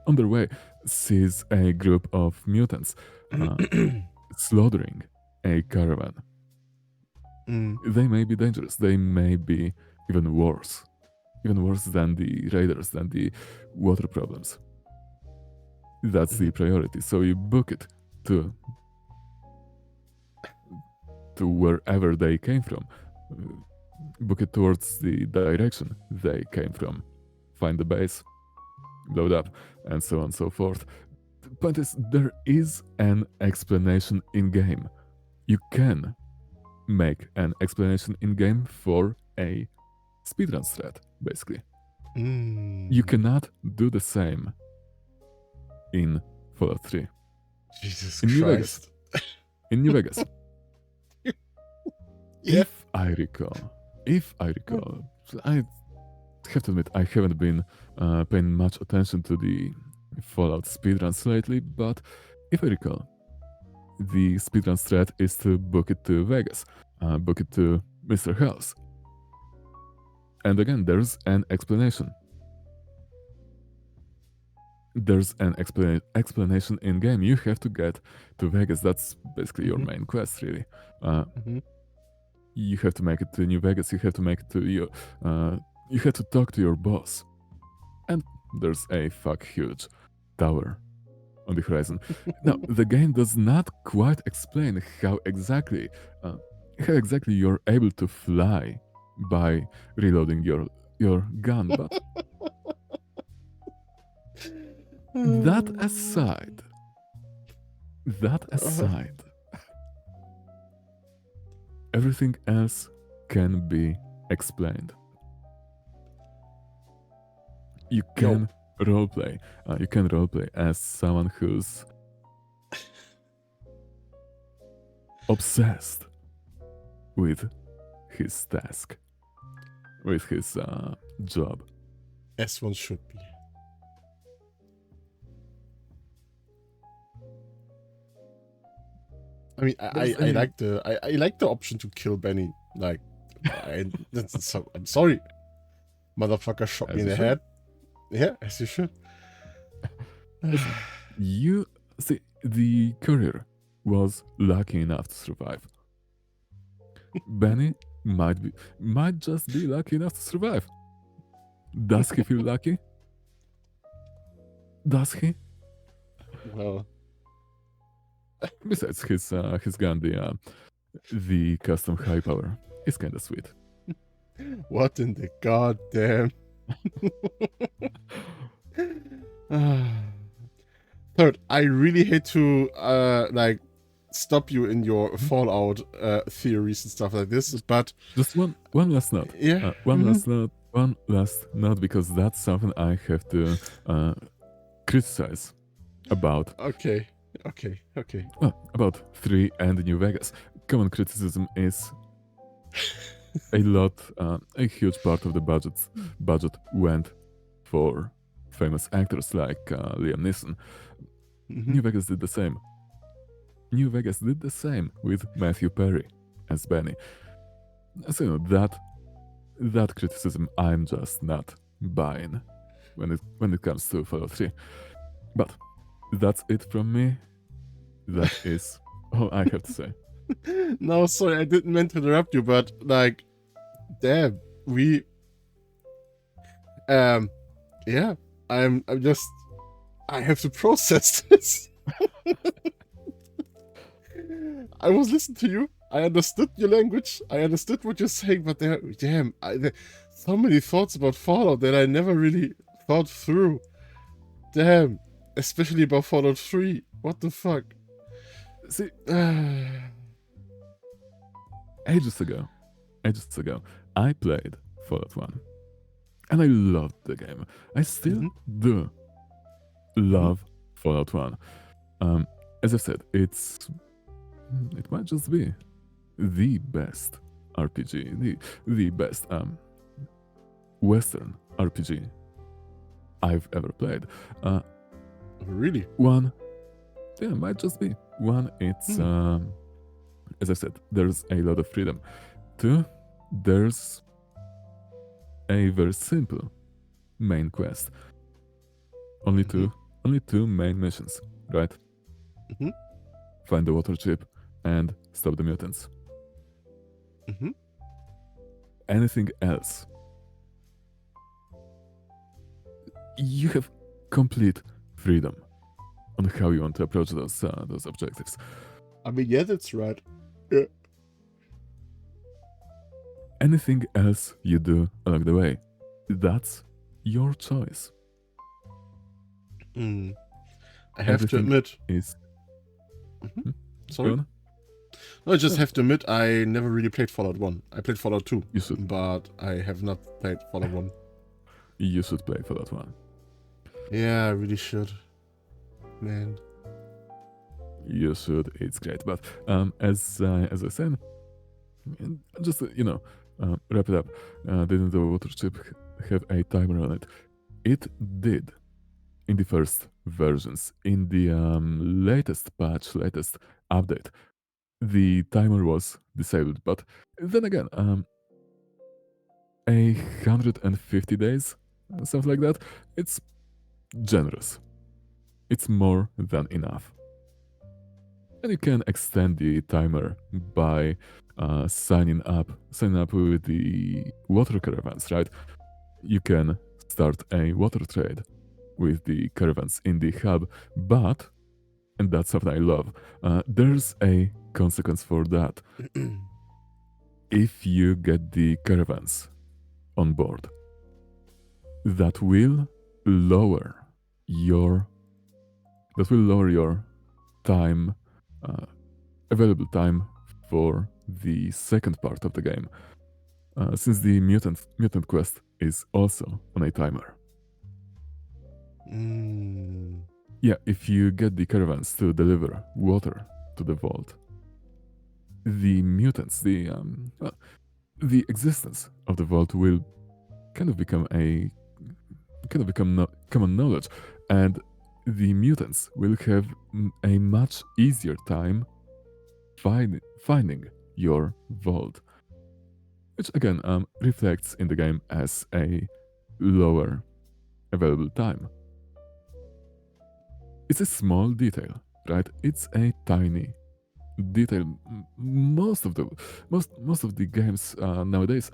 their way sees a group of mutants slaughtering a caravan. They may be dangerous. They may be even worse than the raiders, than the water problems. That's the priority. So you book it to wherever they came from. Book it towards the direction they came from. Find the base, blow it up, and so on and so forth. The point is, there is an explanation in game. You can make an explanation in game for a speedrun threat, basically. You cannot do the same in Fallout 3. Jesus in New Christ. Vegas. In New Vegas. Yeah. If I recall, I have to admit I haven't been paying much attention to the Fallout speedruns lately, but if I recall, the speedrun threat is to book it to Vegas, book it to Mr. House. And again, there's an explanation. There's an explanation in game. You have to get to Vegas. That's basically your main quest, really. You have to make it to New Vegas. You have to make it to your. You have to talk to your boss, and there's a huge tower on the horizon. Now, the game does not quite explain how exactly you're able to fly by reloading your gun, but that aside, everything else can be explained. You can roleplay. You can roleplay as someone who's obsessed with his task, with his job. As one should be. I mean, I like the option to kill Benny. Like, I'm sorry, motherfucker shot me in the head. Yeah, as you should. You see, the courier was lucky enough to survive. Benny might just be lucky enough to survive. Does he feel lucky? Does he? Well, besides his gun, the custom high power is kind of sweet. what in the goddamn? Third, I really hate to like stop you in your Fallout theories and stuff like this, but just one last note. Yeah. One last note, because that's something I have to criticize about. Okay. Well, about 3 and New Vegas. Common criticism is a huge part of the budget went for famous actors like Liam Neeson. New Vegas did the same. New Vegas did the same with Matthew Perry as Benny. So you know, that criticism I'm just not buying when it comes to Fallout 3. But that's it from me. That is all I have to say. No, sorry, I didn't mean to interrupt you, but like, damn, yeah, I'm just I have to process this. I was listening to you. I understood your language. I understood what you're saying, but there so many thoughts about Fallout that I never really thought through. Damn. Especially about Fallout 3. What the fuck? See, ages ago, I played Fallout 1. And I loved the game. I still do love Fallout 1. As I said, it might just be the best RPG, the best Western RPG I've ever played. Really? One, yeah, might just be. One, it's, as I said, there's a lot of freedom. Two, there's a very simple main quest. Only two main missions, right? Find the water chip and stop the mutants. Anything else, you have complete freedom on how you want to approach those objectives. I mean, yeah, that's right. Yeah. Anything else you do along the way, that's your choice. I have to admit. Sorry? Go on. No, I just have to admit, I never really played Fallout 1. I played Fallout 2, You should. but I have not played Fallout 1. You should play Fallout 1. Yeah, I really should. Man. You should. It's great. But as I said, just wrap it up. Didn't the water chip have a timer on it? It did in the first versions. In the latest patch, latest update, the timer was disabled. But then again, 150 days, something like that, it's generous. It's more than enough. And you can extend the timer by signing up with the water caravans, right? You can start a water trade with the caravans in the hub, but, and that's something I love, there's a consequence for that. If you get the caravans on board, that will lower your time, available time for the second part of the game, since the mutant quest is also on a timer. Yeah, if you get the caravans to deliver water to the vault, the mutants, the existence of the vault will kind of become common knowledge, and the mutants will have a much easier time finding your vault, which again reflects in the game as a lower available time. It's a small detail, right? It's a tiny detail. Most of the games nowadays,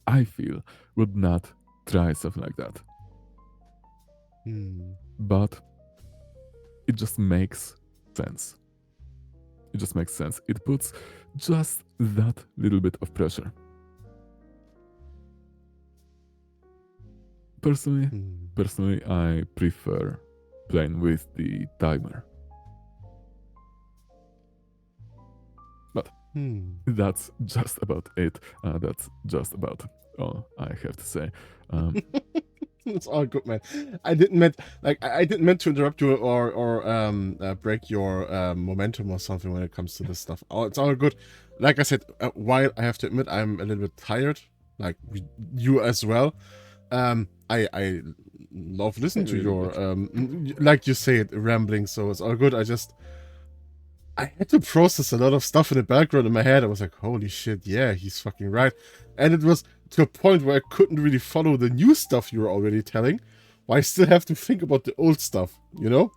I feel, would not try something like that. But it just makes sense. It just makes sense. It puts just that little bit of pressure. Personally, I prefer playing with the timer. But that's just about it. That's just about all I have to say. It's all good, man. I didn't meant to interrupt you or break your momentum or something when it comes to this stuff. Oh, it's all good. Like I said, while I have to admit I'm a little bit tired, like you as well. I love listening to your like you say it, rambling. So it's all good. I had to process a lot of stuff in the background in my head. I was like, holy shit, yeah, he's fucking right. And it was to a point where I couldn't really follow the new stuff you were already telling, but I still have to think about the old stuff, you know?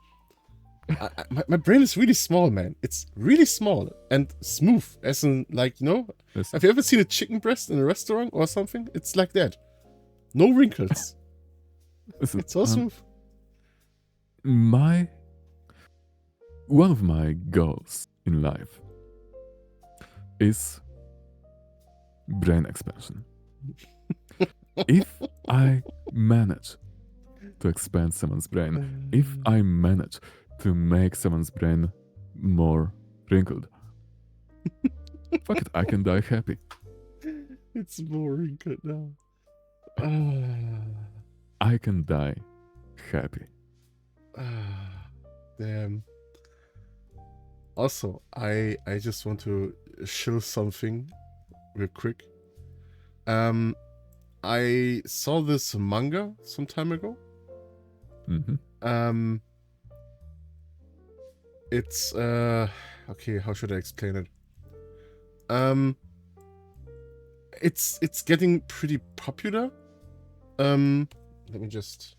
My brain is really small, man. It's really small and smooth, as in, like, you know? Listen. Have you ever seen a chicken breast in a restaurant or something? It's like that. No wrinkles. Listen, It's so smooth. one of my goals in life is brain expansion. If I manage to expand someone's brain, if I manage to make someone's brain more wrinkled, fuck it, I can die happy. It's boring good now. I can die happy. Damn. Also, I just want to show something real quick. I saw this manga some time ago. Mm-hmm. It's okay, how should I explain it? It's getting pretty popular. Let me just,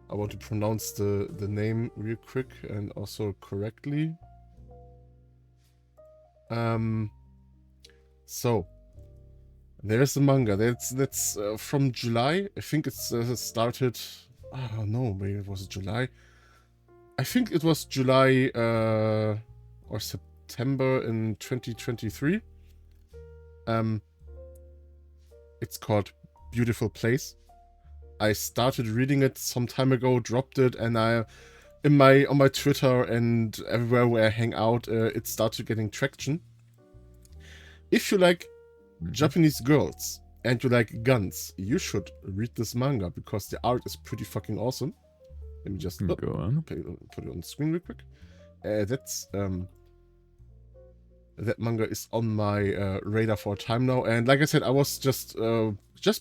I want to pronounce the name real quick and also correctly. So there's the manga that's from July. I think it's started. Oh no, maybe it was July. I think it was July or September in 2023. It's called Beautiful Place. I started reading it some time ago, dropped it, and on my Twitter and everywhere where I hang out, it started getting traction. If you like Japanese girls and you like guns, you should read this manga because the art is pretty fucking awesome. Let me just Go on. put it on the screen real quick. That manga is on my radar for a time now, and like I said, I was just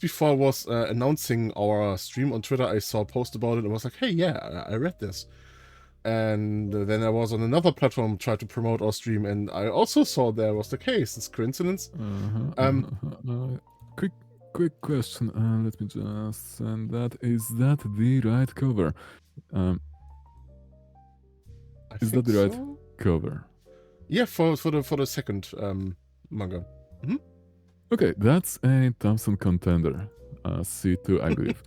before I was announcing our stream on Twitter, I saw a post about it and was like, hey, yeah, I read this. And then I was on another platform, tried to promote our stream, and I also saw there was the case. It's coincidence. Quick question. Let me just send that. Is that the right cover? Is that the right cover? Yeah, for the second manga. Okay, that's a Thompson Contender. C2, I believe.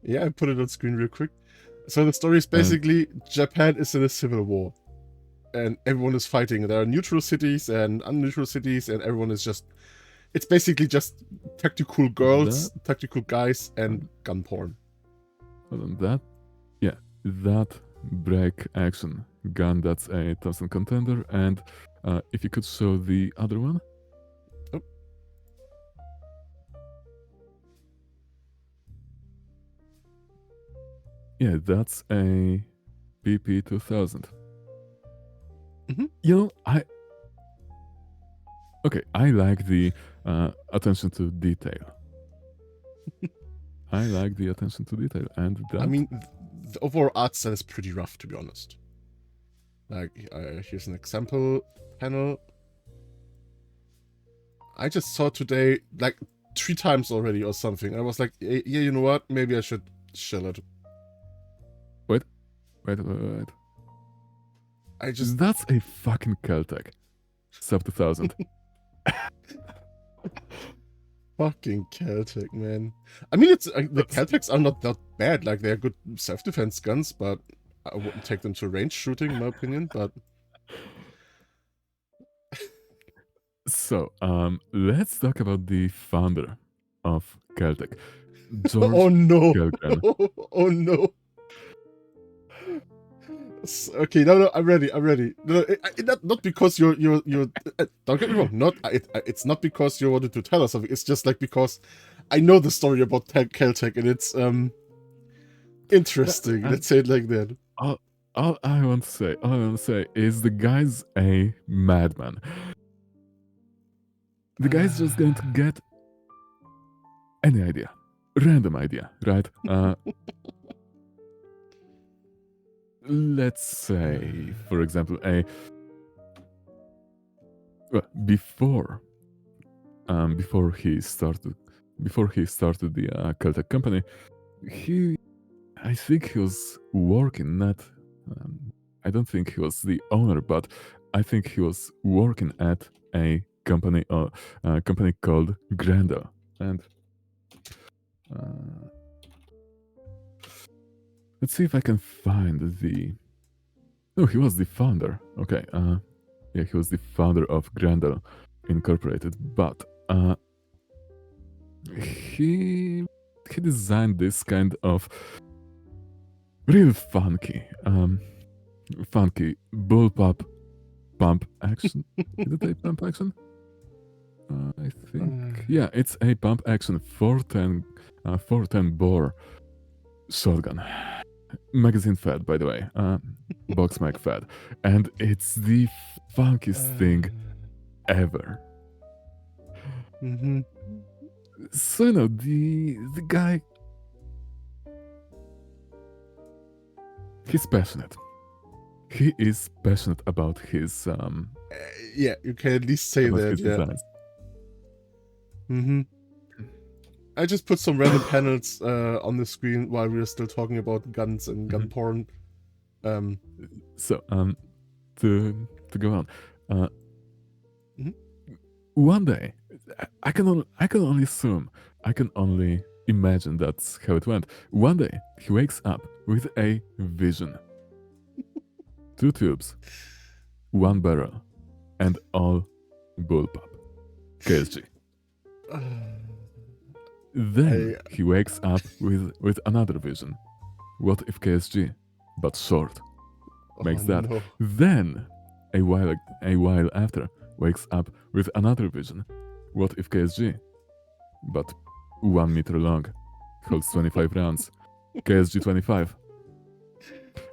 Yeah, I put it on screen real quick. So the story is basically Japan is in a civil war, and everyone is fighting. There are neutral cities and unneutral cities, and everyone is just. It's basically just tactical girls, tactical guys, and gun porn. Hold on, that break action gun. That's a Thompson Contender, and if you could show the other one. Oh. Yeah, that's a PP2000. Mm-hmm. You know, I like the attention to detail. I like the attention to detail, and that... I mean, the overall art style is pretty rough, to be honest. Like, here's an example panel. I just saw today, like, 3 times already or something. I was like, yeah, you know what? Maybe I should chill it. Wait. That's a fucking Caltech. Sub 2000. Fucking Caltech, man. I mean, it's the Caltechs are not that bad. Like, they're good self-defense guns, but I wouldn't take them to range shooting, in my opinion. But so, let's talk about the founder of Caltech, George oh no! Kelgren. Oh no! Okay, no, I'm ready. No, not because you're. Don't get me wrong. It's not because you wanted to tell us something. It's just like because I know the story about Caltech and it's interesting. Let's say it like that. All I want to say is the guy's a madman. The guy's just going to get any idea, random idea, right? Let's say, for example, before he started the Caltech company, I think he was working I don't think he was the owner, but I think he was working at a company called Grendel, and let's see if I can find the. No, he was the founder. Okay. Yeah, he was the founder of Grendel Incorporated, but he designed this kind of real funky bullpup pump action. Is it a pump action? I think yeah, it's a pump action 410 bore shotgun. Magazine fed, by the way. Box mag fed, and it's the funkiest thing ever. Mm-hmm. So you know the guy, he's passionate. He is passionate about his Yeah, you can at least say about that. his Yeah. designs. Mm-hmm. I just put some random panels on the screen while we were still talking about guns and gun porn. So to go on, Mhm. one day I can only assume, I can only imagine that's how it went. One day he wakes up with a vision. 2 tubes, 1 barrel, and all bullpup. KSG. Then he wakes up with another vision. What if KSG, but short? Makes that. No. Then, a while after, wakes up with another vision. What if KSG, but 1 meter long, holds 25 rounds? KSG 25.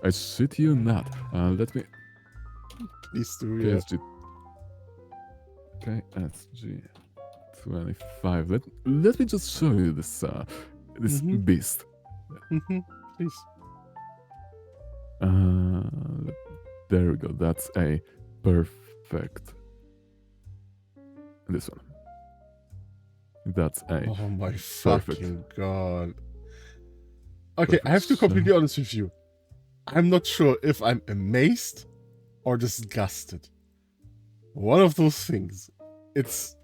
I shit you not. Let me. These two, yeah. KSG. KSG 25. Let me just show you this this Mhm. beast. Mm-hmm. Please. There we go. That's a perfect. This one. That's a Oh my fucking god. Okay, Perfect I have to be completely shot. honest with you. I'm not sure if I'm amazed or disgusted. One of those things. It's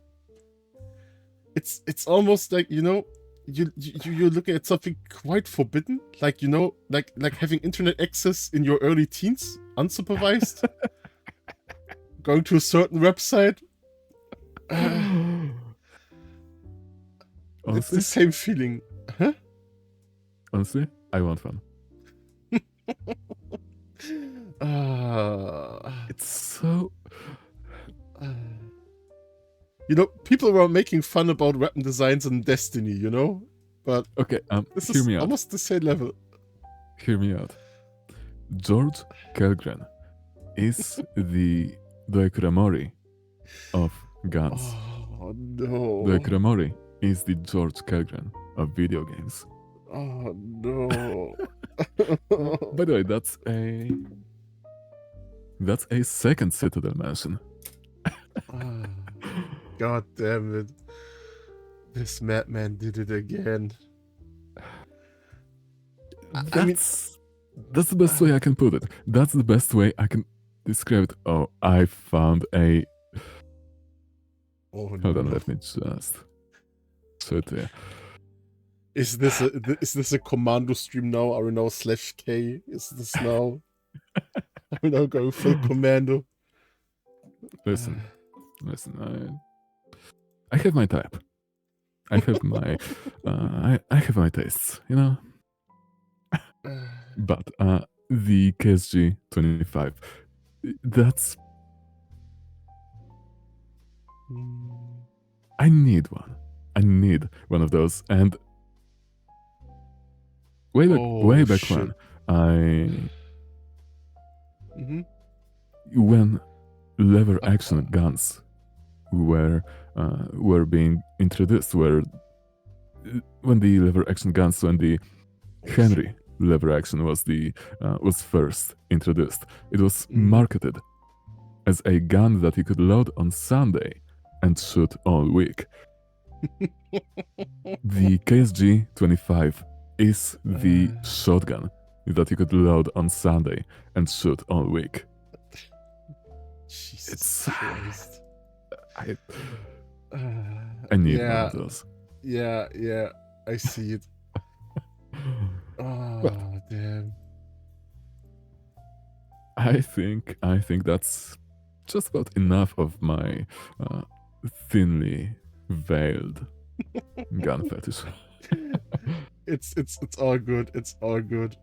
almost like, you know, you're looking at something quite forbidden, like, you know, like having internet access in your early teens, unsupervised, going to a certain website. It's the Honestly, same feeling. Huh? honestly, I want fun. It's so. You know, people were making fun about weapon designs in Destiny, you know? But Okay, this hear is me out. almost the same level. Hear me out. George Kelgren is the Kuramori of guns. Oh no. Kuramori is the George Kelgren of video games. Oh no. By the way, that's a second Citadel mansion. God damn it. This madman did it again. I mean, That's the best way I can put it. That's the best way I can describe it. Oh, I found a. oh Hold no. on, let me just show it here. Is this a commando stream now? Are we now /K? Is this now? Are we now going full commando? Listen, I have my type. I have my I have my tastes, you know. But the KSG 25, that's I need one. I need one of those. And way back shit. when I Mhm. when lever action guns were being introduced, when the Henry lever action was first introduced, it was marketed as a gun that you could load on Sunday and shoot all week. The KSG 25 is the shotgun that you could load on Sunday and shoot all week. Jesus Christ. I need yeah, one of those. Yeah, I see it. Oh, damn. I think that's just about enough of my thinly veiled gun fetish. It's all good. It's all good.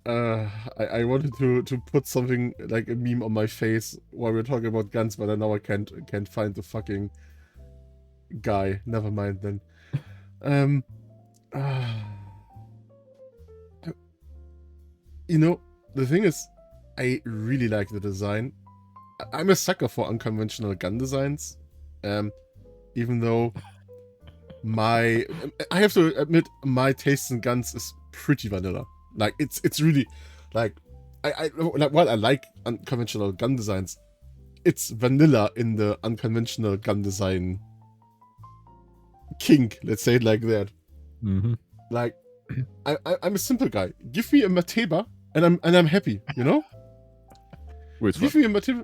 I wanted to put something like a meme on my face while we're talking about guns, but I know I can't find the fucking guy. Never mind then. Uh, you know, the thing is, I really like the design. I'm a sucker for unconventional gun designs. Even though I have to admit, my taste in guns is pretty vanilla. Like it's really like I while I like unconventional gun designs, it's vanilla in the unconventional gun design kink. Let's say it like that. Mm-hmm. Like I'm a simple guy. Give me a Mateba and I'm happy. You know. Which Give one? me a Mateba.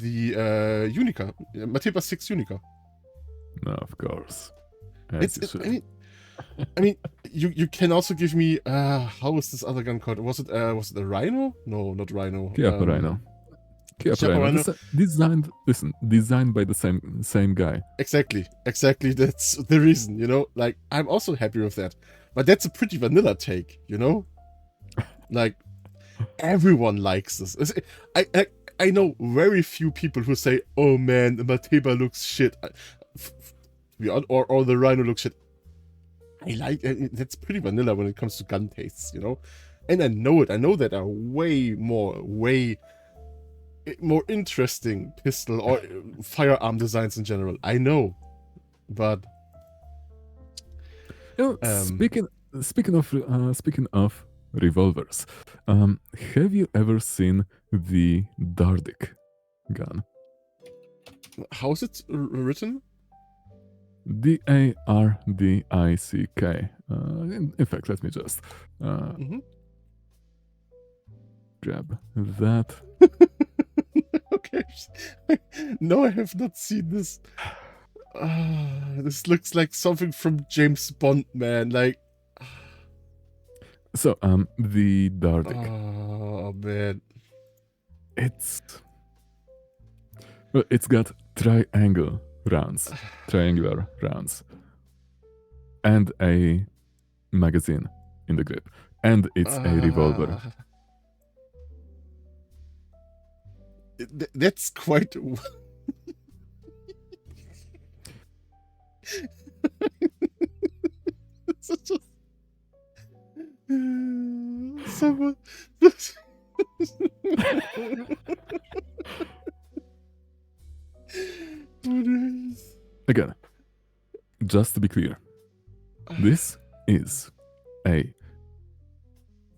The Unica, Mateba 6 Unica. No, of course. As you should. I mean, you can also give me how was this other gun called? Was it a Rhino? No, not Rhino. Chiappa Rhino. Chiappa Chiappa Rhino. Rhino. Designed by the same guy. Exactly. That's the reason, you know. Like I'm also happy with that, but that's a pretty vanilla take, you know. Like everyone likes this. I know very few people who say, "Oh man, the Mateba looks shit," or the Rhino looks shit. I like that's pretty vanilla when it comes to gun tastes, you know. And I know it. I know that there are way more interesting pistol or firearm designs in general. I know, but You know, speaking of revolvers, have you ever seen the Dardic gun? how is it written? Dardick. In fact, let me just Mhm. grab that. Okay. No, I have not seen this. This looks like something from James Bond, man. Like, So, the Dardic. oh man. It's got triangular rounds, and a magazine in the grip, and it's a revolver. That's quite. Such a. Someone. Again, just to be clear, this is a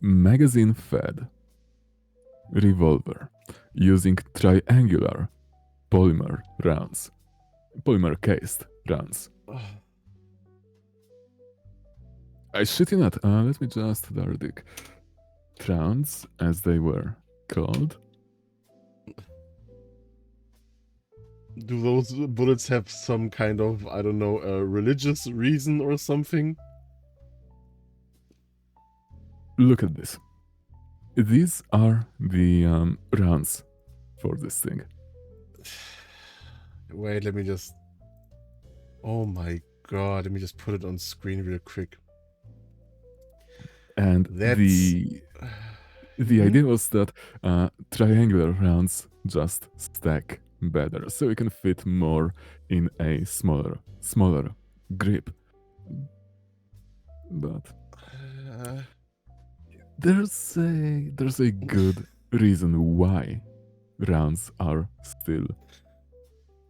magazine-fed revolver using triangular polymer-cased rounds. I shit you not. Let me just Dardic rounds, as they were called. Do those bullets have some kind of, I don't know, a religious reason or something? Look at this. These are the rounds for this thing. Wait, let me just. Oh my god, let me just put it on screen real quick. And That's. the idea was that triangular rounds just stack better, so you can fit more in a smaller grip. But there's a good reason why rounds are still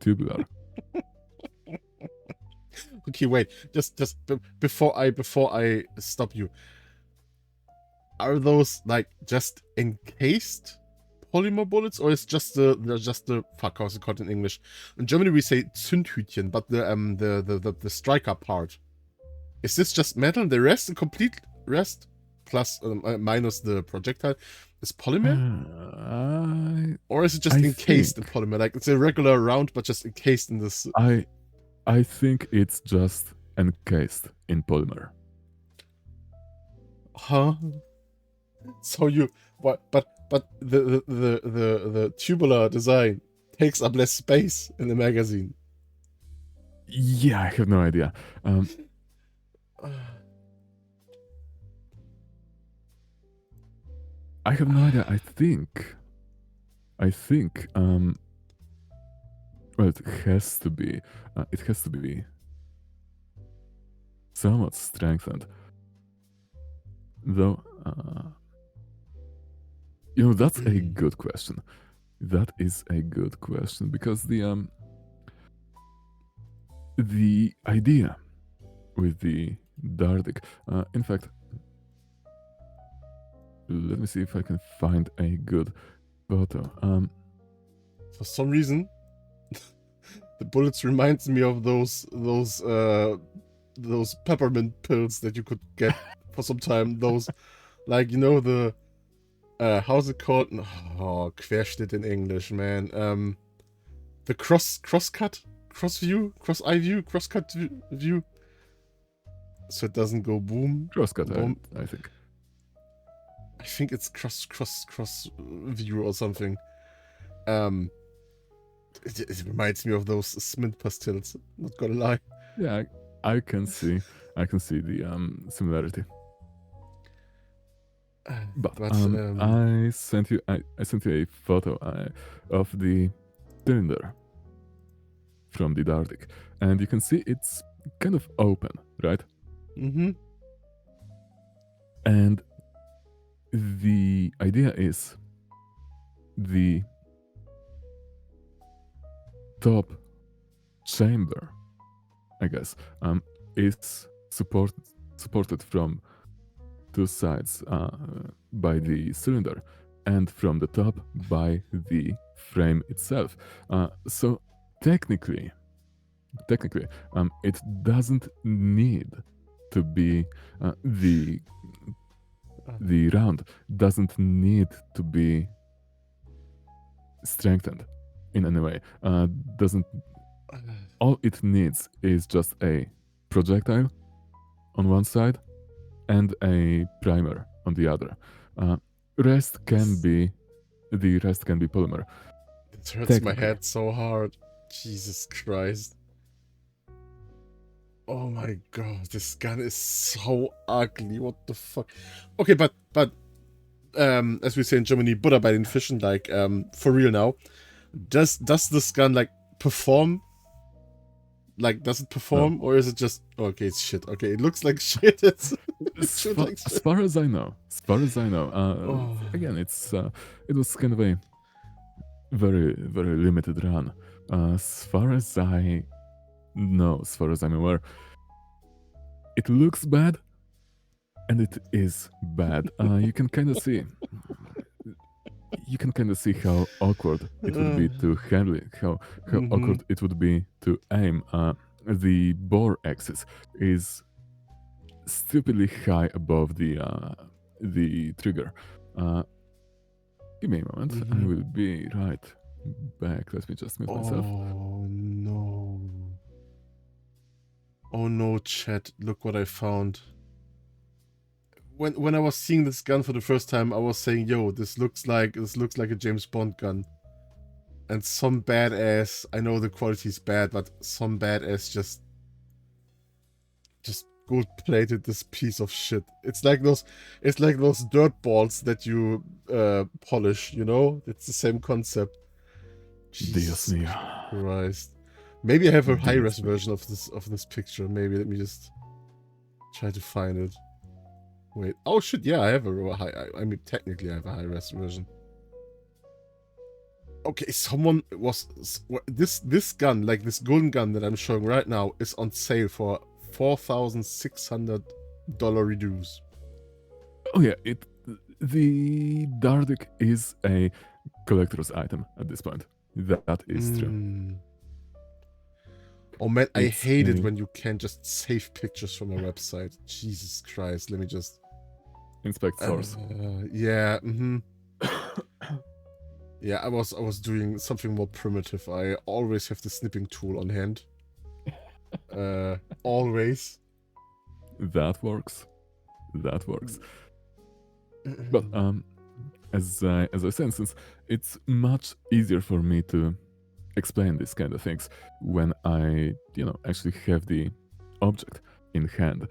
tubular. Okay, wait. Before I stop you, are those like just encased polymer bullets, or is just the fuck, how's it called in English? In Germany we say Zündhütchen, but the striker part, is this just metal? The rest, the complete rest, plus minus the projectile, is polymer? Or is it just encased in polymer? Like it's a regular round, but just encased in this. I think it's just encased in polymer. Huh? So you but the tubular design takes up less space in the magazine. Yeah, I have no idea. I have no idea. I think. Well, it has to be. It has to be somewhat strengthened. Though, that's a good question. That is a good question because the idea with the Dardic. In fact, let me see if I can find a good photo. For some reason, the bullets reminds me of those peppermint pills that you could get for some time. Those, like, the how's it called? Oh, Querschnitt in English, man. The crosscut, cross-eye view, crosscut view. So it doesn't go boom. Crosscut, boom. I think. I think it's cross view or something. It reminds me of those Smith pastilles. Not gonna lie. Yeah, I can see the similarity. But I sent you a photo of the cylinder from the Dardic, and you can see it's kind of open, right? Mm-hmm. And the idea is the top chamber, I guess, is supported from two sides by the cylinder and from the top by the frame itself. So technically, it doesn't need to be the round doesn't need to be strengthened in any way. All it needs is just a projectile on one side and a primer on the other. The rest can be polymer. It hurts my head so hard. Jesus Christ. Oh my god, this gun is so ugly. What the fuck? Okay, but as we say in Germany, Butter bei den Fischen, like for real now. Does this gun like perform? Like, does it perform, or is it just okay? It's shit. Okay, it looks like shit. It's as far as I know. Again, it was kind of a very, very limited run. As far as I know, as far as I'm aware, it looks bad, and it is bad. You can kind of see. You can kind of see how awkward it would be to handle it, how awkward it would be to aim. The bore axis is stupidly high above the trigger. Give me a moment. I will be right back. Let me just mute myself. Oh no. Oh no, chat. Look what I found. When I was seeing this gun for the first time, I was saying, yo, this looks like a James Bond gun. And some badass, I know the quality is bad, but some badass just gold plated this piece of shit. It's like those dirt balls that you polish, It's the same concept. Dios mío. Christ. Maybe I have a high-res version of this picture. Maybe let me just try to find it. Wait. Oh shit, yeah, I have a high. I mean, technically, I have a high-res version. Okay, someone was this gun, like this golden gun that I'm showing right now, is on sale for $4,600 reduce. Oh yeah, the Dardic is a collector's item at this point. That is true. Oh man, I hate it when you can't just save pictures from a website. Jesus Christ, let me just inspect source. Yeah, yeah, I was doing something more primitive. I always have the snipping tool on hand. Always. That works. But as I said, since it's much easier for me to explain these kind of things when I, actually have the object in hand.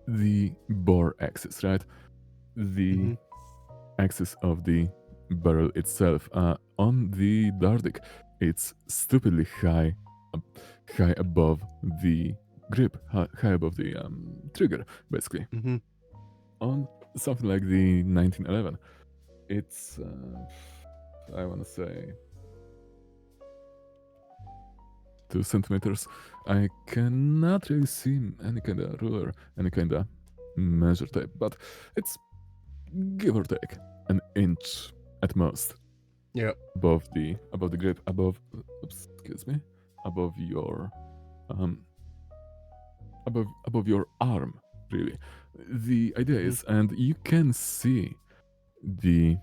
The bore axis, right? The Mhm. axis of the barrel itself. On the Dardic, it's stupidly high, high above the grip, high above the trigger, basically. Mhm. On something like the 1911, it's, I want to say, 2 centimeters. I cannot really see any kind of ruler, any kind of measure tape, but it's give or take an inch at most Yeah. above the grip, excuse me, above your above your arm, really. The idea Mhm. is, and you can see the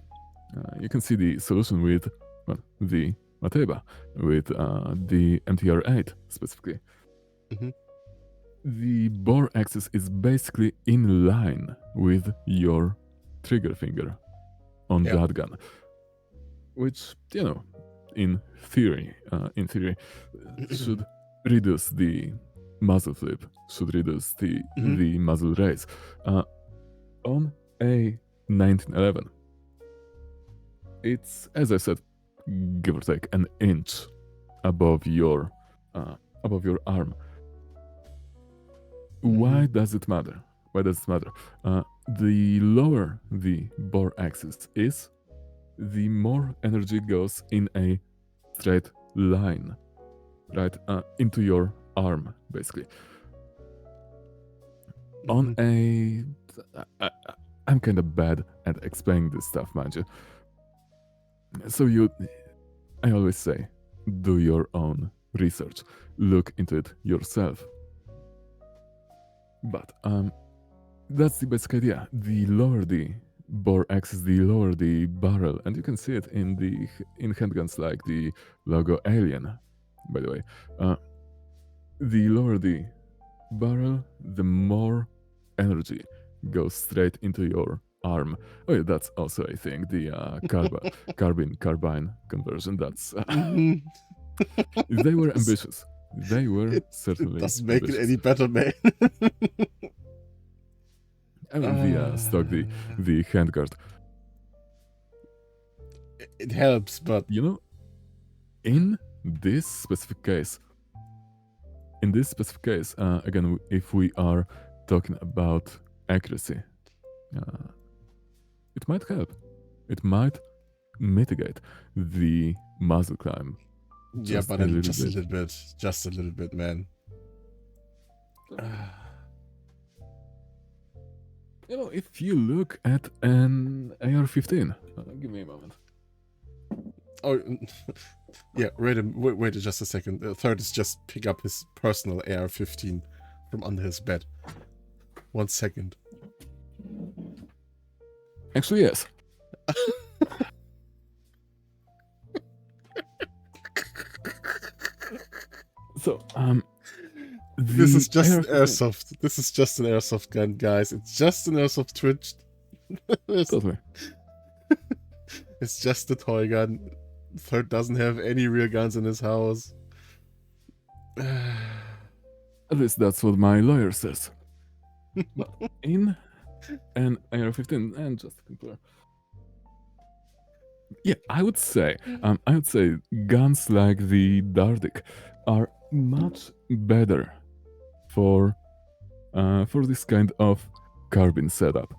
solution with, well, the Mateba, with the MTR8 specifically. Mhm. The bore axis is basically in line with your trigger finger on Yeah. that gun, which, in theory, should reduce the muzzle flip, should reduce the Mhm. the muzzle raise. On a 1911, it's, as I said, give or take an inch above your arm. Why does it matter? Why does it matter? The lower the bore axis is, the more energy goes in a straight line, right, into your arm, basically. On a, I'm kind of bad at explaining this stuff, mind you. So I always say, do your own research, look into it yourself. But that's the basic idea. The lower the bore axis, the lower the barrel, and you can see it in handguns like the Logo Alien, by the way. The lower the barrel, the more energy goes straight into your arm. Oh yeah, that's also, I think, the carbine conversion. That's Mhm. they were ambitious. They were It certainly doesn't make it ambitious. any better, man. I mean, the stock, the handguard. It helps, but In this specific case, again, if we are talking about accuracy, it might help. It might mitigate the muzzle climb. yeah, Just but a little just a bit. little bit, just a little bit, man. If you look at an AR-15, give me a moment. Oh, yeah. Wait just a second. The third is just pick up his personal AR-15 from under his bed. 1 second. Actually, yes. So, This is just an AR-15 airsoft. This is just an airsoft gun, guys. It's just an airsoft Twitch. Totally. It's just a toy gun. Third doesn't have any real guns in his house. At least that's what my lawyer says. But in an AR-15, and just to compare, yeah, I would say guns like the Dardic are much better for this kind of carbine setup.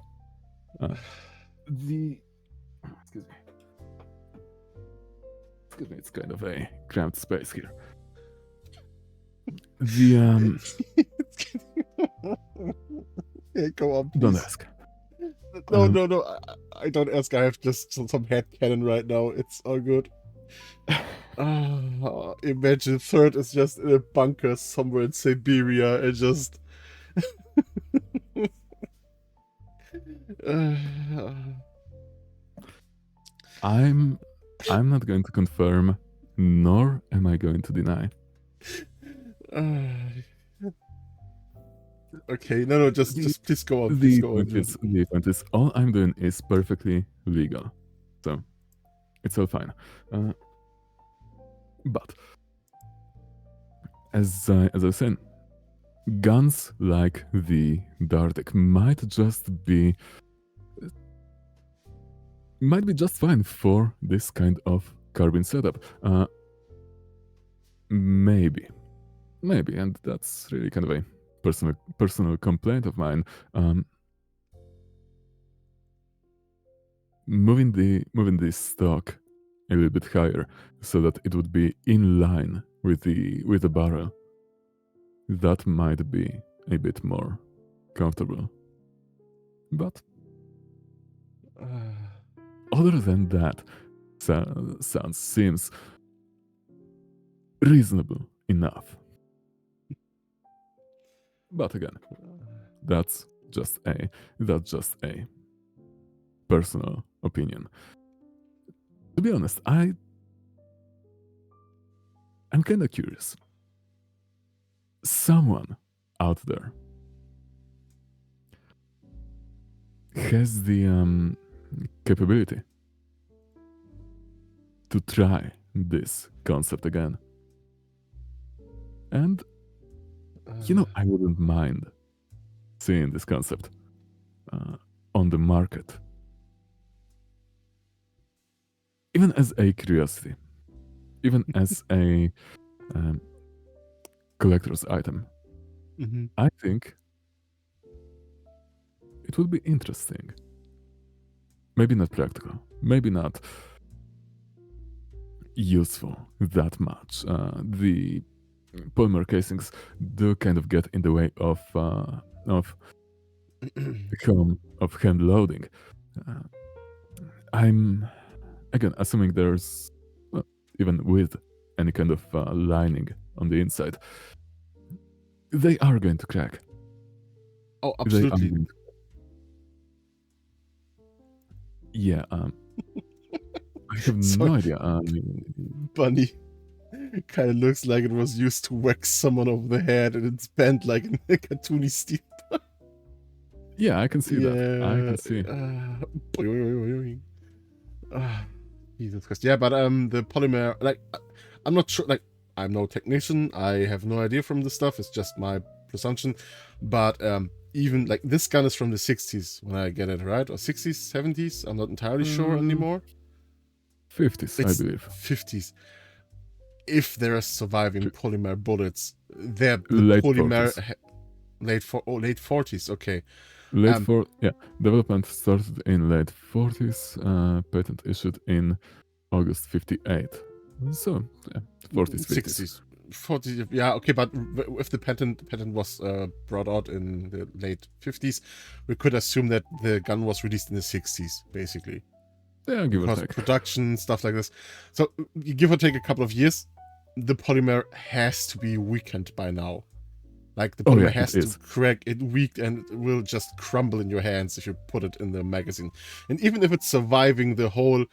Excuse me, it's kind of a cramped space here. The Yeah, go on, please. don't ask. No. I don't ask. I have just some head cannon right now. It's all good. Imagine third is just in a bunker somewhere in Siberia and just. I'm not going to confirm, nor am I going to deny. Okay, no, just please go on. Please go on. The point is, all I'm doing is perfectly legal, so it's all fine. But as I was saying, guns like the Dartek might be just fine for this kind of carbine setup. Maybe, and that's really kind of a personal complaint of mine. Moving the stock a little bit higher so that it would be in line with the barrel. That might be a bit more comfortable. But other than that, seems reasonable enough. But again, that's just a personal opinion. To be honest, I'm kind of curious. Someone out there has the capability to try this concept again. And, I wouldn't mind seeing this concept on the market. Even as a curiosity. Even as a collector's item. Mm-hmm. I think it would be interesting. Maybe not practical. Maybe not useful that much. The polymer casings do kind of get in the way of hand loading. I'm again assuming there's even with any kind of lining on the inside, they are going to crack. Oh, absolutely. Yeah. I have no idea. Bunny kind of looks like it was used to whack someone over the head, and it's bent like in a cartoony style. Yeah, I can see that. I can see. Jesus Christ. Yeah, but the polymer, like, I'm not sure. Like, I'm no technician. I have no idea from this stuff. It's just my presumption. But even like this gun is from the 60s when I get it, right? Or 60s, 70s? I'm not entirely sure anymore. 50s, I believe. 50s. If there are surviving polymer bullets, they're the late polymer 40s. late 40s. Okay. Development started in late 40s. Patent issued in August 58. So, 40s, 50s. 40s, yeah, okay, but if the patent was brought out in the late 50s, we could assume that the gun was released in the 60s, basically. Yeah, give or Because take. production, stuff like this. So, give or take a couple of years, the polymer has to be weakened by now. Like, the polymer has to crack, it weak, and it will just crumble in your hands if you put it in the magazine. And even if it's surviving the whole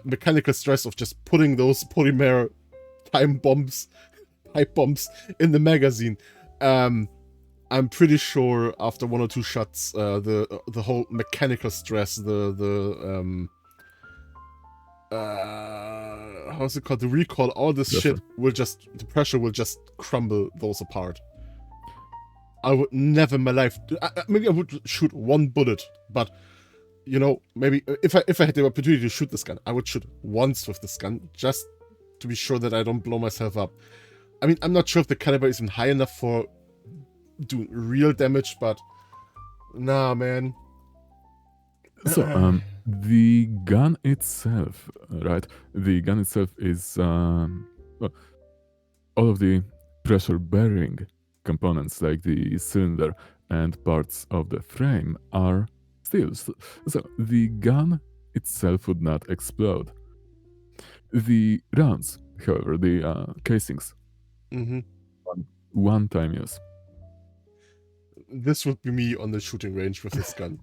mechanical stress of just putting those polymer pipe bombs in the magazine, I'm pretty sure after one or two shots, the whole mechanical stress, how's it called? The recoil, all this shit the pressure will just crumble those apart. I would never in my life, maybe I would shoot one bullet, but, maybe if I had the opportunity to shoot this gun, I would shoot once with this gun, just to be sure that I don't blow myself up. I mean, I'm not sure if the caliber is even high enough for doing real damage, but nah, man. So, the gun itself, right? The gun itself is all of the pressure-bearing components, like the cylinder and parts of the frame, are steel. So the gun itself would not explode. The rounds, however, the casings, one-time use. This would be me on the shooting range with this gun.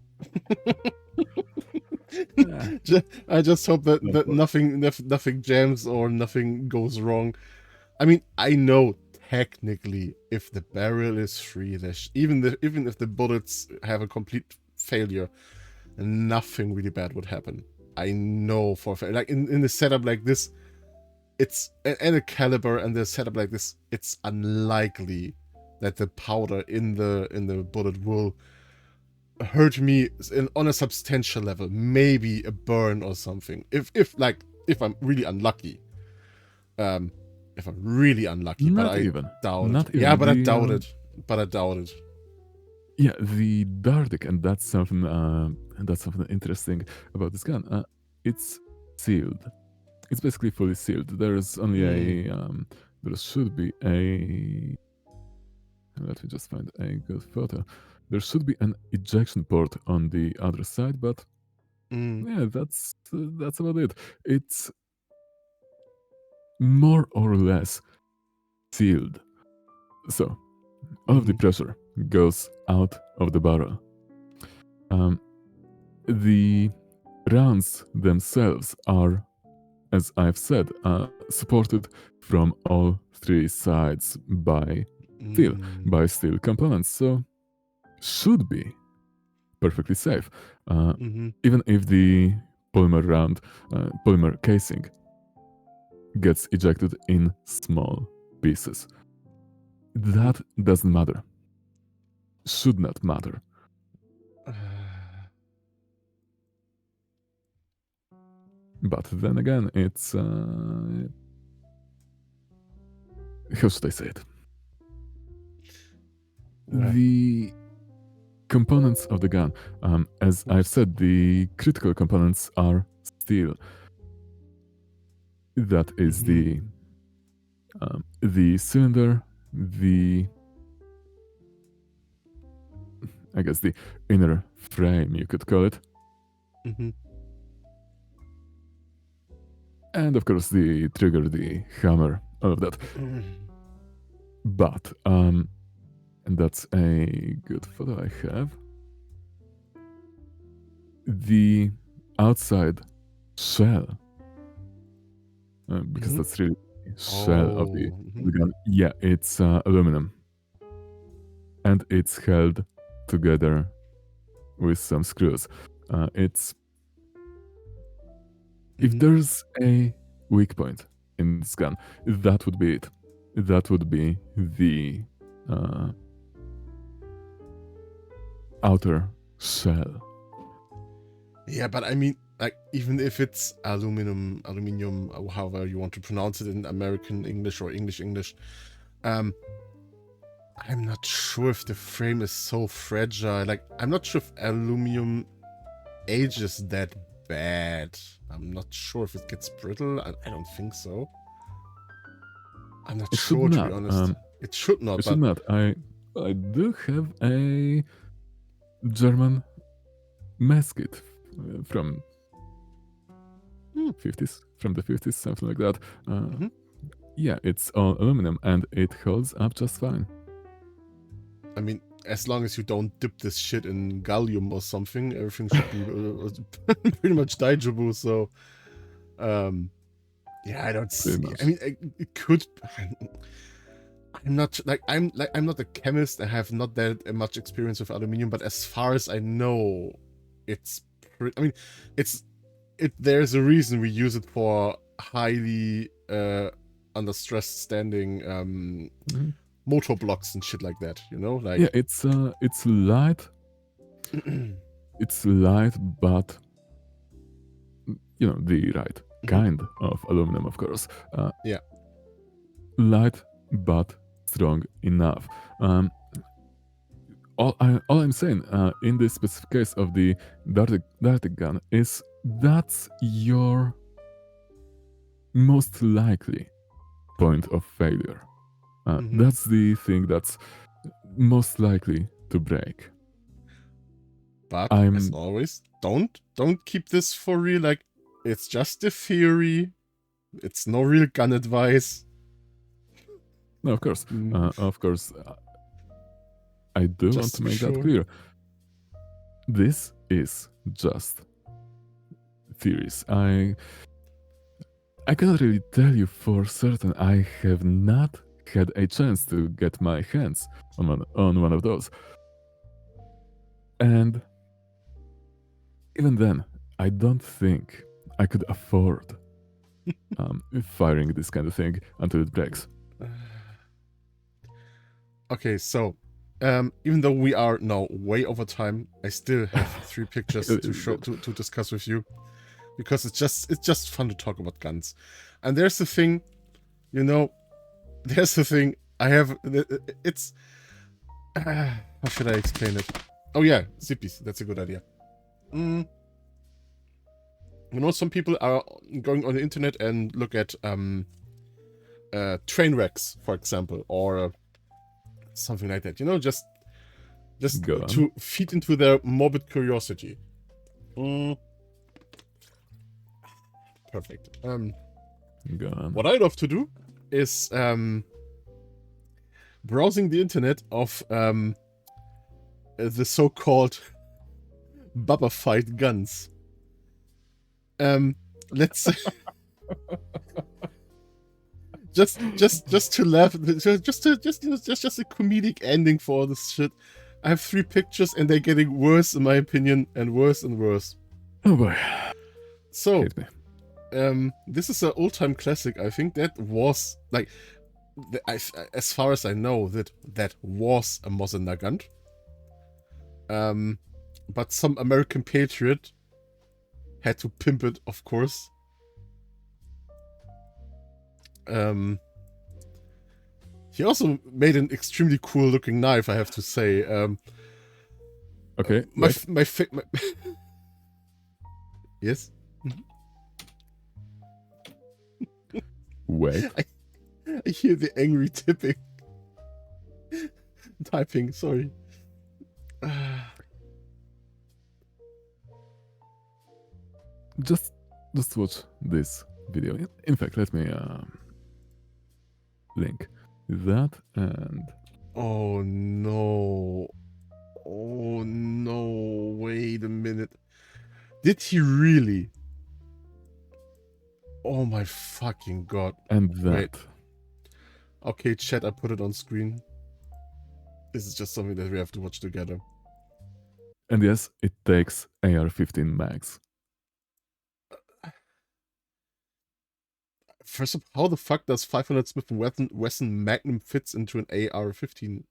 I just hope that nothing jams or nothing goes wrong. I mean, I know technically, if the barrel is free, even if the bullets have a complete failure, nothing really bad would happen. I know for a fact. Like in a setup like this, it's and a caliber and the setup like this, it's unlikely that the powder in the bullet will hurt me on a substantial level. Maybe a burn or something. If I'm really unlucky. If I'm really unlucky, Not but I even. doubt Not it. even. Yeah, but I The, doubt it. But I doubt it. Yeah, the Dardic, and that's something interesting about this gun. It's sealed. It's basically fully sealed. There's only there should be a. Let me just find a good photo. There should be an ejection port on the other side, but yeah, that's about it. It's more or less sealed. So all of the pressure goes out of the barrel. The rounds themselves are, as I've said, supported from all three sides by steel components, so should be perfectly safe. Even if the polymer casing gets ejected in small pieces. That doesn't matter. Should not matter. But then again, it's how should I say it? The components of the gun, as I've said, the critical components are steel. That is the cylinder, I guess the inner frame, you could call it. And of course the trigger, the hammer, all of that. But, and that's a good photo I have. The outside shell, because that's really shell of the gun. Yeah, it's aluminum. And it's held together with some screws. If there's a weak point in this gun, that would be it. That would be the outer shell. Yeah, but I mean, like, even if it's aluminium, or however you want to pronounce it in American English or English, I'm not sure if the frame is so fragile. Like, I'm not sure if aluminum ages that bad. I'm not sure if it gets brittle. I don't think so. I'm not sure, to be honest. It should not. It should not. I do have a German mess kit from 50s, from the 50s, something like that. Yeah, it's all aluminum and it holds up just fine. I mean, as long as you don't dip this shit in gallium or something, everything should be pretty much daijibu. So, yeah, I don't see. I mean, it could. I'm not not a chemist. I have not that much experience with aluminium, but as far as I know, it's. I mean, there's a reason we use it for highly under stress standing motor blocks and shit like that, you know? Like, yeah, it's light. It's light, but you know, the right kind of aluminum, of course. Yeah. Light, but strong enough. All I'm saying in this specific case of the Dardic gun is that's your most likely point of failure. That's the thing that's most likely to break. But as always, don't keep this for real. Like, it's just a theory. It's no real gun advice. No, of course. I do want to make that clear. This is just theories. I cannot really tell you for certain. I have not had a chance to get my hands on one of those. And even then, I don't think I could afford firing this kind of thing until it breaks. Okay, so even though we are now way over time, I still have 3 pictures to show to discuss with you, because it's just fun to talk about guns. And there's the thing, you know, there's the thing. I have it's how should I explain it? Oh yeah, zippies. That's a good idea. You know, some people are going on the internet and look at train wrecks, for example, or something like that. You know, just Go on. to feed into their morbid curiosity. Perfect. Go on. What I love to do is browsing the internet of the so-called Bubba Fight guns. Let's just to laugh, just a comedic ending for all this shit. I have 3 pictures and they're getting worse in my opinion, and worse and worse. Oh boy. So Hit me. this is an old-time classic. I think that was like, as far as I know, that was a Mosin Nagant. But some American patriot had to pimp it, of course. He also made an extremely cool-looking knife, I have to say. Okay. My wait. Yes. Wait. I hear the angry typing. Sorry. Just watch this video. In fact, let me link that and Oh no. Oh no. Wait a minute. Did he really? Oh my fucking god. that. Wait. Okay, chat, I put it on screen. This is just something that we have to watch together. And yes, it takes AR-15 mags. First of all, how the fuck does 500 Smith & Wesson Magnum fits into an AR-15?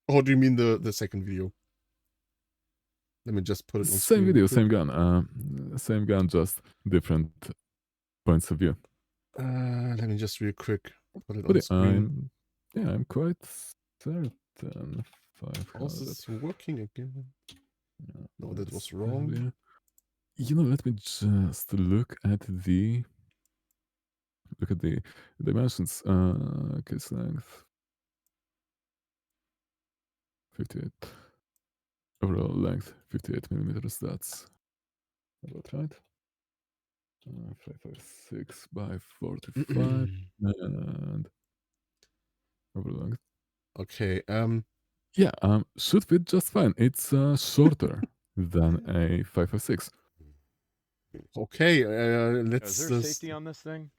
Or do you mean the second video? Let me just put it on Same screen video, real quick. same gun, just different points of view. Let me just real quick put it But on screen. I'm quite certain. 500. Also, it's working again. Yeah, No, that was let's wrong. have here. You know, let me just look at the dimensions. Case length 58. Overall length 58 millimeters. That's about right. 556 by 45 and overall length. Okay, Yeah, should fit just fine. It's shorter than a 556. okay, Is there safety on this thing?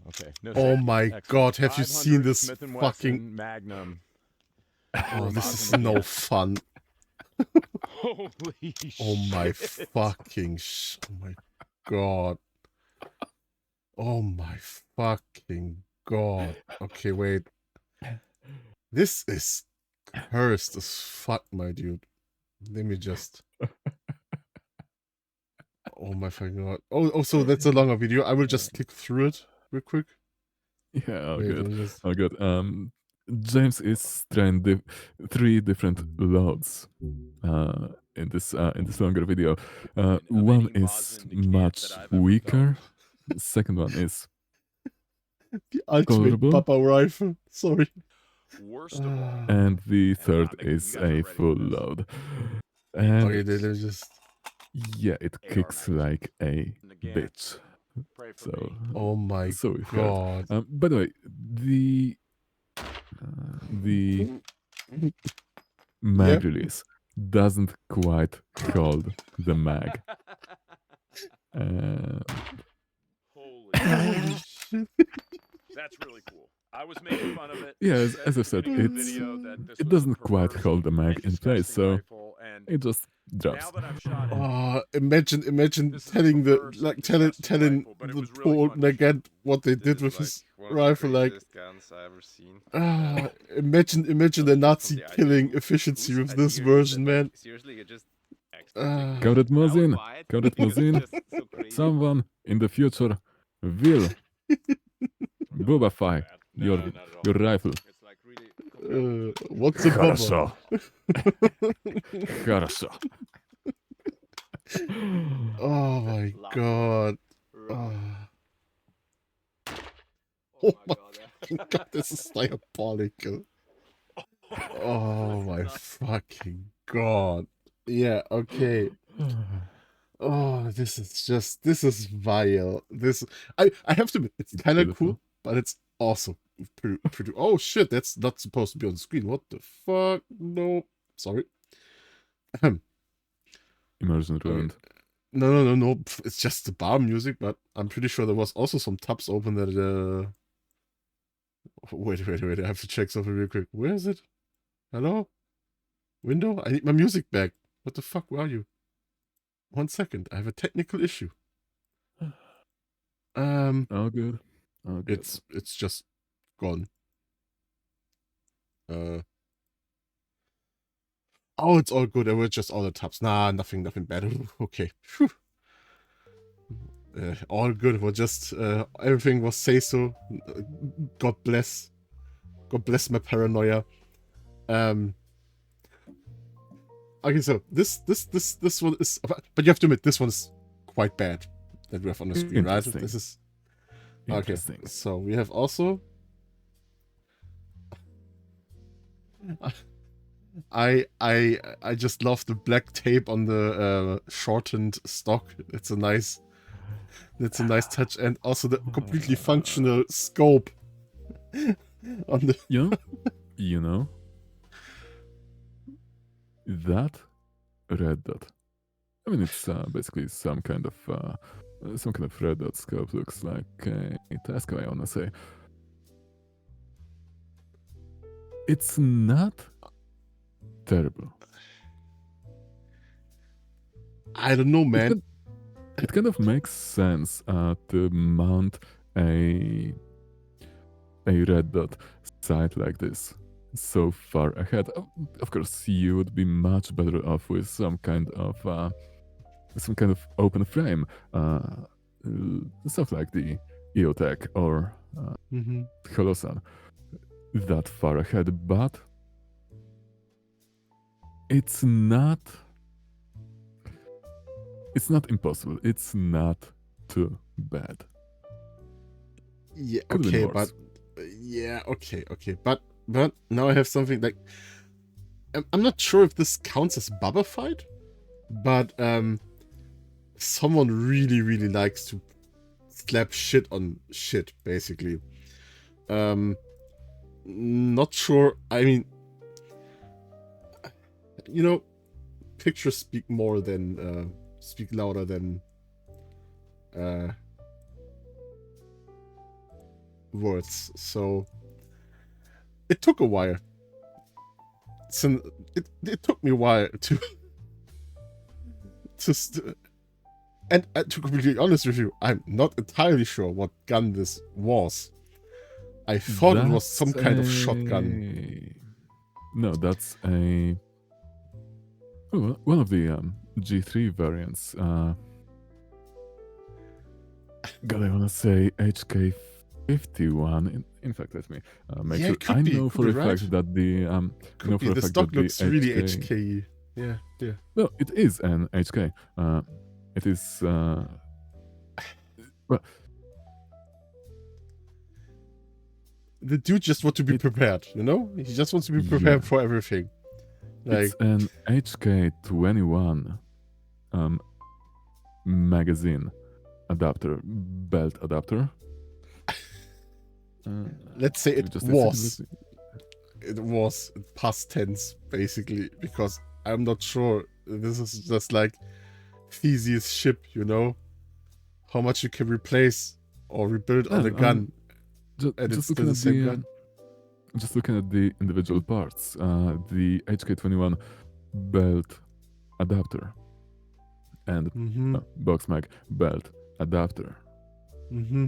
Okay. No Oh safety. my Excellent. god, have you seen 500 this Smith & fucking... Wesson Magnum. Oh, this is no fun. Holy Oh my shit. fucking oh my god. Oh my fucking god. Okay, wait. This is cursed as fuck, my dude. Let me just... Oh my fucking god. Oh, so that's a longer video. I will just click through it real quick. Yeah, all Wait, let good. me just... Oh, good. James is trying 3 different loads in this longer video. One is much weaker. The second one is The ultimate colorable. Papa rifle. Sorry. Worst of all. And the third is a full load. And Okay, let me just... yeah, it kicks like a bitch. Pray for So, me. Oh my so we've heard. god. By the way, the mag release doesn't quite hold the mag. Holy Shit. That's really cool. I was making fun of it. Yeah, It as said I at the said, beginning of the it's video that this it was a doesn't quite perversion hold the mag and in place, disgusting so rifle, and it just now drops. that I've shot it, Imagine this is a telling the perverse like and telling disgusting rifle, but it the was really poor fun to shoot. Nagant what they did This with is his like one rifle. of the Like, craziest guns I ever seen. imagine the Not just from Nazi the idea, killing efficiency whose with this idea is version, that, like, man. seriously, it just accidentally Got it, now Mazin. quiet Got it, because it's Mazin. just so crazy. Someone in the future will bubafy your rifle. It's like really What's a bubba? Хорошо. Oh my god. Oh my god, this is diabolical. Oh my fucking god. Yeah, okay. Oh, this is vile. I have to admit, it's kind of beautiful. cool, but it's also pretty. Oh shit, that's not supposed to be on the screen. What the fuck? No, sorry. Immersion ruined. No. It's just the bar music, but I'm pretty sure there was also some tabs open that. Wait. I have to check something real quick. Where is it? Hello? Window? I need my music back. What the fuck? Where are you? 1 second. I have a technical issue. Oh, good. Oh, good. It's just gone. Oh, it's all good. There were just all the tabs. Nah, nothing bad. Okay. Phew. All good. We're just everything was say so. God bless. God bless my paranoia. Okay, so this one is, but you have to admit this one is quite bad that we have on the screen, right? Interesting. This is okay. Interesting. So we have also. I just love the black tape on the shortened stock. It's a nice touch, and also the completely functional scope on the. You know that red dot. I mean, it's basically some kind of red dot scope. Looks like a Tasco, I wanna say. It's not terrible. I don't know, man. It kind of makes sense to mount a red dot sight like this so far ahead. Of course, you would be much better off with some kind of open frame, stuff like the EOTech or Holosun. That far ahead, but it's not impossible. It's not too bad. Yeah, Could have been okay, worse. but yeah, okay, but now I have something like I'm not sure if this counts as Bubba fight, but someone really likes to slap shit on shit, basically. Not sure. I mean, you know, pictures speak louder than words. So it took a while. It took me a while to and to be completely honest with you, I'm not entirely sure what gun this was. I thought it was some kind of shotgun. No, that's a one of the G3 variants. God, I wanna say HK51. In fact, let me make Yeah, sure. it could I be, know could for be a fact right. that the Could be. The stock looks really HK. Yeah. No, it is an HK. It is. Well, the dude just wants to be prepared, you know? He just wants to be prepared for everything. Like, it's an HK21 magazine adapter, belt adapter. let's say it just was. It was past tense, basically, because I'm not sure. This is just like Theseus' ship, you know? How much you can replace or rebuild on a gun. And it's just still looking the at same the gun? just looking at the individual parts, the HK21 belt adapter and Mm-hmm. box mag belt adapter. Mm-hmm.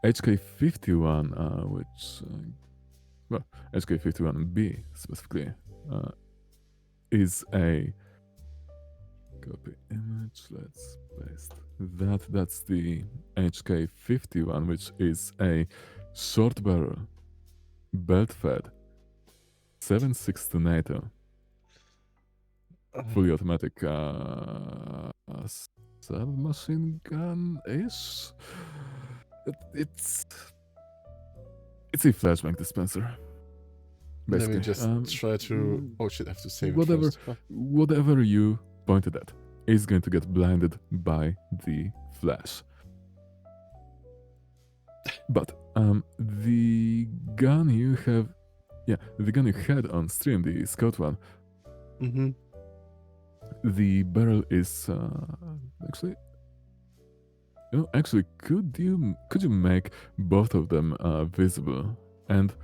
HK51, well, HK51B specifically, is a copy image. Let's paste that. That's the HK51, which is a short barrel, belt fed, 7.62 NATO, fully automatic submachine gun ish. It's a flashbang dispenser. Let Basically, me just try to. Oh shit! I have to save whatever, it first. whatever you pointed at is going to get blinded by the flash. But the gun you have, the gun you had on stream, the Scout one, Mm-hmm. the barrel is actually. Actually, could you make both of them visible? And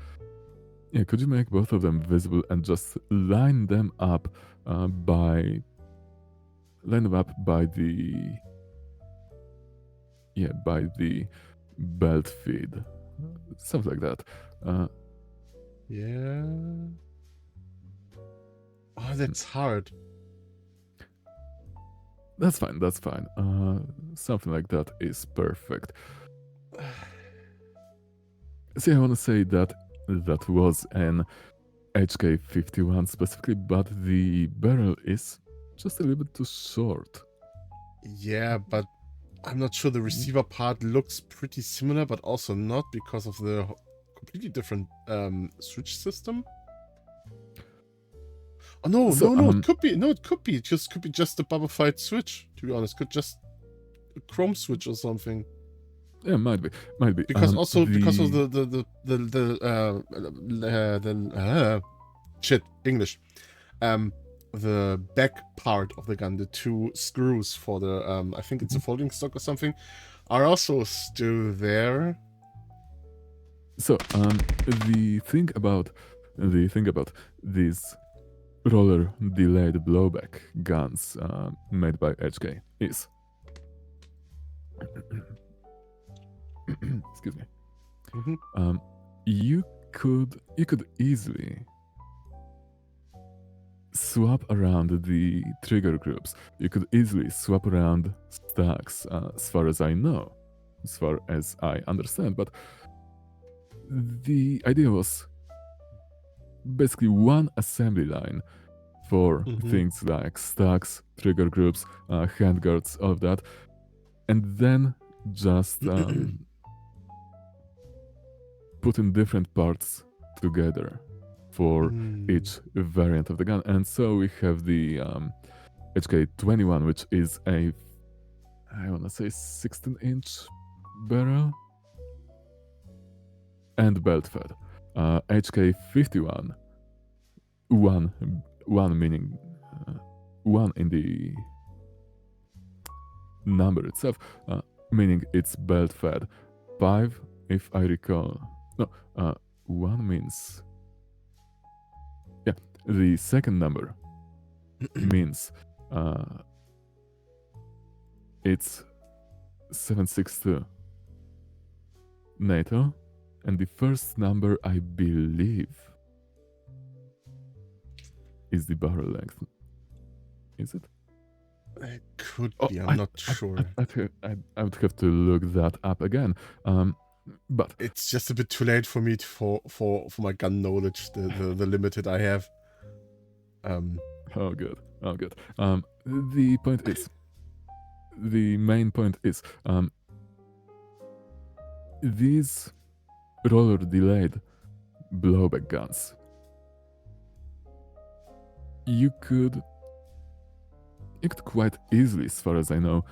could you make both of them visible and just line them up by the belt feed, something like that. Yeah. Oh, that's hard. That's fine. That's fine. Something like that is perfect. See, I want to say that was an HK51 specifically, but the barrel is just a little bit too short. Yeah, but I'm not sure. The receiver part looks pretty similar, but also not because of the completely different switch system. Oh no, So, no, it could be. No, it could be. It just could be just a bubble-fied switch. To be honest, could just a Chrome switch or something. Yeah, might be. Because also because of the shit English, the back part of the gun, the two screws for the I think it's a folding stock or something, are also still there. So the thing about these roller delayed blowback guns made by HK is excuse me. Mhm. You could easily swap around the trigger groups. You could easily swap around stacks, as far as I know, as far as I understand. But the idea was basically one assembly line for things like stacks, trigger groups, handguards, all of that, and then just putting different parts together for each variant of the gun. And so we have the HK21, which is a, I want to say 16-inch barrel and belt fed. HK51, one meaning one in the number itself, meaning it's belt fed. 5, if I recall. No, 1 means. Yeah, the second number means it's 7.62 NATO, and the first number, I believe, is the barrel length. Is it? It could Oh, be. I'm not sure. I would have to look that up again. But It's just a bit too late for me for my gun knowledge, the limited I have. Oh, good. The point is, the main point is, these roller delayed blowback guns, you could quite easily, as far as I know,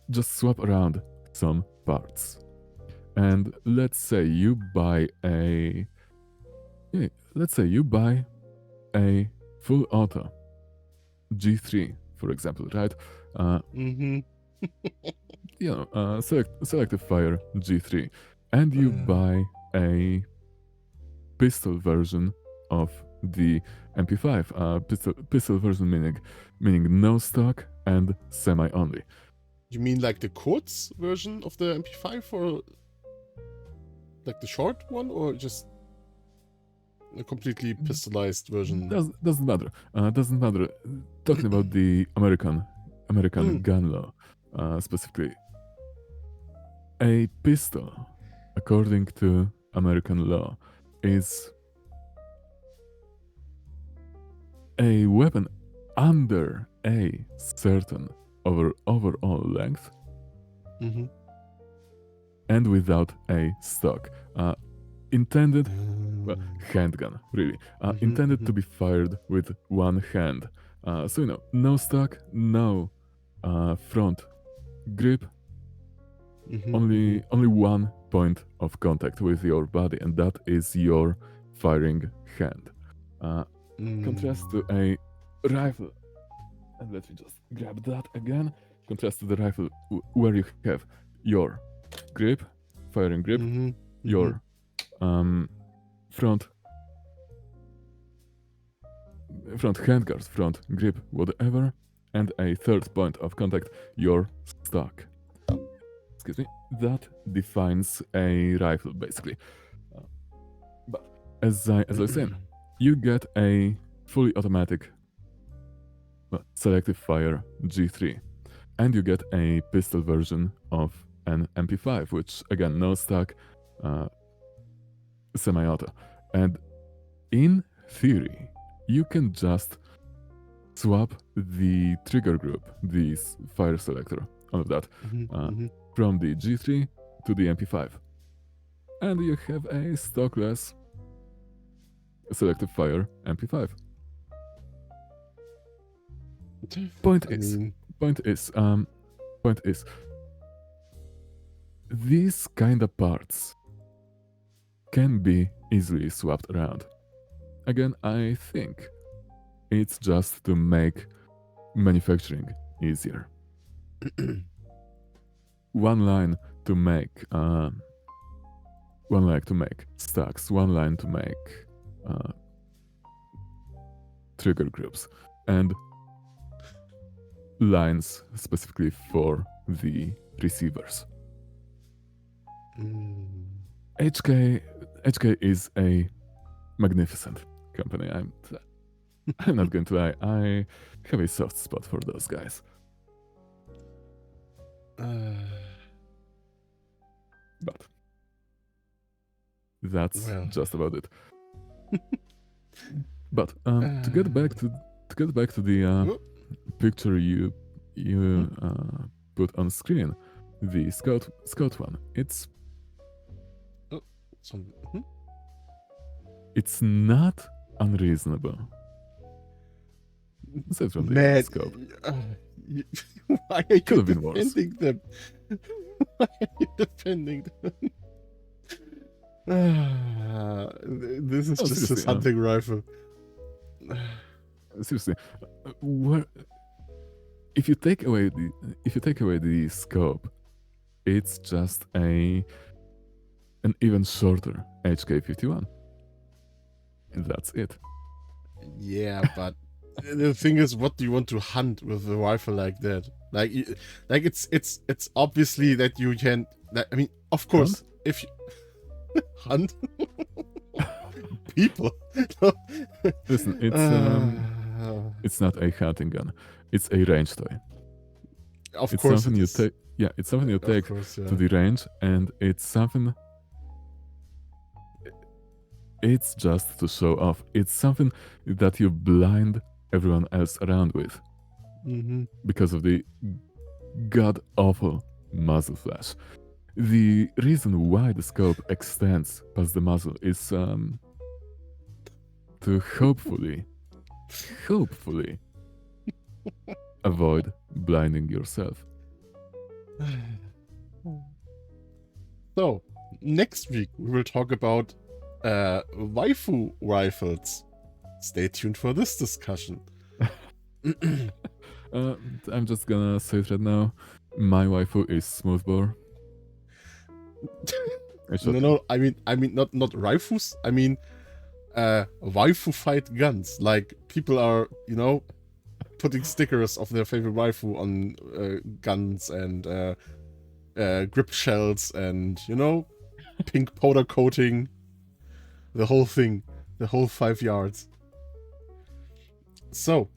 just swap around some parts. And let's say you buy a full auto G3, for example, right? Mm-hmm. Selective fire G3, and you buy a pistol version of the MP5. Pistol version meaning no stock and semi only. You mean like the Kurz version of the MP5, or like the short one, or just a completely pistolized version? Doesn't matter. Doesn't matter. Talking about the American gun law, specifically, a pistol, according to American law, is a weapon under a certain overall length Mm-hmm. and without a stock. Intended, well, handgun, really. Intended to be fired with one hand. So, you know, no stock, no front grip, only one point of contact with your body, and that is your firing hand. Contrast to a rifle, and let me just grab that again. Contrast to the rifle where you have your grip, firing grip, your front handguard, front grip, whatever, and a third point of contact, your stock. Excuse me. That defines a rifle, basically. But as I was saying, you get a fully automatic selective fire G3, and you get a pistol version of an MP5, which again, no stock, semi-auto. And in theory, you can just swap the trigger group, the fire selector, all of that, from the G3 to the MP5. And you have a stockless selective fire MP5. Point is, these kind of parts can be easily swapped around. Again, I think it's just to make manufacturing easier. One line to make stocks, one line to make trigger groups, and lines specifically for the receivers. HK is a magnificent company. I'm not going to lie. I have a soft spot for those guys. But that's just about it. But to get back to the picture you put on screen, the scout one, it's not unreasonable. Aside from the scope. Why are you Could have been worse. defending them? Why are you defending them? This is just a hunting rifle. Seriously, if you take away the scope, it's just an even shorter HK51. That's it. Yeah, but the thing is, what do you want to hunt with a rifle like that? Like it's obviously that you can. I mean, of course, if you hunt people. Listen, it's not a hunting gun. It's a range toy. Of it's course, something you take. Yeah, it's something you take to the range, and it's something. It's just to show off. It's something that you blind everyone else around with, because of the god-awful muzzle flash. The reason why the scope extends past the muzzle is to hopefully avoid blinding yourself. So, next week we will talk about waifu rifles. Stay tuned for this discussion. I'm just gonna say it right now. My waifu is smoothbore. I shot No, I mean not waifus. I mean, waifu fight guns. Like people are, putting stickers of their favorite waifu on guns and grip shells and pink powder coating. The whole thing, the whole 5 yards. So,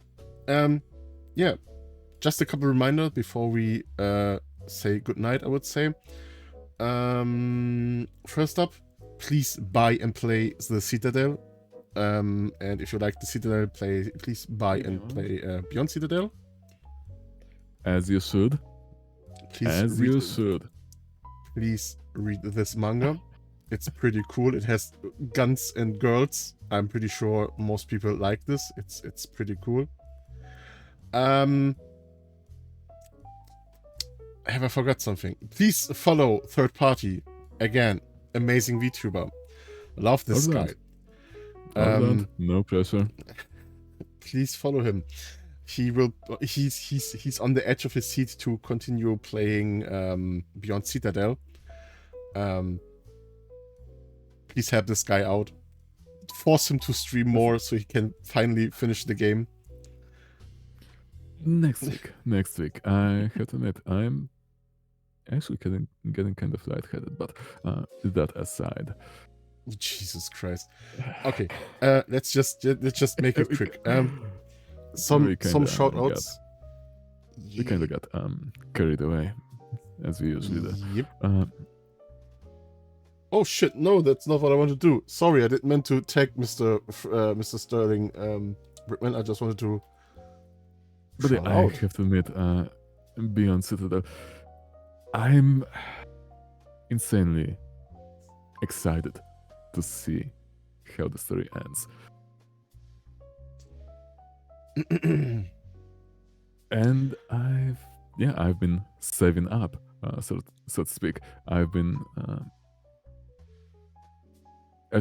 yeah, just a couple reminder before we say goodnight. I would say. First up, please buy and play the Citadel. And if you like the Citadel, please buy and play Beyond Citadel. As you should. Please Please read this manga. It's pretty cool. It has guns and girls. I'm pretty sure most people like this. It's pretty cool. Have I forgot something? Please follow Third Party. Again, amazing VTuber. Love this guy. No pressure. Please follow him. He's on the edge of his seat to continue playing Beyond Citadel. Please help this guy out. Force him to stream more so he can finally finish the game. Next week, I have to admit, I'm actually getting kind of lightheaded, but that aside. Jesus Christ. Okay, let's just make it quick. Some shout outs. We kind of got carried away, as we usually do. Yep. Oh shit! No, that's not what I want to do. Sorry, I didn't mean to tag Mr. Sterling. Brickman, I just wanted to. But yeah, I have to admit, Beyond Citadel, I'm insanely excited to see how the story ends. And I've been saving up, so to speak. I've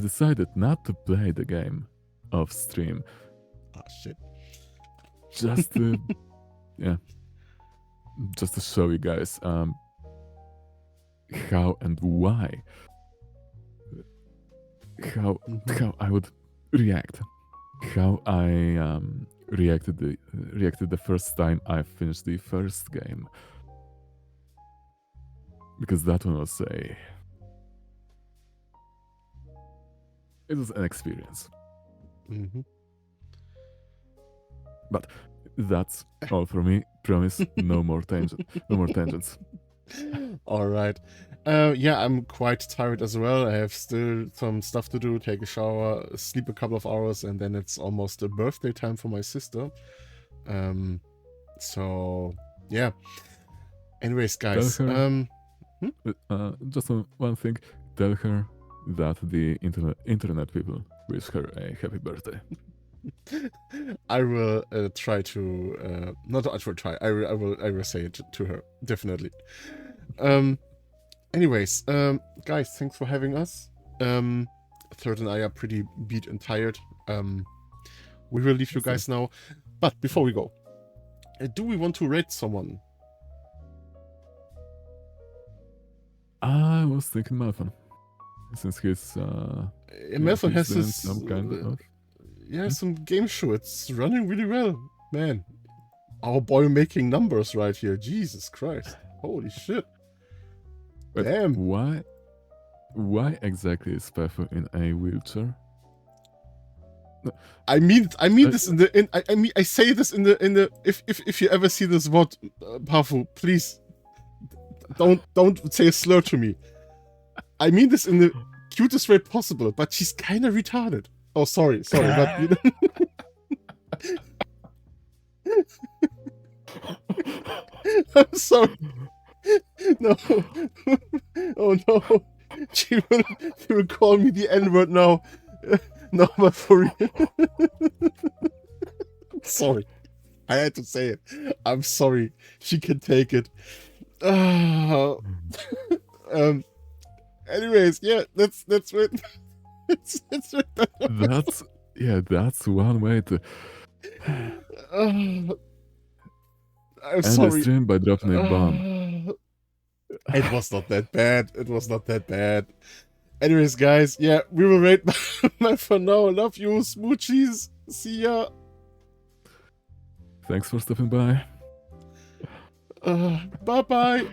decided not to play the game off stream. Oh shit. Just to, just to show you guys how and why, how I would react, how I reacted the first time I finished the first game, because that one was it was an experience. Mm-hmm. But that's all for me. Promise, no more tangents. All right. Yeah, I'm quite tired as well. I have still some stuff to do. Take a shower, sleep a couple of hours, and then it's almost a birthday time for my sister. So yeah. Anyways, guys. Tell her, just one thing. Tell her that the internet people wish her a happy birthday. I will try to not actually try. I will say it to her definitely. Anyways, guys, thanks for having us. Third and I are pretty beat and tired. We will leave you guys now. But before we go, do we want to rate someone? I was thinking Malphon, since he's Malphon has doing his some kind of some game show. It's running really well, man. Our boy making numbers right here. Jesus Christ! Holy shit! But damn. Why exactly is Spafo in a wheelchair? I mean this I say this in the if you ever see this word, Pafu, please don't say a slur to me. I mean this in the cutest way possible, but she's kind of retarded. Oh, sorry, but you know. I'm sorry. No. Oh no. She will call me the N-word now. No, but for real. Sorry. I had to say it. I'm sorry. She can take it. Anyways, yeah, that's it. That's one way to I'm end sorry. the stream by dropping a bomb. It was not that bad. It was not that bad. Anyways, guys, yeah, we will rate my for now. Love you, smoochies. See ya. Thanks for stopping by. Bye-bye.